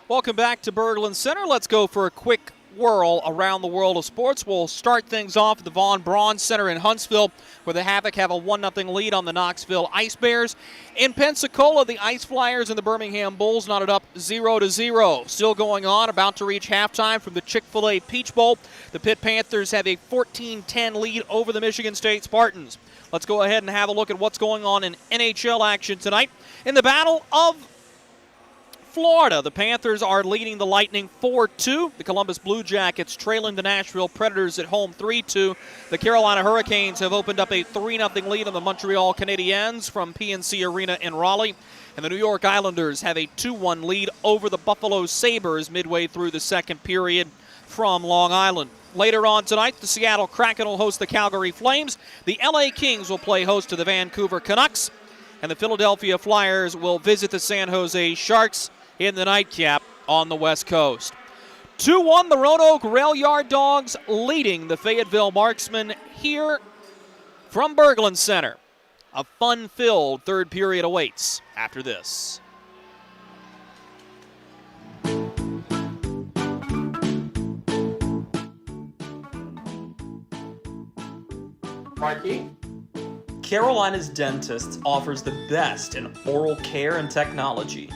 Welcome back to Berglund Center. Let's go for a quick whirl around the world of sports. We'll start things off at the Von Braun Center in Huntsville, where the Havoc have a 1-0 lead on the Knoxville Ice Bears. In Pensacola, the Ice Flyers and the Birmingham Bulls knotted up 0-0. Still going on, about to reach halftime from the Chick-fil-A Peach Bowl. The Pitt Panthers have a 14-10 lead over the Michigan State Spartans. Let's go ahead and have a look at what's going on in NHL action tonight. In the Battle of Florida, the Panthers are leading the Lightning 4-2. The Columbus Blue Jackets trailing the Nashville Predators at home 3-2. The Carolina Hurricanes have opened up a 3-0 lead on the Montreal Canadiens from PNC Arena in Raleigh. And the New York Islanders have a 2-1 lead over the Buffalo Sabres midway through the second period from Long Island. Later on tonight, the Seattle Kraken will host the Calgary Flames. The LA Kings will play host to the Vancouver Canucks. And the Philadelphia Flyers will visit the San Jose Sharks in the nightcap on the West Coast. 2-1, the Roanoke Rail Yard Dogs leading the Fayetteville Marksmen here from Berglund Center. A fun-filled third period awaits after this. Mikey? Carolina's Dentist offers the best in oral care and technology.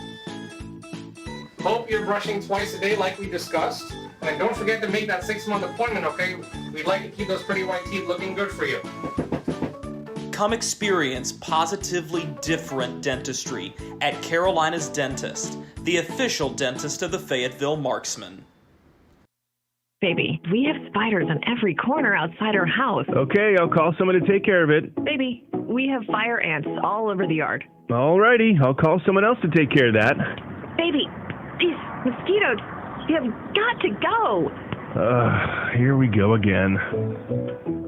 Hope you're brushing twice a day like we discussed. And don't forget to make that 6-month appointment, okay? We'd like to keep those pretty white teeth looking good for you. Come experience positively different dentistry at Carolina's Dentist, the official dentist of the Fayetteville Marksmen. Baby, we have spiders on every corner outside our house. Okay, I'll call someone to take care of it. Baby, we have fire ants all over the yard. Alrighty, I'll call someone else to take care of that. Baby, these mosquitoes, you have got to go. Here we go again.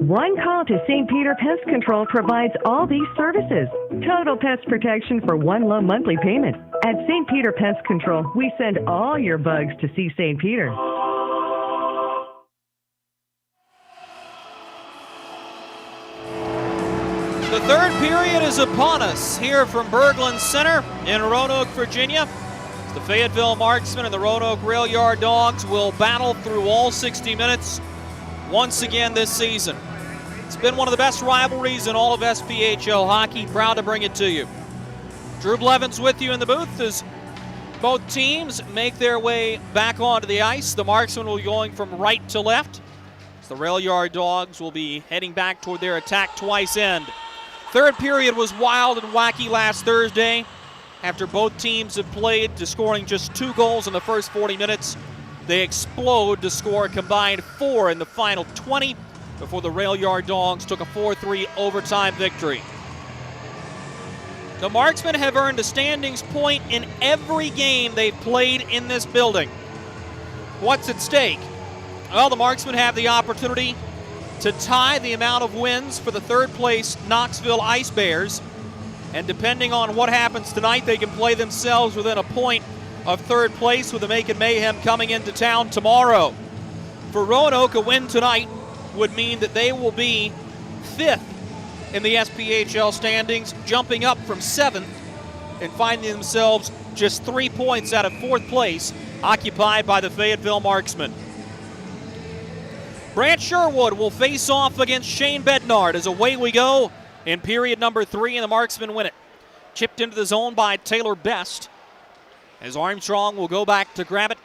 One call to St. Peter Pest Control provides all these services. Total pest protection for one low monthly payment. At St. Peter Pest Control, we send all your bugs to see St. Peter. The third period is upon us here from Berglund Center in Roanoke, Virginia. The Fayetteville Marksmen and the Roanoke Rail Yard Dogs will battle through all 60 minutes once again this season. It's been one of the best rivalries in all of SPHL hockey. Proud to bring it to you. Drew Blevins with you in the booth as both teams make their way back onto the ice. The Marksmen will be going from right to left, as the Rail Yard Dogs will be heading back toward their attack twice end. Third period was wild and wacky last Thursday. After both teams have played to scoring just 2 goals in the first 40 minutes, they explode to score a combined 4 in the final 20 before the Rail Yard Dogs took a 4-3 overtime victory. The Marksmen have earned a standings point in every game they've played in this building. What's at stake? Well, the Marksmen have the opportunity to tie the amount of wins for the third place Knoxville Ice Bears. And depending on what happens tonight, they can play themselves within a point of third place with the Macon Mayhem coming into town tomorrow. For Roanoke, a win tonight would mean that they will be 5th in the SPHL standings, jumping up from 7th and finding themselves just 3 points out of 4th place, occupied by the Fayetteville Marksmen. Brant Sherwood will face off against Shane Bednard as away we go in period number 3, and the Marksmen win it. Chipped into the zone by Taylor Best, as Armstrong will go back to grab it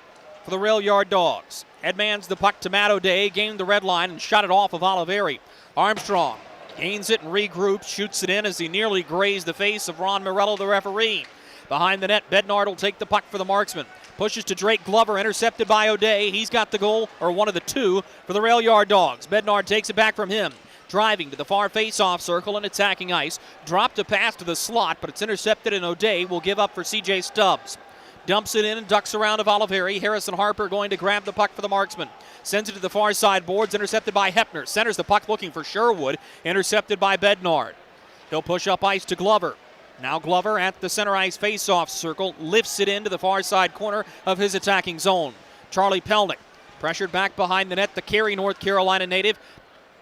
for the rail yard Dawgs. Headmans the puck to Matt O'Day, gained the red line and shot it off of Oliveri. Armstrong gains it and regroups, shoots it in as he nearly grazed the face of Ron Morello, the referee. Behind the net, Bednard will take the puck for the Marksman. Pushes to Drake Glover, intercepted by O'Day. He's got the goal, or one of the 2, for the rail yard Dawgs. Bednard takes it back from him. Driving to the far face-off circle and attacking ice. Dropped a pass to the slot, but it's intercepted, and O'Day will give up for C.J. Stubbs. Dumps it in and ducks around of Oliveri. Harrison Harper going to grab the puck for the Marksman. Sends it to the far side boards, intercepted by Hepner. Centers the puck looking for Sherwood, intercepted by Bednard. He'll push up ice to Glover. Now Glover at the center ice face-off circle, lifts it into the far side corner of his attacking zone. Charlie Pelnick pressured back behind the net. The Cary, North Carolina native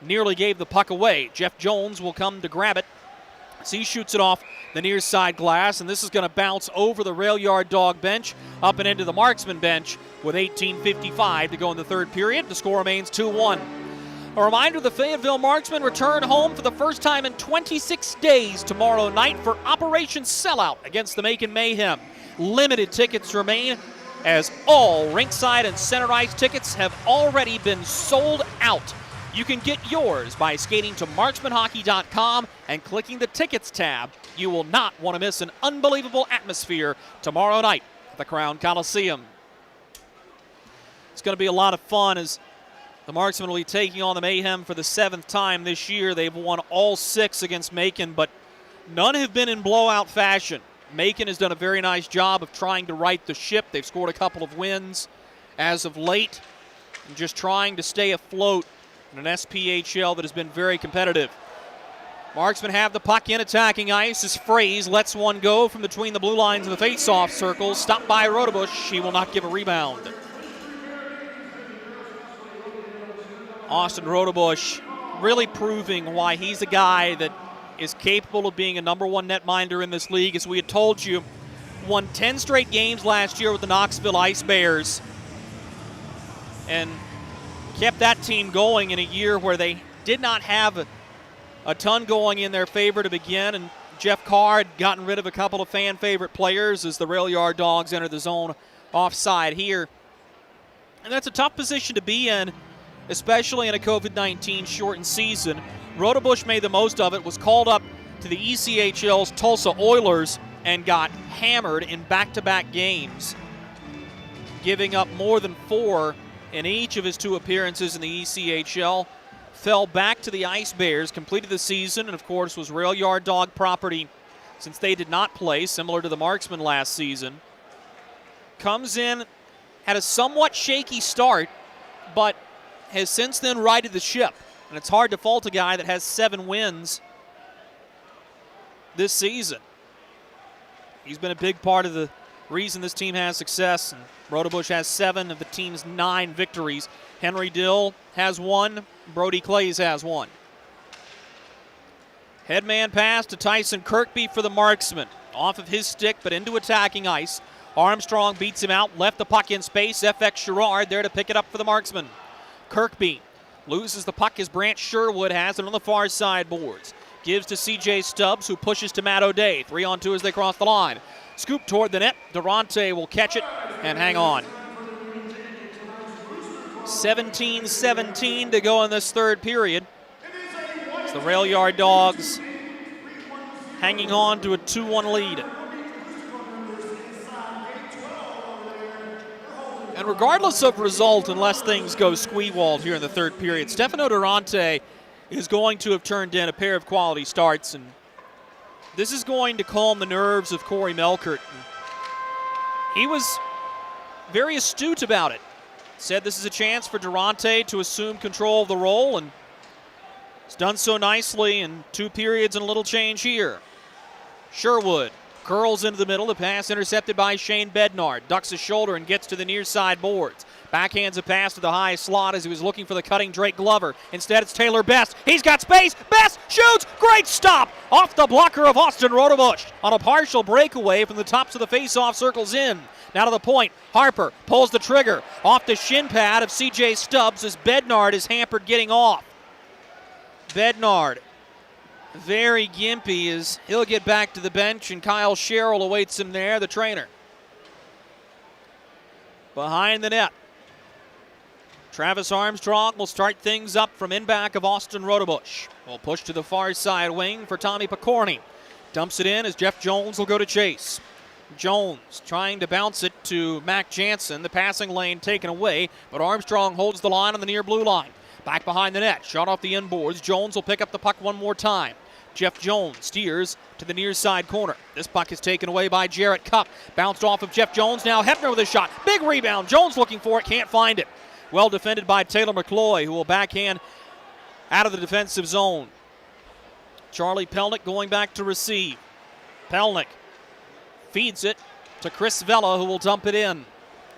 nearly gave the puck away. Jeff Jones will come to grab it. So he shoots it off the near side glass, and this is going to bounce over the rail yard Dog bench, up and into the Marksman bench with 18:55 to go in the 3rd period. The score remains 2-1. A reminder, the Fayetteville Marksmen return home for the first time in 26 days tomorrow night for Operation Sellout against the Macon Mayhem. Limited tickets remain, as all rinkside and center ice tickets have already been sold out. You can get yours by skating to marksmanhockey.com and clicking the Tickets tab. You will not want to miss an unbelievable atmosphere tomorrow night at the Crown Coliseum. It's going to be a lot of fun as the Marksmen will be taking on the Mayhem for the 7th time this year. They've won all 6 against Macon, but none have been in blowout fashion. Macon has done a very nice job of trying to right the ship. They've scored a couple of wins as of late, and just trying to stay afloat in an SPHL that has been very competitive. Marksmen have the puck in attacking ice as Fraze lets one go from between the blue lines of the face-off circle. Stopped by Rotobush. He will not give a rebound. Austin Rotobush really proving why he's a guy that is capable of being a #1 netminder in this league. As we had told you, won 10 straight games last year with the Knoxville Ice Bears, and kept that team going in a year where they did not have a ton going in their favor to begin, and Jeff Carr had gotten rid of a couple of fan favorite players as the rail yard Dawgs enter the zone offside here. And that's a tough position to be in, especially in a COVID-19 shortened season. Rotobush made the most of it, was called up to the ECHL's Tulsa Oilers and got hammered in back-to-back games, giving up more than 4 in each of his 2 appearances in the ECHL. Fell back to the Ice Bears, completed the season, and of course was rail yard Dog property since they did not play, similar to the Marksmen last season. Comes in, had a somewhat shaky start, but has since then righted the ship. And it's hard to fault a guy that has 7 wins this season. He's been a big part of the reason this team has success, and Rotobush has 7 of the team's 9 victories. Henry Dill has 1. Brody Clays has 1. Headman pass to Tyson Kirkby for the Marksman. Off of his stick, but into attacking ice. Armstrong beats him out, left the puck in space. FX Sherrard there to pick it up for the Marksman. Kirkby loses the puck as Brant Sherwood has it on the far side boards. Gives to C.J. Stubbs, who pushes to Matt O'Day. 3-on-2 as they cross the line. Scoop toward the net. Durante will catch it and hang on. 17-17 to go in this 3rd period. It's the rail yard Dawgs hanging on to a 2-1 lead. And regardless of result, unless things go squee-walled here in the 3rd period, Stefano Durante is going to have turned in a pair of quality starts, and this is going to calm the nerves of Corey Melkert. He was very astute about it. Said this is a chance for Durante to assume control of the role, and he's done so nicely in 2 periods and a little change here. Sherwood curls into the middle. The pass intercepted by Shane Bednard. Ducks his shoulder and gets to the near side boards. Backhands a pass to the high slot as he was looking for the cutting Drake Glover. Instead, it's Taylor Best. He's got space. Best shoots. Great stop off the blocker of Austin Rotobush on a partial breakaway from the tops of the face-off circles in. Now to the point. Harper pulls the trigger off the shin pad of C.J. Stubbs as Bednard is hampered getting off. Bednard very gimpy as he'll get back to the bench, and Kyle Sherrill awaits him there, the trainer. Behind the net, Travis Armstrong will start things up from in back of Austin Rotobush. Will push to the far side wing for Tommy Picorni. Dumps it in as Jeff Jones will go to chase. Jones trying to bounce it to Mac Jansen. The passing lane taken away, but Armstrong holds the line on the near blue line. Back behind the net, shot off the inboards. Jones will pick up the puck one more time. Jeff Jones steers to the near side corner. This puck is taken away by Jarrett Cupp. Bounced off of Jeff Jones. Now Hepner with a shot. Big rebound. Jones looking for it. Can't find it. Well defended by Taylor McCloy, who will backhand out of the defensive zone. Charlie Pelnick going back to receive. Pelnick feeds it to Chris Vela, who will dump it in.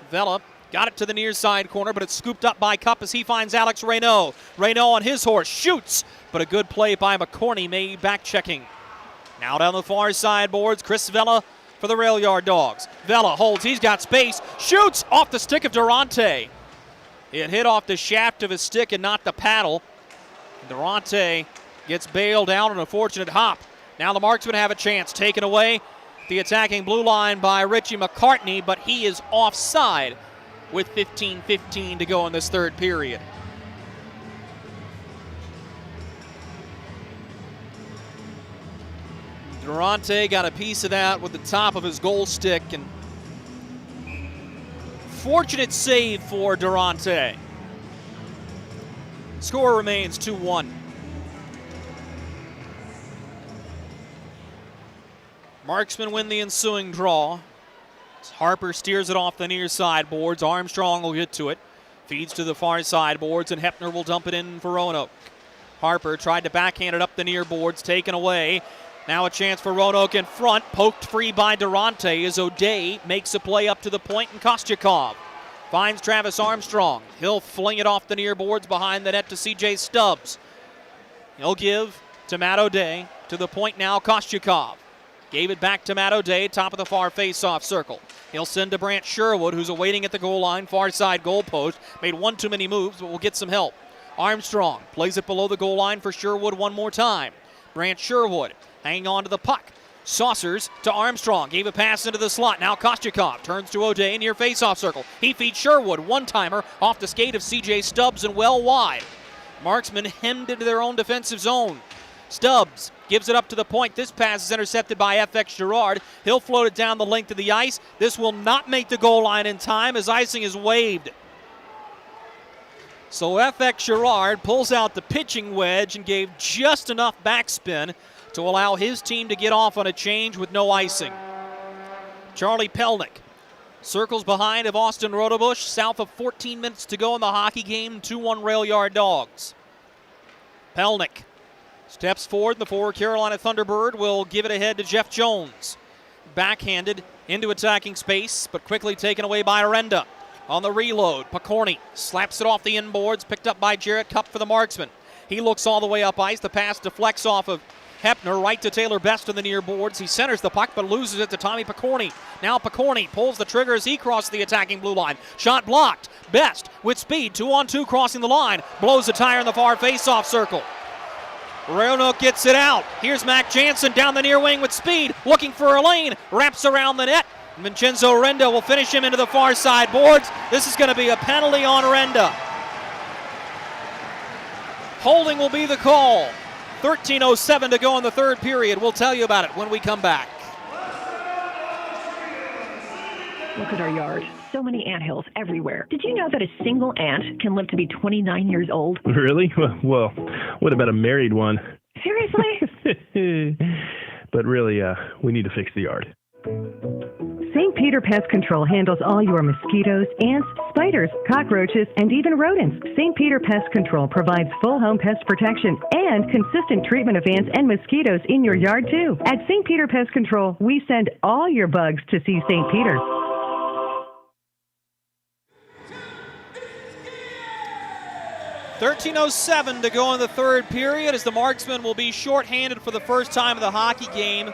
Vela got it to the near side corner, but it's scooped up by Cupp as he finds Alex Reynaud. Reynaud on his horse, shoots, but a good play by McCorney made back checking. Now down the far side boards, Chris Vela for the rail yard Dogs. Vela holds, he's got space, shoots off the stick of Durante. It hit off the shaft of his stick and not the paddle. Durante gets bailed out on a fortunate hop. Now the Marksmen have a chance, taken away the attacking blue line by Richie McCartney, but he is offside with 15:15 to go in this third period. Durante got a piece of that with the top of his goal stick, and fortunate save for Durante. Score remains 2-1. Marksmen win the ensuing draw. Harper steers it off the near side boards. Armstrong will get to it. Feeds to the far side boards, and Hepner will dump it in for Roanoke. Harper tried to backhand it up the near boards, taken away. Now a chance for Roanoke in front, poked free by Durante as O'Day makes a play up to the point, and Kostyakov finds Travis Armstrong. He'll fling it off the near boards behind the net to C.J. Stubbs. He'll give to Matt O'Day. To the point now, Kostyakov. Gave it back to Matt O'Day, top of the far face-off circle. He'll send to Brant Sherwood, who's awaiting at the goal line, far side goal post. Made one too many moves, but will get some help. Armstrong plays it below the goal line for Sherwood one more time. Brant Sherwood hanging on to the puck. Saucers to Armstrong. Gave a pass into the slot. Now Kostyakov turns to O'Day near face-off circle. He feeds Sherwood. One-timer off the skate of C.J. Stubbs and well wide. Marksmen hemmed into their own defensive zone. Stubbs gives it up to the point. This pass is intercepted by FX Girard. He'll float it down the length of the ice. This will not make the goal line in time as icing is waved. So FX Girard pulls out the pitching wedge and gave just enough backspin to allow his team to get off on a change with no icing. Charlie Pelnick circles behind of Austin Rotobush. South of 14 minutes to go in the hockey game. 2-1 rail yard Dogs. Pelnick steps forward. The forward Carolina Thunderbird will give it ahead to Jeff Jones. Backhanded into attacking space, but quickly taken away by Arenda. On the reload, Picorni slaps it off the inboards, picked up by Jarrett Cupp for the Marksman. He looks all the way up ice. The pass deflects off of Hepner right to Taylor Best in the near boards. He centers the puck but loses it to Tommy Picorni. Now Picorni pulls the trigger as he crosses the attacking blue line. Shot blocked. Best with speed, 2-on-2 crossing the line. Blows a tire in the far face-off circle. Roanoke gets it out. Here's Mac Jansen down the near wing with speed, looking for a lane. Wraps around the net. Vincenzo Renda will finish him into the far side boards. This is going to be a penalty on Renda. Holding will be the call. 13:07 to go in the third period. We'll tell you about it when we come back. Look at our yard. So many anthills everywhere. Did you know that a single ant can live to be 29 years old? Really? Well, what about a married one? Seriously? But really, we need to fix the yard. St. Peter Pest Control handles all your mosquitoes, ants, spiders, cockroaches, and even rodents. St. Peter Pest Control provides full home pest protection and consistent treatment of ants and mosquitoes in your yard, too. At St. Peter Pest Control, we send all your bugs to see St. Peter. 13:07 to go in the third period as the Marksmen will be shorthanded for the first time of the hockey game.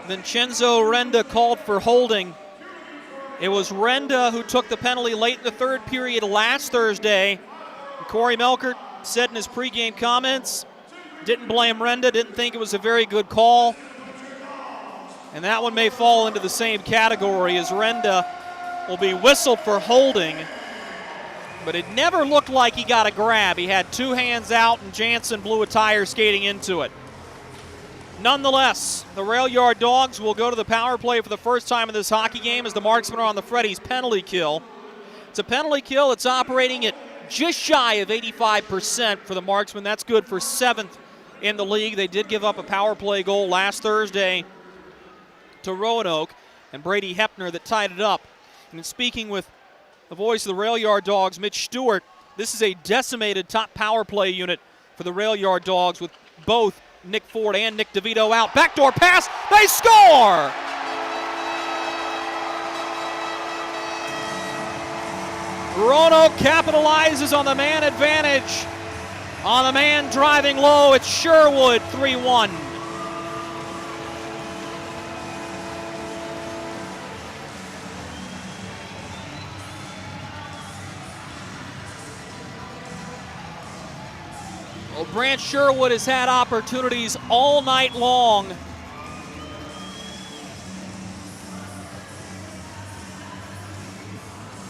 Vincenzo Renda called for holding. It was Renda who took the penalty late in the third period last Thursday. And Corey Melkert said in his pregame comments, didn't blame Renda, didn't think it was a very good call. And that one may fall into the same category as Renda will be whistled for holding. But it never looked like he got a grab. He had two hands out, and Jansen blew a tire skating into it. Nonetheless, the Rail Yard Dawgs will go to the power play for the first time in this hockey game as the Marksmen are on the Freddy's penalty kill. It's a penalty kill that's operating at just shy of 85% for the Marksmen. That's good for 7th in the league. They did give up a power play goal last Thursday to Roanoke, and Brady Hepner that tied it up. And in speaking with the voice of the Rail Yard Dawgs, Mitch Stewart, this is a decimated top power play unit for the Rail Yard Dawgs with both Nick Ford and Nick DeVito out. Backdoor pass, they score! Roanoke capitalizes on the man advantage. On the man driving low, it's Sherwood 3-1. Well, Brant Sherwood has had opportunities all night long.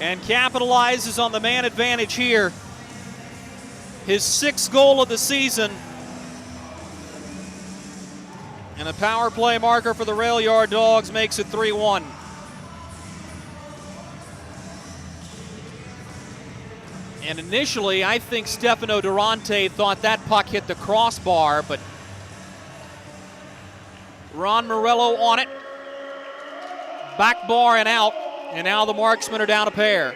And capitalizes on the man advantage here. His 6th goal of the season. And a power play marker for the Rail Yard Dawgs makes it 3-1. And initially, I think Stefano Durante thought that puck hit the crossbar, but Ron Morello on it. Back bar and out, and now the Marksmen are down a pair.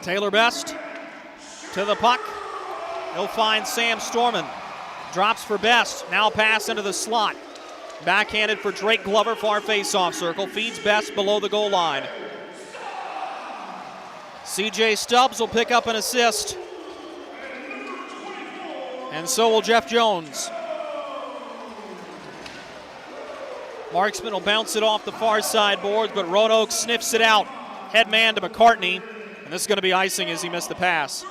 Taylor Best to the puck. He'll find Sam Storman. Drops for Best. Now pass into the slot. Backhanded for Drake Glover, far face-off circle. Feeds Best below the goal line. C.J. Stubbs will pick up an assist. And so will Jeff Jones. Marksman will bounce it off the far side boards, but Roanoke sniffs it out. Head man to McCartney. And this is going to be icing as he missed the pass.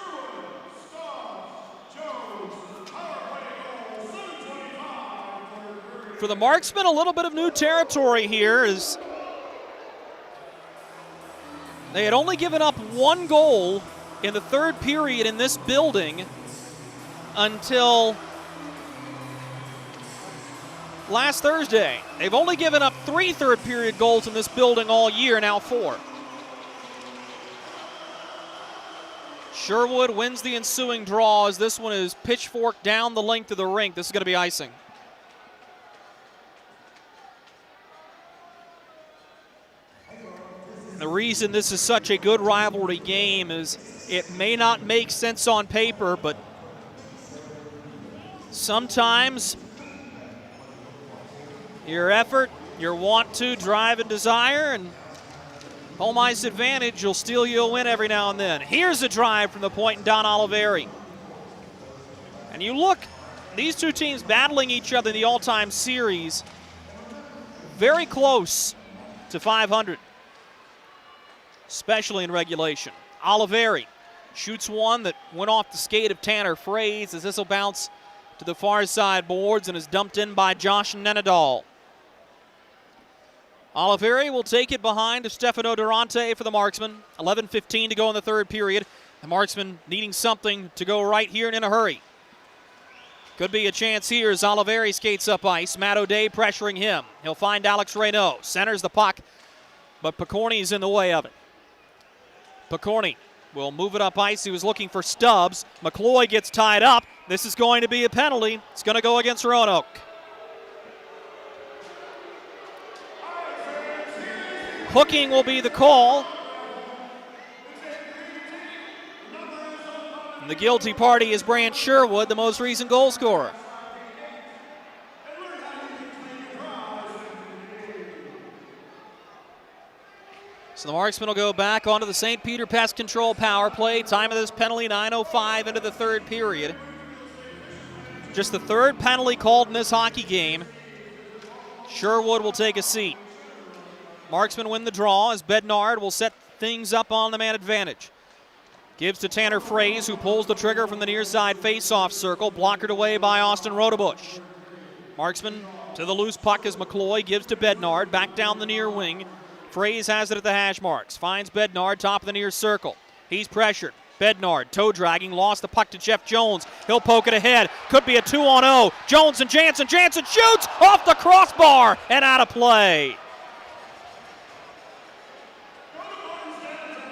For the Marksmen, a little bit of new territory here as they had only given up one goal in the third period in this building until last Thursday. They've only given up 3 third period goals in this building all year, now 4. Sherwood wins the ensuing draw as this one is pitchforked down the length of the rink. This is going to be icing. The reason this is such a good rivalry game is it may not make sense on paper, but sometimes your effort, your want to, drive, and desire, and home ice advantage will steal you a win every now and then. Here's a drive from the point in Don Oliveri. And you look, these two teams battling each other in the all-time series, very close to 500. Especially in regulation. Oliveri shoots one that went off the skate of Tanner Fraze as this will bounce to the far side boards and is dumped in by Josh Nenadal. Oliveri will take it behind to Stefano Durante for the Marksmen. 11:15 to go in the third period. The Marksmen needing something to go right here and in a hurry. Could be a chance here as Oliveri skates up ice. Matt O'Day pressuring him. He'll find Alex Reynaud. Centers the puck, but Picorni's in the way of it. Picorni will move it up ice. He was looking for Stubbs. McCloy gets tied up. This is going to be a penalty. It's going to go against Roanoke. Hooking will be the call. And the guilty party is Brant Sherwood, the most recent goal scorer. So the Marksmen will go back onto the St. Peter Pest Control power play. Time of this penalty, 9:05 into the third period. Just the third penalty called in this hockey game. Sherwood will take a seat. Marksmen win the draw as Bednard will set things up on the man advantage. Gives to Tanner Fraze, who pulls the trigger from the near side face-off circle, blockered away by Austin Rotobush. Marksman to the loose puck as McCloy gives to Bednard, back down the near wing. Fraze has it at the hash marks, finds Bednard, top of the near circle. He's pressured. Bednard, toe dragging, lost the puck to Jeff Jones. He'll poke it ahead. Could be a 2-on-0. Jones and Jansen. Jansen shoots off the crossbar and out of play.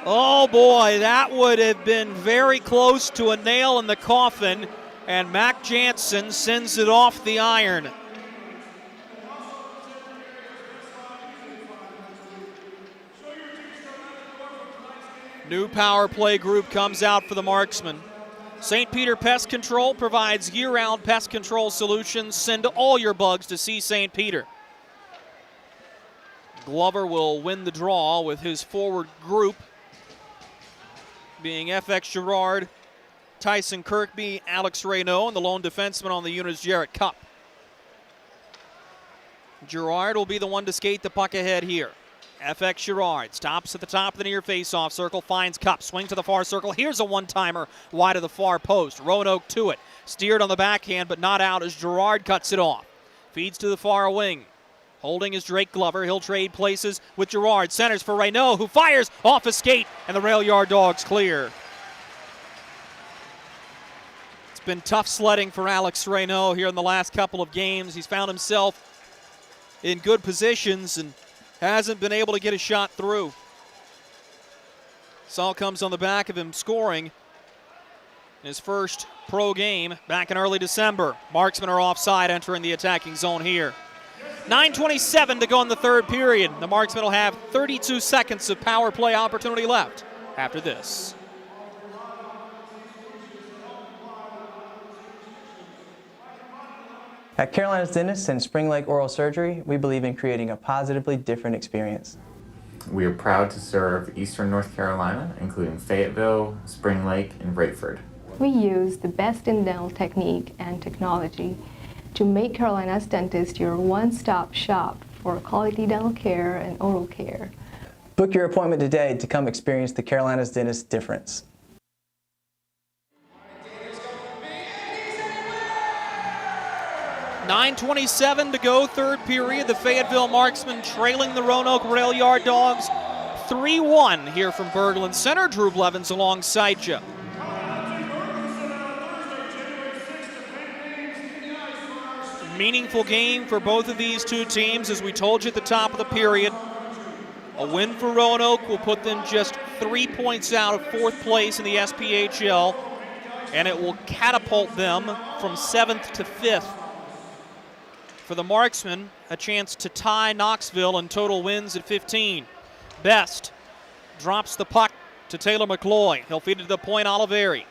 Oh boy, that would have been very close to a nail in the coffin, and Mac Jansen sends it off the iron. New power play group comes out for the Marksmen. St. Peter Pest Control provides year-round pest control solutions. Send all your bugs to see St. Peter. Glover will win the draw with his forward group being FX Girard, Tyson Kirkby, Alex Reynaud, and the lone defenseman on the unit is Jarrett Cupp. Girard will be the one to skate the puck ahead here. FX Girard stops at the top of the near face-off circle, finds Cupp, swings to the far circle. Here's a one-timer wide of the far post. Roanoke to it. Steered on the backhand, but not out as Girard cuts it off. Feeds to the far wing. Holding is Drake Glover. He'll trade places with Girard. Centers for Reynaud, who fires off a skate, and the rail yard Dawgs clear. It's been tough sledding for Alex Reynaud here in the last couple of games. He's found himself in good positions and hasn't been able to get a shot through. This all comes on the back of him scoring in his first pro game back in early December. Marksmen are offside entering the attacking zone here. 9:27 to go in the third period. The Marksmen will have 32 seconds of power play opportunity left after this. At Carolina's Dentists and Spring Lake Oral Surgery, we believe in creating a positively different experience. We are proud to serve Eastern North Carolina, including Fayetteville, Spring Lake, and Bradford. We use the best in dental technique and technology to make Carolina's Dentist your one-stop shop for quality dental care and oral care. Book your appointment today to come experience the Carolina's Dentist difference. .927 to go, third period. The Fayetteville Marksmen trailing the Roanoke Rail Yard Dogs 3-1 here from Berglund Center. Drew Blevins alongside you. Meaningful game for both of these two teams, as we told you at the top of the period. A win for Roanoke will put them just 3 points out of fourth place in the SPHL, and it will catapult them from 7th to 5th. For the Marksmen, a chance to tie Knoxville in total wins at 15. Best drops the puck to Taylor McCloy. He'll feed it to the point, Oliveri.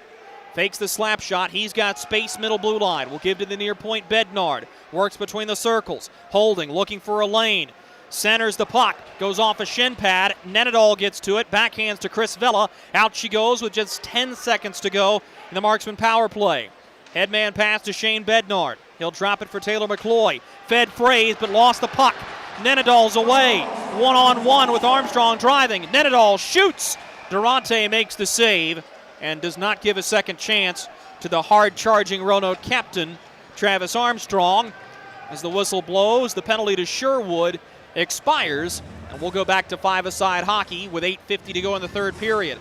Fakes the slap shot. He's got space middle blue line. Will give to the near point, Bednard. Works between the circles. Holding, looking for a lane. Centers the puck. Goes off a shin pad. Nenadol gets to it. Backhands to Chris Vella. Out she goes with just 10 seconds to go in the Marksman power play. Headman pass to Shane Bednard. He'll drop it for Taylor McCloy. Fed Fraze, but lost the puck. Nenadol's away. One-on-one with Armstrong driving. Nenadol shoots. Durante makes the save and does not give a second chance to the hard-charging Roanoke captain, Travis Armstrong. As the whistle blows, the penalty to Sherwood expires, and we'll go back to five-a-side hockey with 8:50 to go in the third period.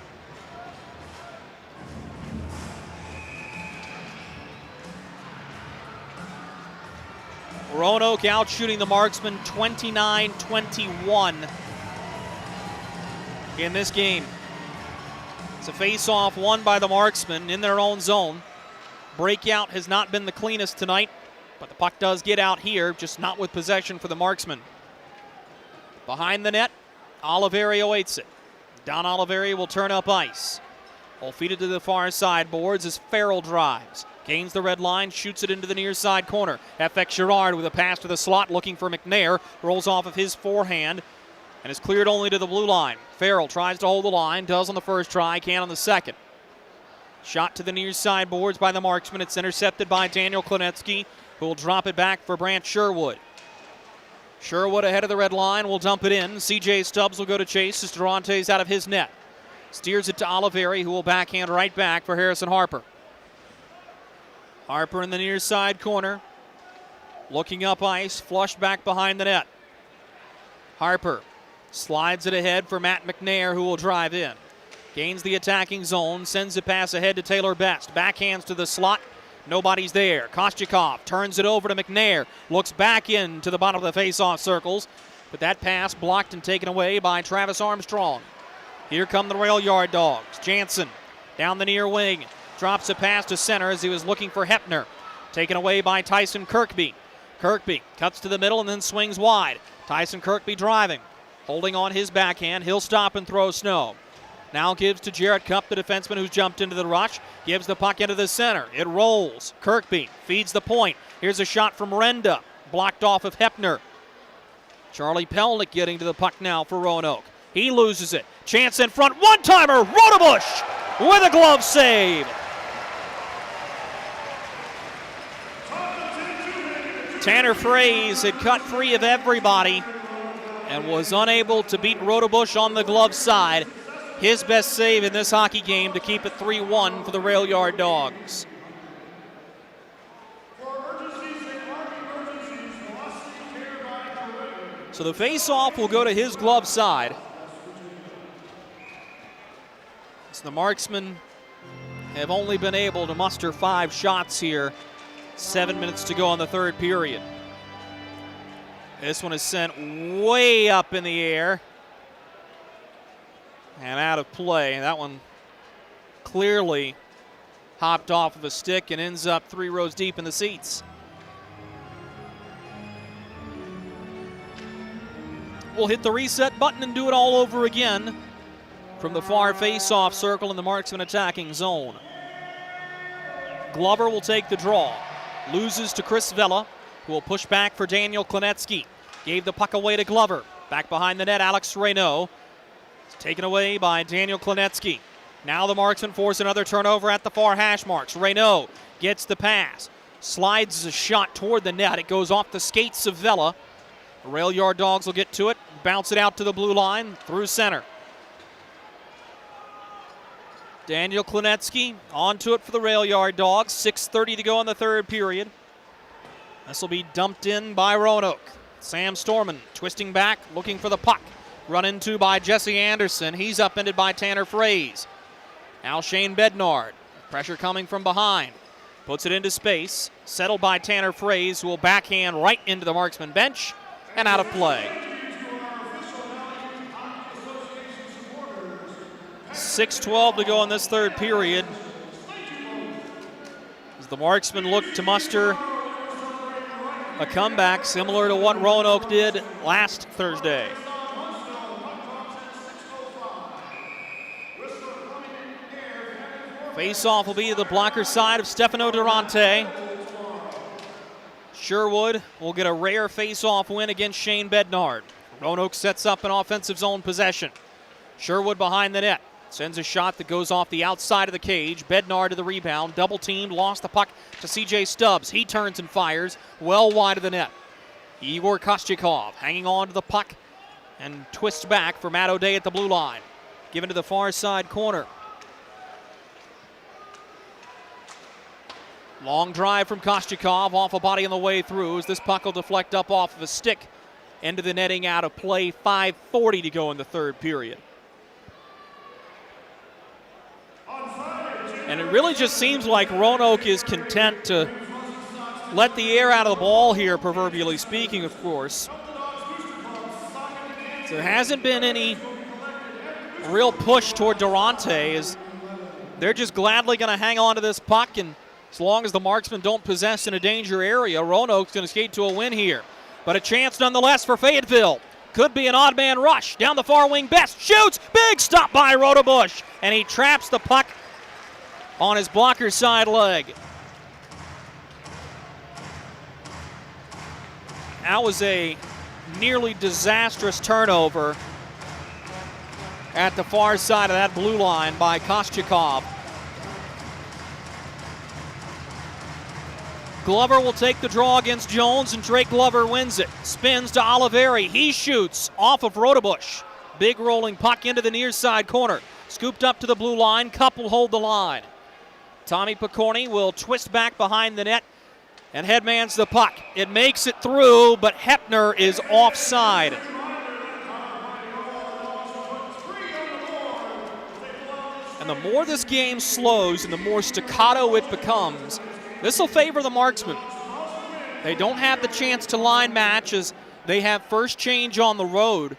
Roanoke out shooting the Marksmen 29-21 in this game. It's a face-off won by the Marksmen in their own zone. Breakout has not been the cleanest tonight, but the puck does get out here, just not with possession for the Marksmen. Behind the net, Oliveri awaits it. Don Oliveri will turn up ice. Will feed it to the far side boards as Farrell drives. Gains the red line, shoots it into the near side corner. FX Girard with a pass to the slot looking for McNair. Rolls off of his forehand and is cleared only to the blue line. Farrell tries to hold the line, does on the first try, can on the second. Shot to the near side boards by the Marksman. It's intercepted by Daniel Klinetsky, who will drop it back for Brant Sherwood. Sherwood ahead of the red line will dump it in. C.J. Stubbs will go to chase as Durante's out of his net. Steers it to Oliveri, who will backhand right back for Harrison Harper. Harper in the near side corner. Looking up ice, flushed back behind the net. Harper slides it ahead for Matt McNair, who will drive in. Gains the attacking zone, sends a pass ahead to Taylor Best. Backhands to the slot. Nobody's there. Kostyakov turns it over to McNair. Looks back into the bottom of the face-off circles. But that pass blocked and taken away by Travis Armstrong. Here come the rail yard Dogs. Jansen down the near wing. Drops a pass to center as he was looking for Hepner. Taken away by Tyson Kirkby. Kirkby cuts to the middle and then swings wide. Tyson Kirkby driving. Holding on his backhand. He'll stop and throw Snow. Now gives to Jarrett Cupp, the defenseman who's jumped into the rush. Gives the puck into the center. It rolls. Kirkby feeds the point. Here's a shot from Renda. Blocked off of Hepner. Charlie Pelnick getting to the puck now for Roanoke. He loses it. Chance in front. One-timer. Rotobush with a glove save. Tanner Fraze had cut free of everybody and was unable to beat Rotobush on the glove side. His best save in this hockey game to keep it 3-1 for the rail yard Dogs. So the face-off will go to his glove side. So the Marksmen have only been able to muster 5 shots here. 7 minutes to go in the third period. This one is sent way up in the air and out of play. That one clearly hopped off of a stick and ends up 3 rows deep in the seats. We'll hit the reset button and do it all over again from the far face-off circle in the Marksman attacking zone. Glover will take the draw. Loses to Chris Vela, who will push back for Daniel Klinetsky. Gave the puck away to Glover. Back behind the net, Alex Reynaud. It's taken away by Daniel Klinetsky. Now the Marksmen force another turnover at the far hash marks. Reynaud gets the pass. Slides a shot toward the net. It goes off the skates of Vela. The rail yard Dogs will get to it. Bounce it out to the blue line through center. Daniel Klinetsky onto it for the rail yard Dogs. 6:30 to go in the third period. This will be dumped in by Roanoke. Sam Storman twisting back, looking for the puck. Run into by Jesse Anderson. He's upended by Tanner Fraze. Now Shane Bednard. Pressure coming from behind. Puts it into space. Settled by Tanner Fraze, who will backhand right into the Marksman bench and out of play. 6:12 to go in this third period as the Marksmen look to muster a comeback similar to what Roanoke did last Thursday. Face-off will be the blocker side of Stefano Durante. Sherwood will get a rare face-off win against Shane Bednard. Roanoke sets up an offensive zone possession. Sherwood behind the net. Sends a shot that goes off the outside of the cage. Bednard to the rebound. Double teamed. Lost the puck to C.J. Stubbs. He turns and fires well wide of the net. Igor Kostyakov hanging on to the puck and twists back for Matt O'Day at the blue line. Given to the far side corner. Long drive from Kostyakov off a body on the way through as this puck will deflect up off of a stick into the netting out of play. 5:40 to go in the third period. And it really just seems like Roanoke is content to let the air out of the ball here, proverbially speaking, of course. So there hasn't been any real push toward Durante, as they're just gladly going to hang on to this puck, and as long as the Marksmen don't possess in a danger area, Roanoke's going to skate to a win here. But a chance nonetheless for Fayetteville. Could be an odd man rush. Down the far wing, Best shoots. Big stop by Rotobush, and he traps the puck on his blocker side leg. That was a nearly disastrous turnover at the far side of that blue line by Kostyakov. Glover will take the draw against Jones, and Drake Glover wins it. Spins to Oliveri. He shoots off of Rotobush. Big rolling puck into the near side corner. Scooped up to the blue line. Cup will hold the line. Tommy Picorni will twist back behind the net and headmans the puck. It makes it through, but Hepner is offside. And the more this game slows and the more staccato it becomes, this will favor the Marksmen. They don't have the chance to line match as they have first change on the road.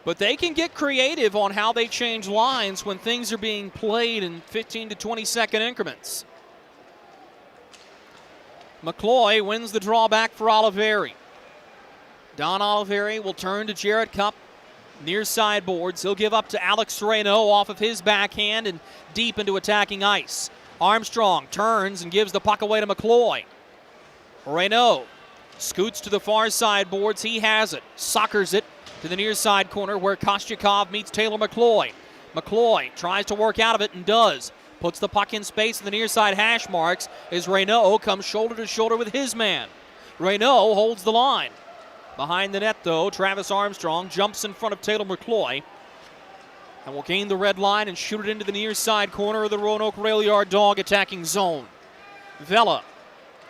But they can get creative on how they change lines when things are being played in 15 to 20 second increments. McCloy wins the draw back for Oliveri. Don Oliveri will turn to Jarrett Cup. Near side boards. He'll give up to Alex Reynaud off of his backhand and deep into attacking ice. Armstrong turns and gives the puck away to McCloy. Reynaud scoots to the far side boards. He has it. Soccers it to the near side corner where Kostyakov meets Taylor McCloy. McCloy tries to work out of it and does. Puts the puck in space in the near side hash marks as Reynaud comes shoulder to shoulder with his man. Reynaud holds the line. Behind the net, though, Travis Armstrong jumps in front of Taylor McCloy and will gain the red line and shoot it into the near side corner of the Roanoke Rail Yard Dog attacking zone. Vela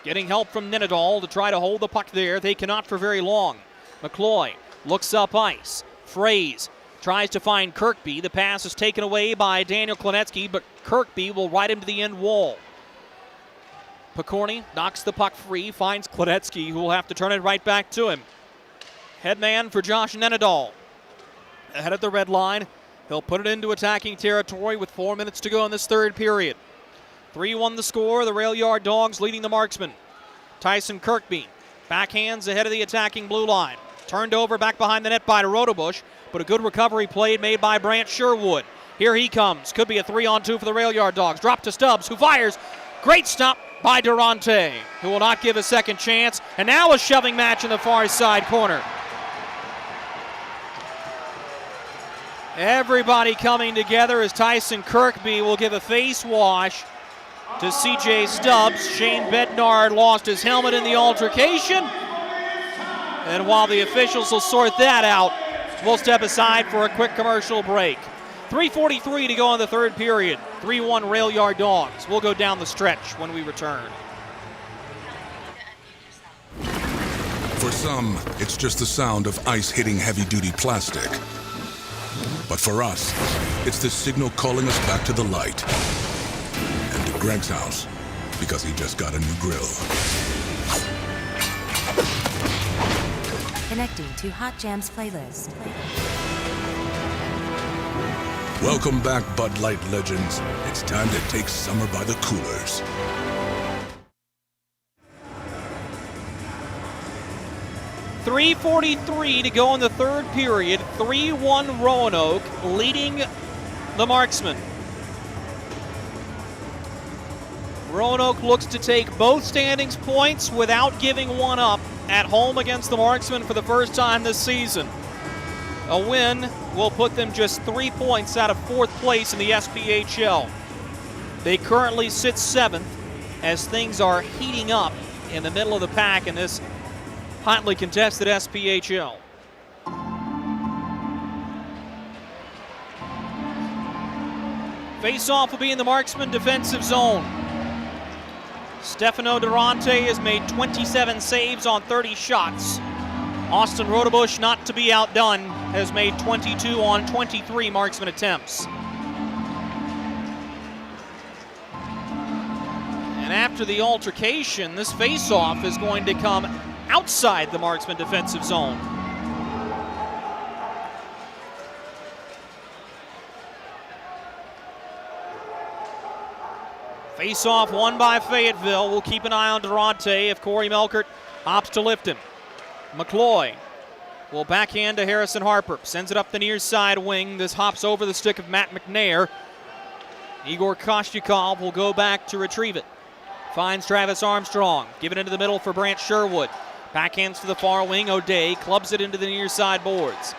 getting help from Nenadal to try to hold the puck there. They cannot for very long. McCloy looks up ice. Fraze tries to find Kirkby. The pass is taken away by Daniel Klenetsky, but Kirkby will ride him to the end wall. Picorni knocks the puck free, finds Klenetsky, who will have to turn it right back to him. Headman for Josh Nenadal. Ahead of the red line. He'll put it into attacking territory with 4 minutes to go in this third period. 3-1 the score. The Rail Yard Dogs leading the Marksmen. Tyson Kirkby backhands ahead of the attacking blue line. Turned over back behind the net by Rotobush, but a good recovery play made by Brant Sherwood. Here he comes. Could be a 3-on-2 for the Rail Yard Dogs. Drop to Stubbs, who fires. Great stop by Durante, who will not give a second chance. And now a shoving match in the far side corner. Everybody coming together as Tyson Kirkby will give a face wash to C.J. Stubbs. Shane Bednard lost his helmet in the altercation. And while the officials will sort that out, we'll step aside for a quick commercial break. 3:43 to go in the third period. 3-1 Rail Yard Dogs. We'll go down the stretch when we return. For some, it's just the sound of ice hitting heavy-duty plastic. But for us, it's the signal calling us back to the light. And to Greg's house, because he just got a new grill. Connecting to Hot Jams playlist. Welcome back, Bud Light legends. It's time to take summer by the coolers. .343 to go in the third period. 3-1 Roanoke leading the Marksmen. Roanoke looks to take both standings points without giving one up at home against the Marksmen for the first time this season. A win will put them just 3 points out of fourth place in the SPHL. They currently sit 7th as things are heating up in the middle of the pack in this hotly contested SPHL. Face-off will be in the Marksman defensive zone. Stefano Durante has made 27 saves on 30 shots. Austin Rotobush, not to be outdone, has made 22 on 23 Marksman attempts. And after the altercation, this face-off is going to come outside the Marksman defensive zone. Face-off won by Fayetteville. We'll keep an eye on Durante if Corey Melkert opts to lift him. McCloy will backhand to Harrison Harper. Sends it up the near side wing. This hops over the stick of Matt McNair. Igor Kostyakov will go back to retrieve it. Finds Travis Armstrong. Give it into the middle for Brant Sherwood. Backhands to the far wing. O'Day clubs it into the near side boards.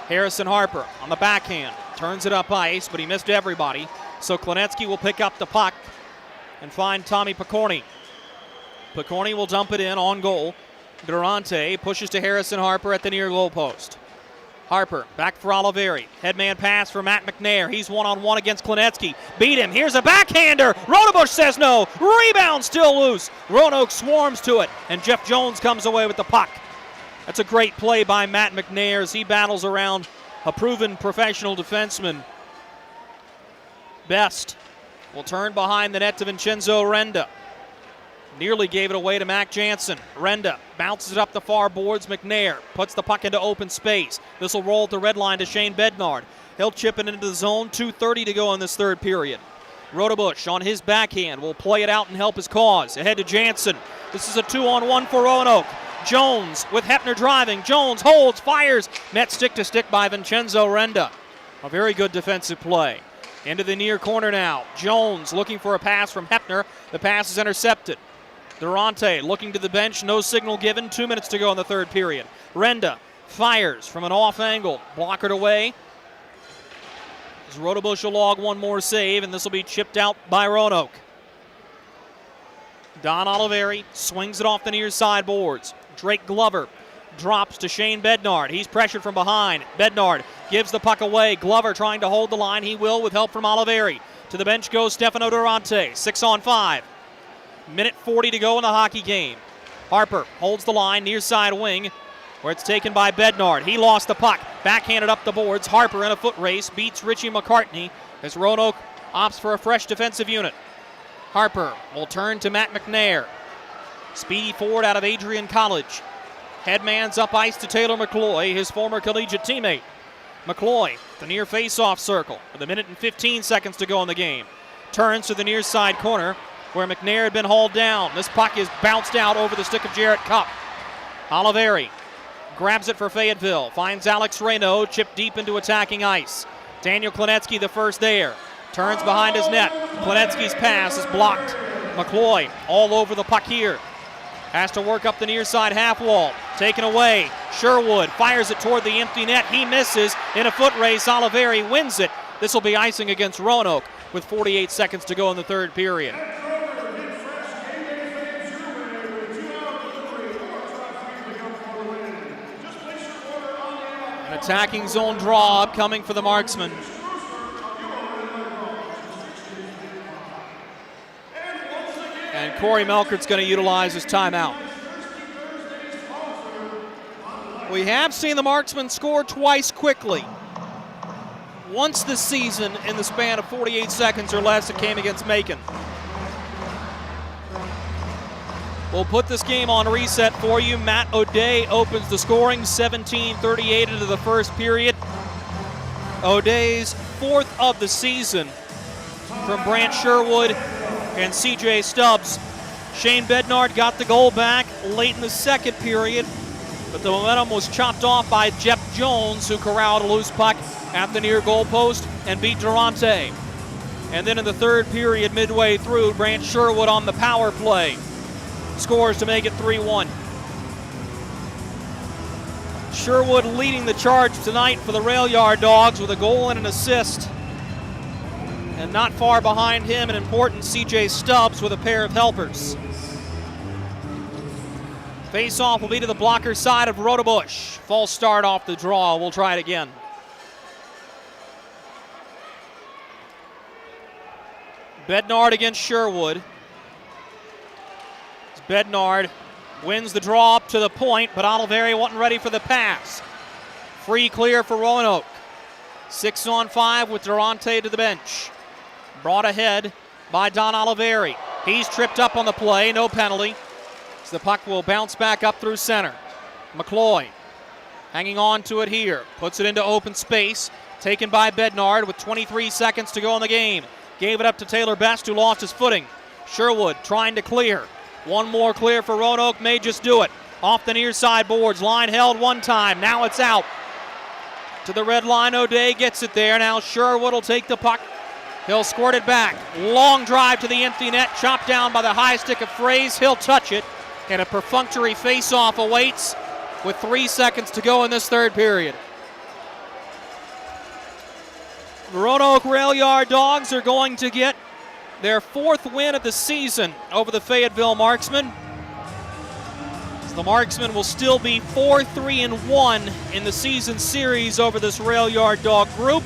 Harrison Harper on the backhand. Turns it up ice, but he missed everybody. So Klinetsky will pick up the puck and find Tommy Picorni. Picorni will dump it in on goal. Durante pushes to Harrison Harper at the near goal post. Harper back for Oliveri. Headman pass for Matt McNair. He's one-on-one against Klinetsky. Beat him. Here's a backhander. Rotobush says no. Rebound still loose. Roanoke swarms to it, and Jeff Jones comes away with the puck. That's a great play by Matt McNair as he battles around a proven professional defenseman. Best will turn behind the net to Vincenzo Renda. Nearly gave it away to Mac Jansen. Renda bounces it up the far boards. McNair puts the puck into open space. This will roll at the red line to Shane Bednard. He'll chip it into the zone. 2:30 to go in this third period. Rotobush on his backhand will play it out and help his cause. Ahead to Jansen. This is a 2-on-1 for Roanoke. Jones with Hepner driving. Jones holds, fires. Met stick to stick by Vincenzo Renda. A very good defensive play. Into the near corner now. Jones looking for a pass from Hepner. The pass is intercepted. Durante looking to the bench. No signal given. 2 minutes to go in the third period. Renda fires from an off angle. Blockered away. As Rotobush will log one more save, and this will be chipped out by Roanoke. Don Oliveri swings it off the near side boards. Drake Glover drops to Shane Bednard. He's pressured from behind. Bednard gives the puck away. Glover trying to hold the line. He will with help from Oliveri. To the bench goes Stefano Durante. 6-on-5. Minute 40 to go in the hockey game. Harper holds the line near side wing where it's taken by Bednard. He lost the puck. Backhanded up the boards. Harper in a foot race beats Richie McCartney as Roanoke opts for a fresh defensive unit. Harper will turn to Matt McNair. Speedy forward out of Adrian College. Headman's up ice to Taylor McCloy, his former collegiate teammate. McCloy, the near face-off circle, with 1 minute and 15 seconds to go in the game. Turns to the near side corner where McNair had been hauled down. This puck is bounced out over the stick of Jarrett Cupp. Oliveri grabs it for Fayetteville, finds Alex Reynaud, chipped deep into attacking ice. Daniel Klinetsky the first there. Turns behind his net. Klinetsky's pass is blocked. McCloy all over the puck here. Has to work up the near side half wall. Taken away. Sherwood fires it toward the empty net. He misses in a foot race. Oliveri wins it. This will be icing against Roanoke with 48 seconds to go in the third period. An attacking zone draw upcoming for the Marksmen. And Corey Melkert's going to utilize his timeout. We have seen the Marksmen score twice quickly. Once this season in the span of 48 seconds or less, it came against Macon. We'll put this game on reset for you. Matt O'Day opens the scoring, 17:38 into the first period. O'Day's fourth of the season from Brant Sherwood and C.J. Stubbs. Shane Bednard got the goal back late in the second period, but the momentum was chopped off by Jeff Jones, who corralled a loose puck at the near goal post and beat Durante. And then in the third period, midway through, Brant Sherwood on the power play scores to make it 3-1. Sherwood leading the charge tonight for the Rail Yard Dogs with a goal and an assist. And not far behind him, an important C.J. Stubbs with a pair of helpers. Face-off will be to the blocker side of Rotobush. False start off the draw. We'll try it again. Bednard against Sherwood. Bednard wins the draw up to the point, but Oliveri wasn't ready for the pass. Free clear for Roanoke. 6-on-5 with Durante to the bench. Brought ahead by Don Oliveri. He's tripped up on the play, no penalty. So the puck will bounce back up through center. McCloy hanging on to it here. Puts it into open space. Taken by Bednard with 23 seconds to go in the game. Gave it up to Taylor Best, who lost his footing. Sherwood trying to clear. One more clear for Roanoke, may just do it. Off the near side boards. Line held one time. Now it's out. To the red line, O'Day gets it there. Now Sherwood will take the puck. He'll squirt it back. Long drive to the empty net. Chopped down by the high stick of Fraze. He'll touch it. And a perfunctory face-off awaits with 3 seconds to go in this third period. The Roanoke Rail Yard Dogs are going to get their 4th win of the season over the Fayetteville Marksmen. The Marksmen will still be 4-3-1 in the season series over this Rail Yard Dog group.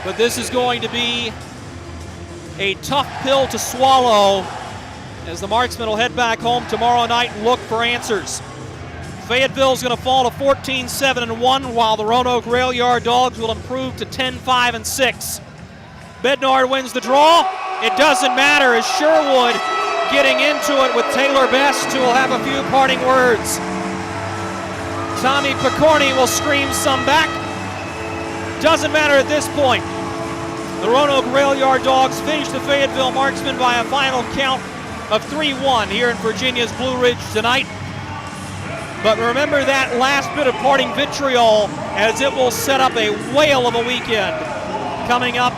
But this is going to be a tough pill to swallow as the Marksmen will head back home tomorrow night and look for answers. Fayetteville's going to fall to 14-7-1, while the Roanoke Rail Yard Dogs will improve to 10-5-6. Bednard wins the draw. It doesn't matter as Sherwood getting into it with Taylor Best, who will have a few parting words. Tommy Picorni will scream some back. Doesn't matter at this point. The Roanoke Rail Yard Dogs finish the Fayetteville Marksmen by a final count of 3-1 here in Virginia's Blue Ridge tonight. But remember that last bit of parting vitriol, as it will set up a whale of a weekend coming up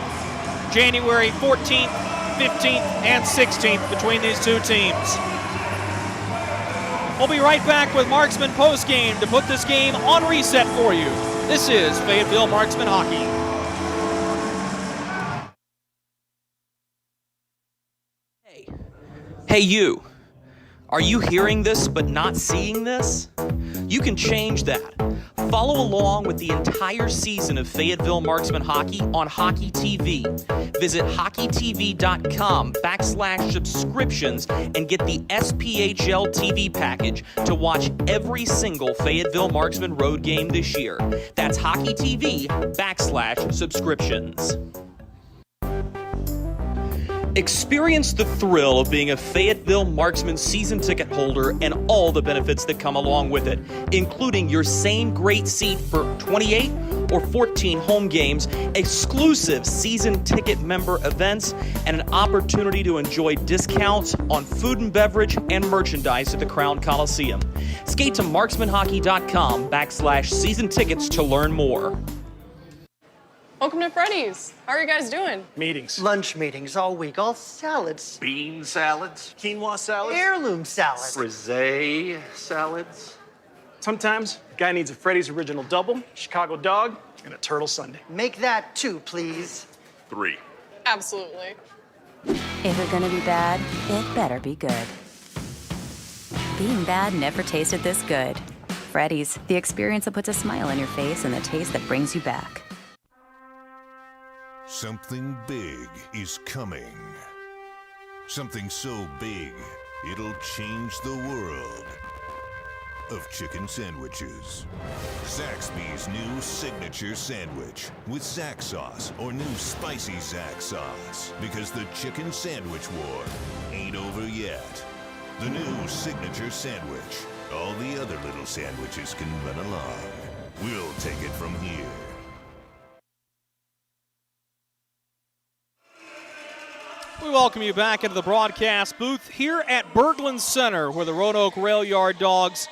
January 14th, 15th, and 16th between these two teams. We'll be right back with Marksman postgame to put this game on reset for you. This is Fayetteville Marksman Hockey. Hey you, are you hearing this but not seeing this? You can change that. Follow along with the entire season of Fayetteville Marksman Hockey on Hockey TV. Visit hockeytv.com/subscriptions and get the SPHL TV package to watch every single Fayetteville Marksman road game this year. That's hockeytv.com/subscriptions. Experience the thrill of being a Fayetteville Marksman season ticket holder and all the benefits that come along with it, including your same great seat for 28 or 14 home games, exclusive season ticket member events, and an opportunity to enjoy discounts on food and beverage and merchandise at the Crown Coliseum. Skate to marksmanhockey.com/season tickets to learn more. Welcome to Freddy's. How are you guys doing? Meetings. Lunch meetings all week, all salads. Bean salads. Quinoa salads. Heirloom salads. Frisee salads. Sometimes a guy needs a Freddy's Original Double, Chicago Dog, and a Turtle Sundae. Make that 2, please. 3. Absolutely. If you're gonna be bad, it better be good. Being bad never tasted this good. Freddy's, the experience that puts a smile on your face and the taste that brings you back. Something big is coming. Something so big, it'll change the world of chicken sandwiches. Zaxby's new signature sandwich with Zax sauce or new spicy Zax sauce. Because the chicken sandwich war ain't over yet. The new signature sandwich. All the other little sandwiches can run along. We'll take it from here. We welcome you back into the broadcast booth here at Berglund Center, where the Roanoke Rail Yard Dogs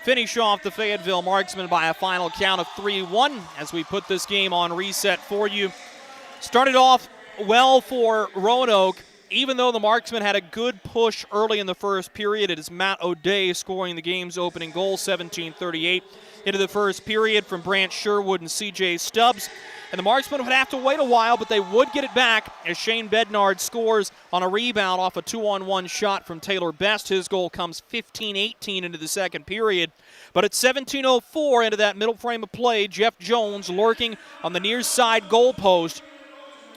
finish off the Fayetteville Marksmen by a final count of 3-1 as we put this game on reset for you. Started off well for Roanoke, even though the Marksmen had a good push early in the first period. It is Matt O'Day scoring the game's opening goal, 17:38 into the first period from Brant, Sherwood, and C.J. Stubbs. And the Marksmen would have to wait a while, but they would get it back as Shane Bednard scores on a rebound off a 2-on-1 shot from Taylor Best. His goal comes 15-18 into the second period. But at 17:04 into that middle frame of play, Jeff Jones, lurking on the near side goal post,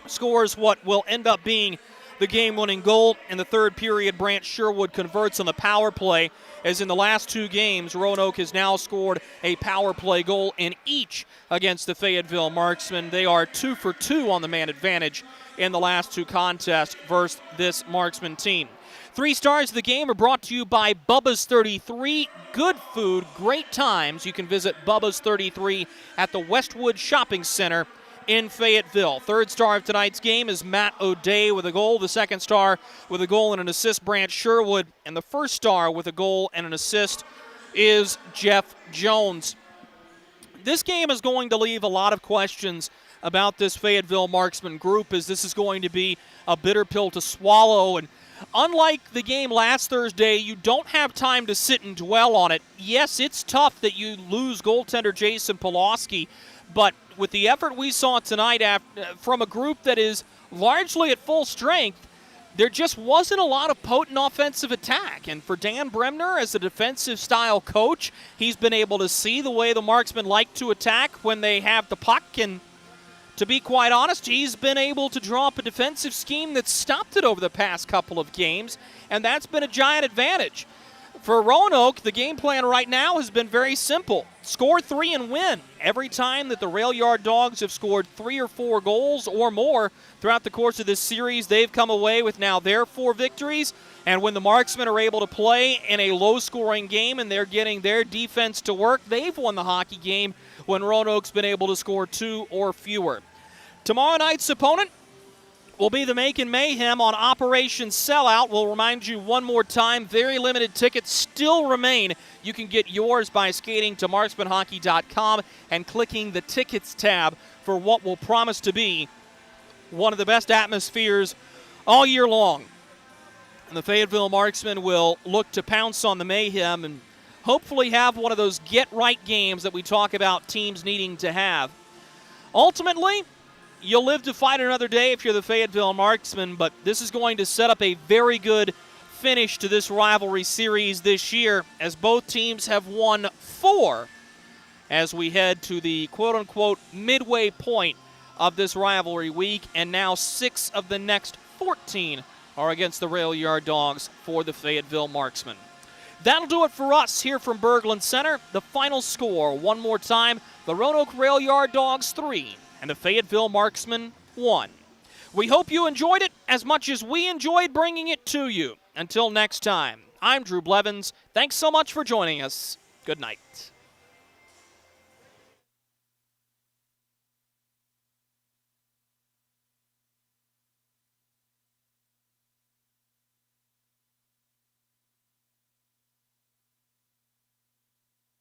scores what will end up being the game-winning goal. In the third period, Brant Sherwood converts on the power play, as in the last two games, Roanoke has now scored a power play goal in each against the Fayetteville Marksmen. They are 2 for 2 on the man advantage in the last two contests versus this Marksman team. 3 stars of the game are brought to you by Bubba's 33. Good food, great times. You can visit Bubba's 33 at the Westwood Shopping Center in Fayetteville. Third star of tonight's game is Matt O'Day with a goal. The second star with a goal and an assist, Brant Sherwood. And the first star with a goal and an assist is Jeff Jones. This game is going to leave a lot of questions about this Fayetteville Marksman group, as this is going to be a bitter pill to swallow. And unlike the game last Thursday, you don't have time to sit and dwell on it. Yes, it's tough that you lose goaltender Jason Pulaski, But with the effort we saw tonight from a group that is largely at full strength, there just wasn't a lot of potent offensive attack. And for Dan Bremner, as a defensive-style coach, he's been able to see the way the Marksmen like to attack when they have the puck. And to be quite honest, he's been able to draw up a defensive scheme that's stopped it over the past couple of games, and that's been a giant advantage. For Roanoke, the game plan right now has been very simple. Score 3 and win. Every time that the Rail Yard Dogs have scored 3 or 4 goals or more throughout the course of this series, they've come away with now their 4 victories. And when the Marksmen are able to play in a low-scoring game and they're getting their defense to work, they've won the hockey game when Roanoke's been able to score 2 or fewer. Tomorrow night's opponent will be the Macon Mayhem on Operation Sellout. We'll remind you one more time, very limited tickets still remain. You can get yours by skating to marksmanhockey.com and clicking the Tickets tab for what will promise to be one of the best atmospheres all year long. And the Fayetteville Marksmen will look to pounce on the Mayhem and hopefully have one of those get-right games that we talk about teams needing to have. Ultimately, you'll live to fight another day if you're the Fayetteville Marksmen, but this is going to set up a very good finish to this rivalry series this year, as both teams have won 4 as we head to the quote-unquote midway point of this rivalry week, and now 6 of the next 14 are against the Rail Yard Dogs for the Fayetteville Marksmen. That'll do it for us here from Berglund Center. The final score, one more time, the Roanoke Rail Yard Dogs 3 and the Fayetteville Marksmen 1. We hope you enjoyed it as much as we enjoyed bringing it to you. Until next time, I'm Drew Blevins. Thanks so much for joining us. Good night.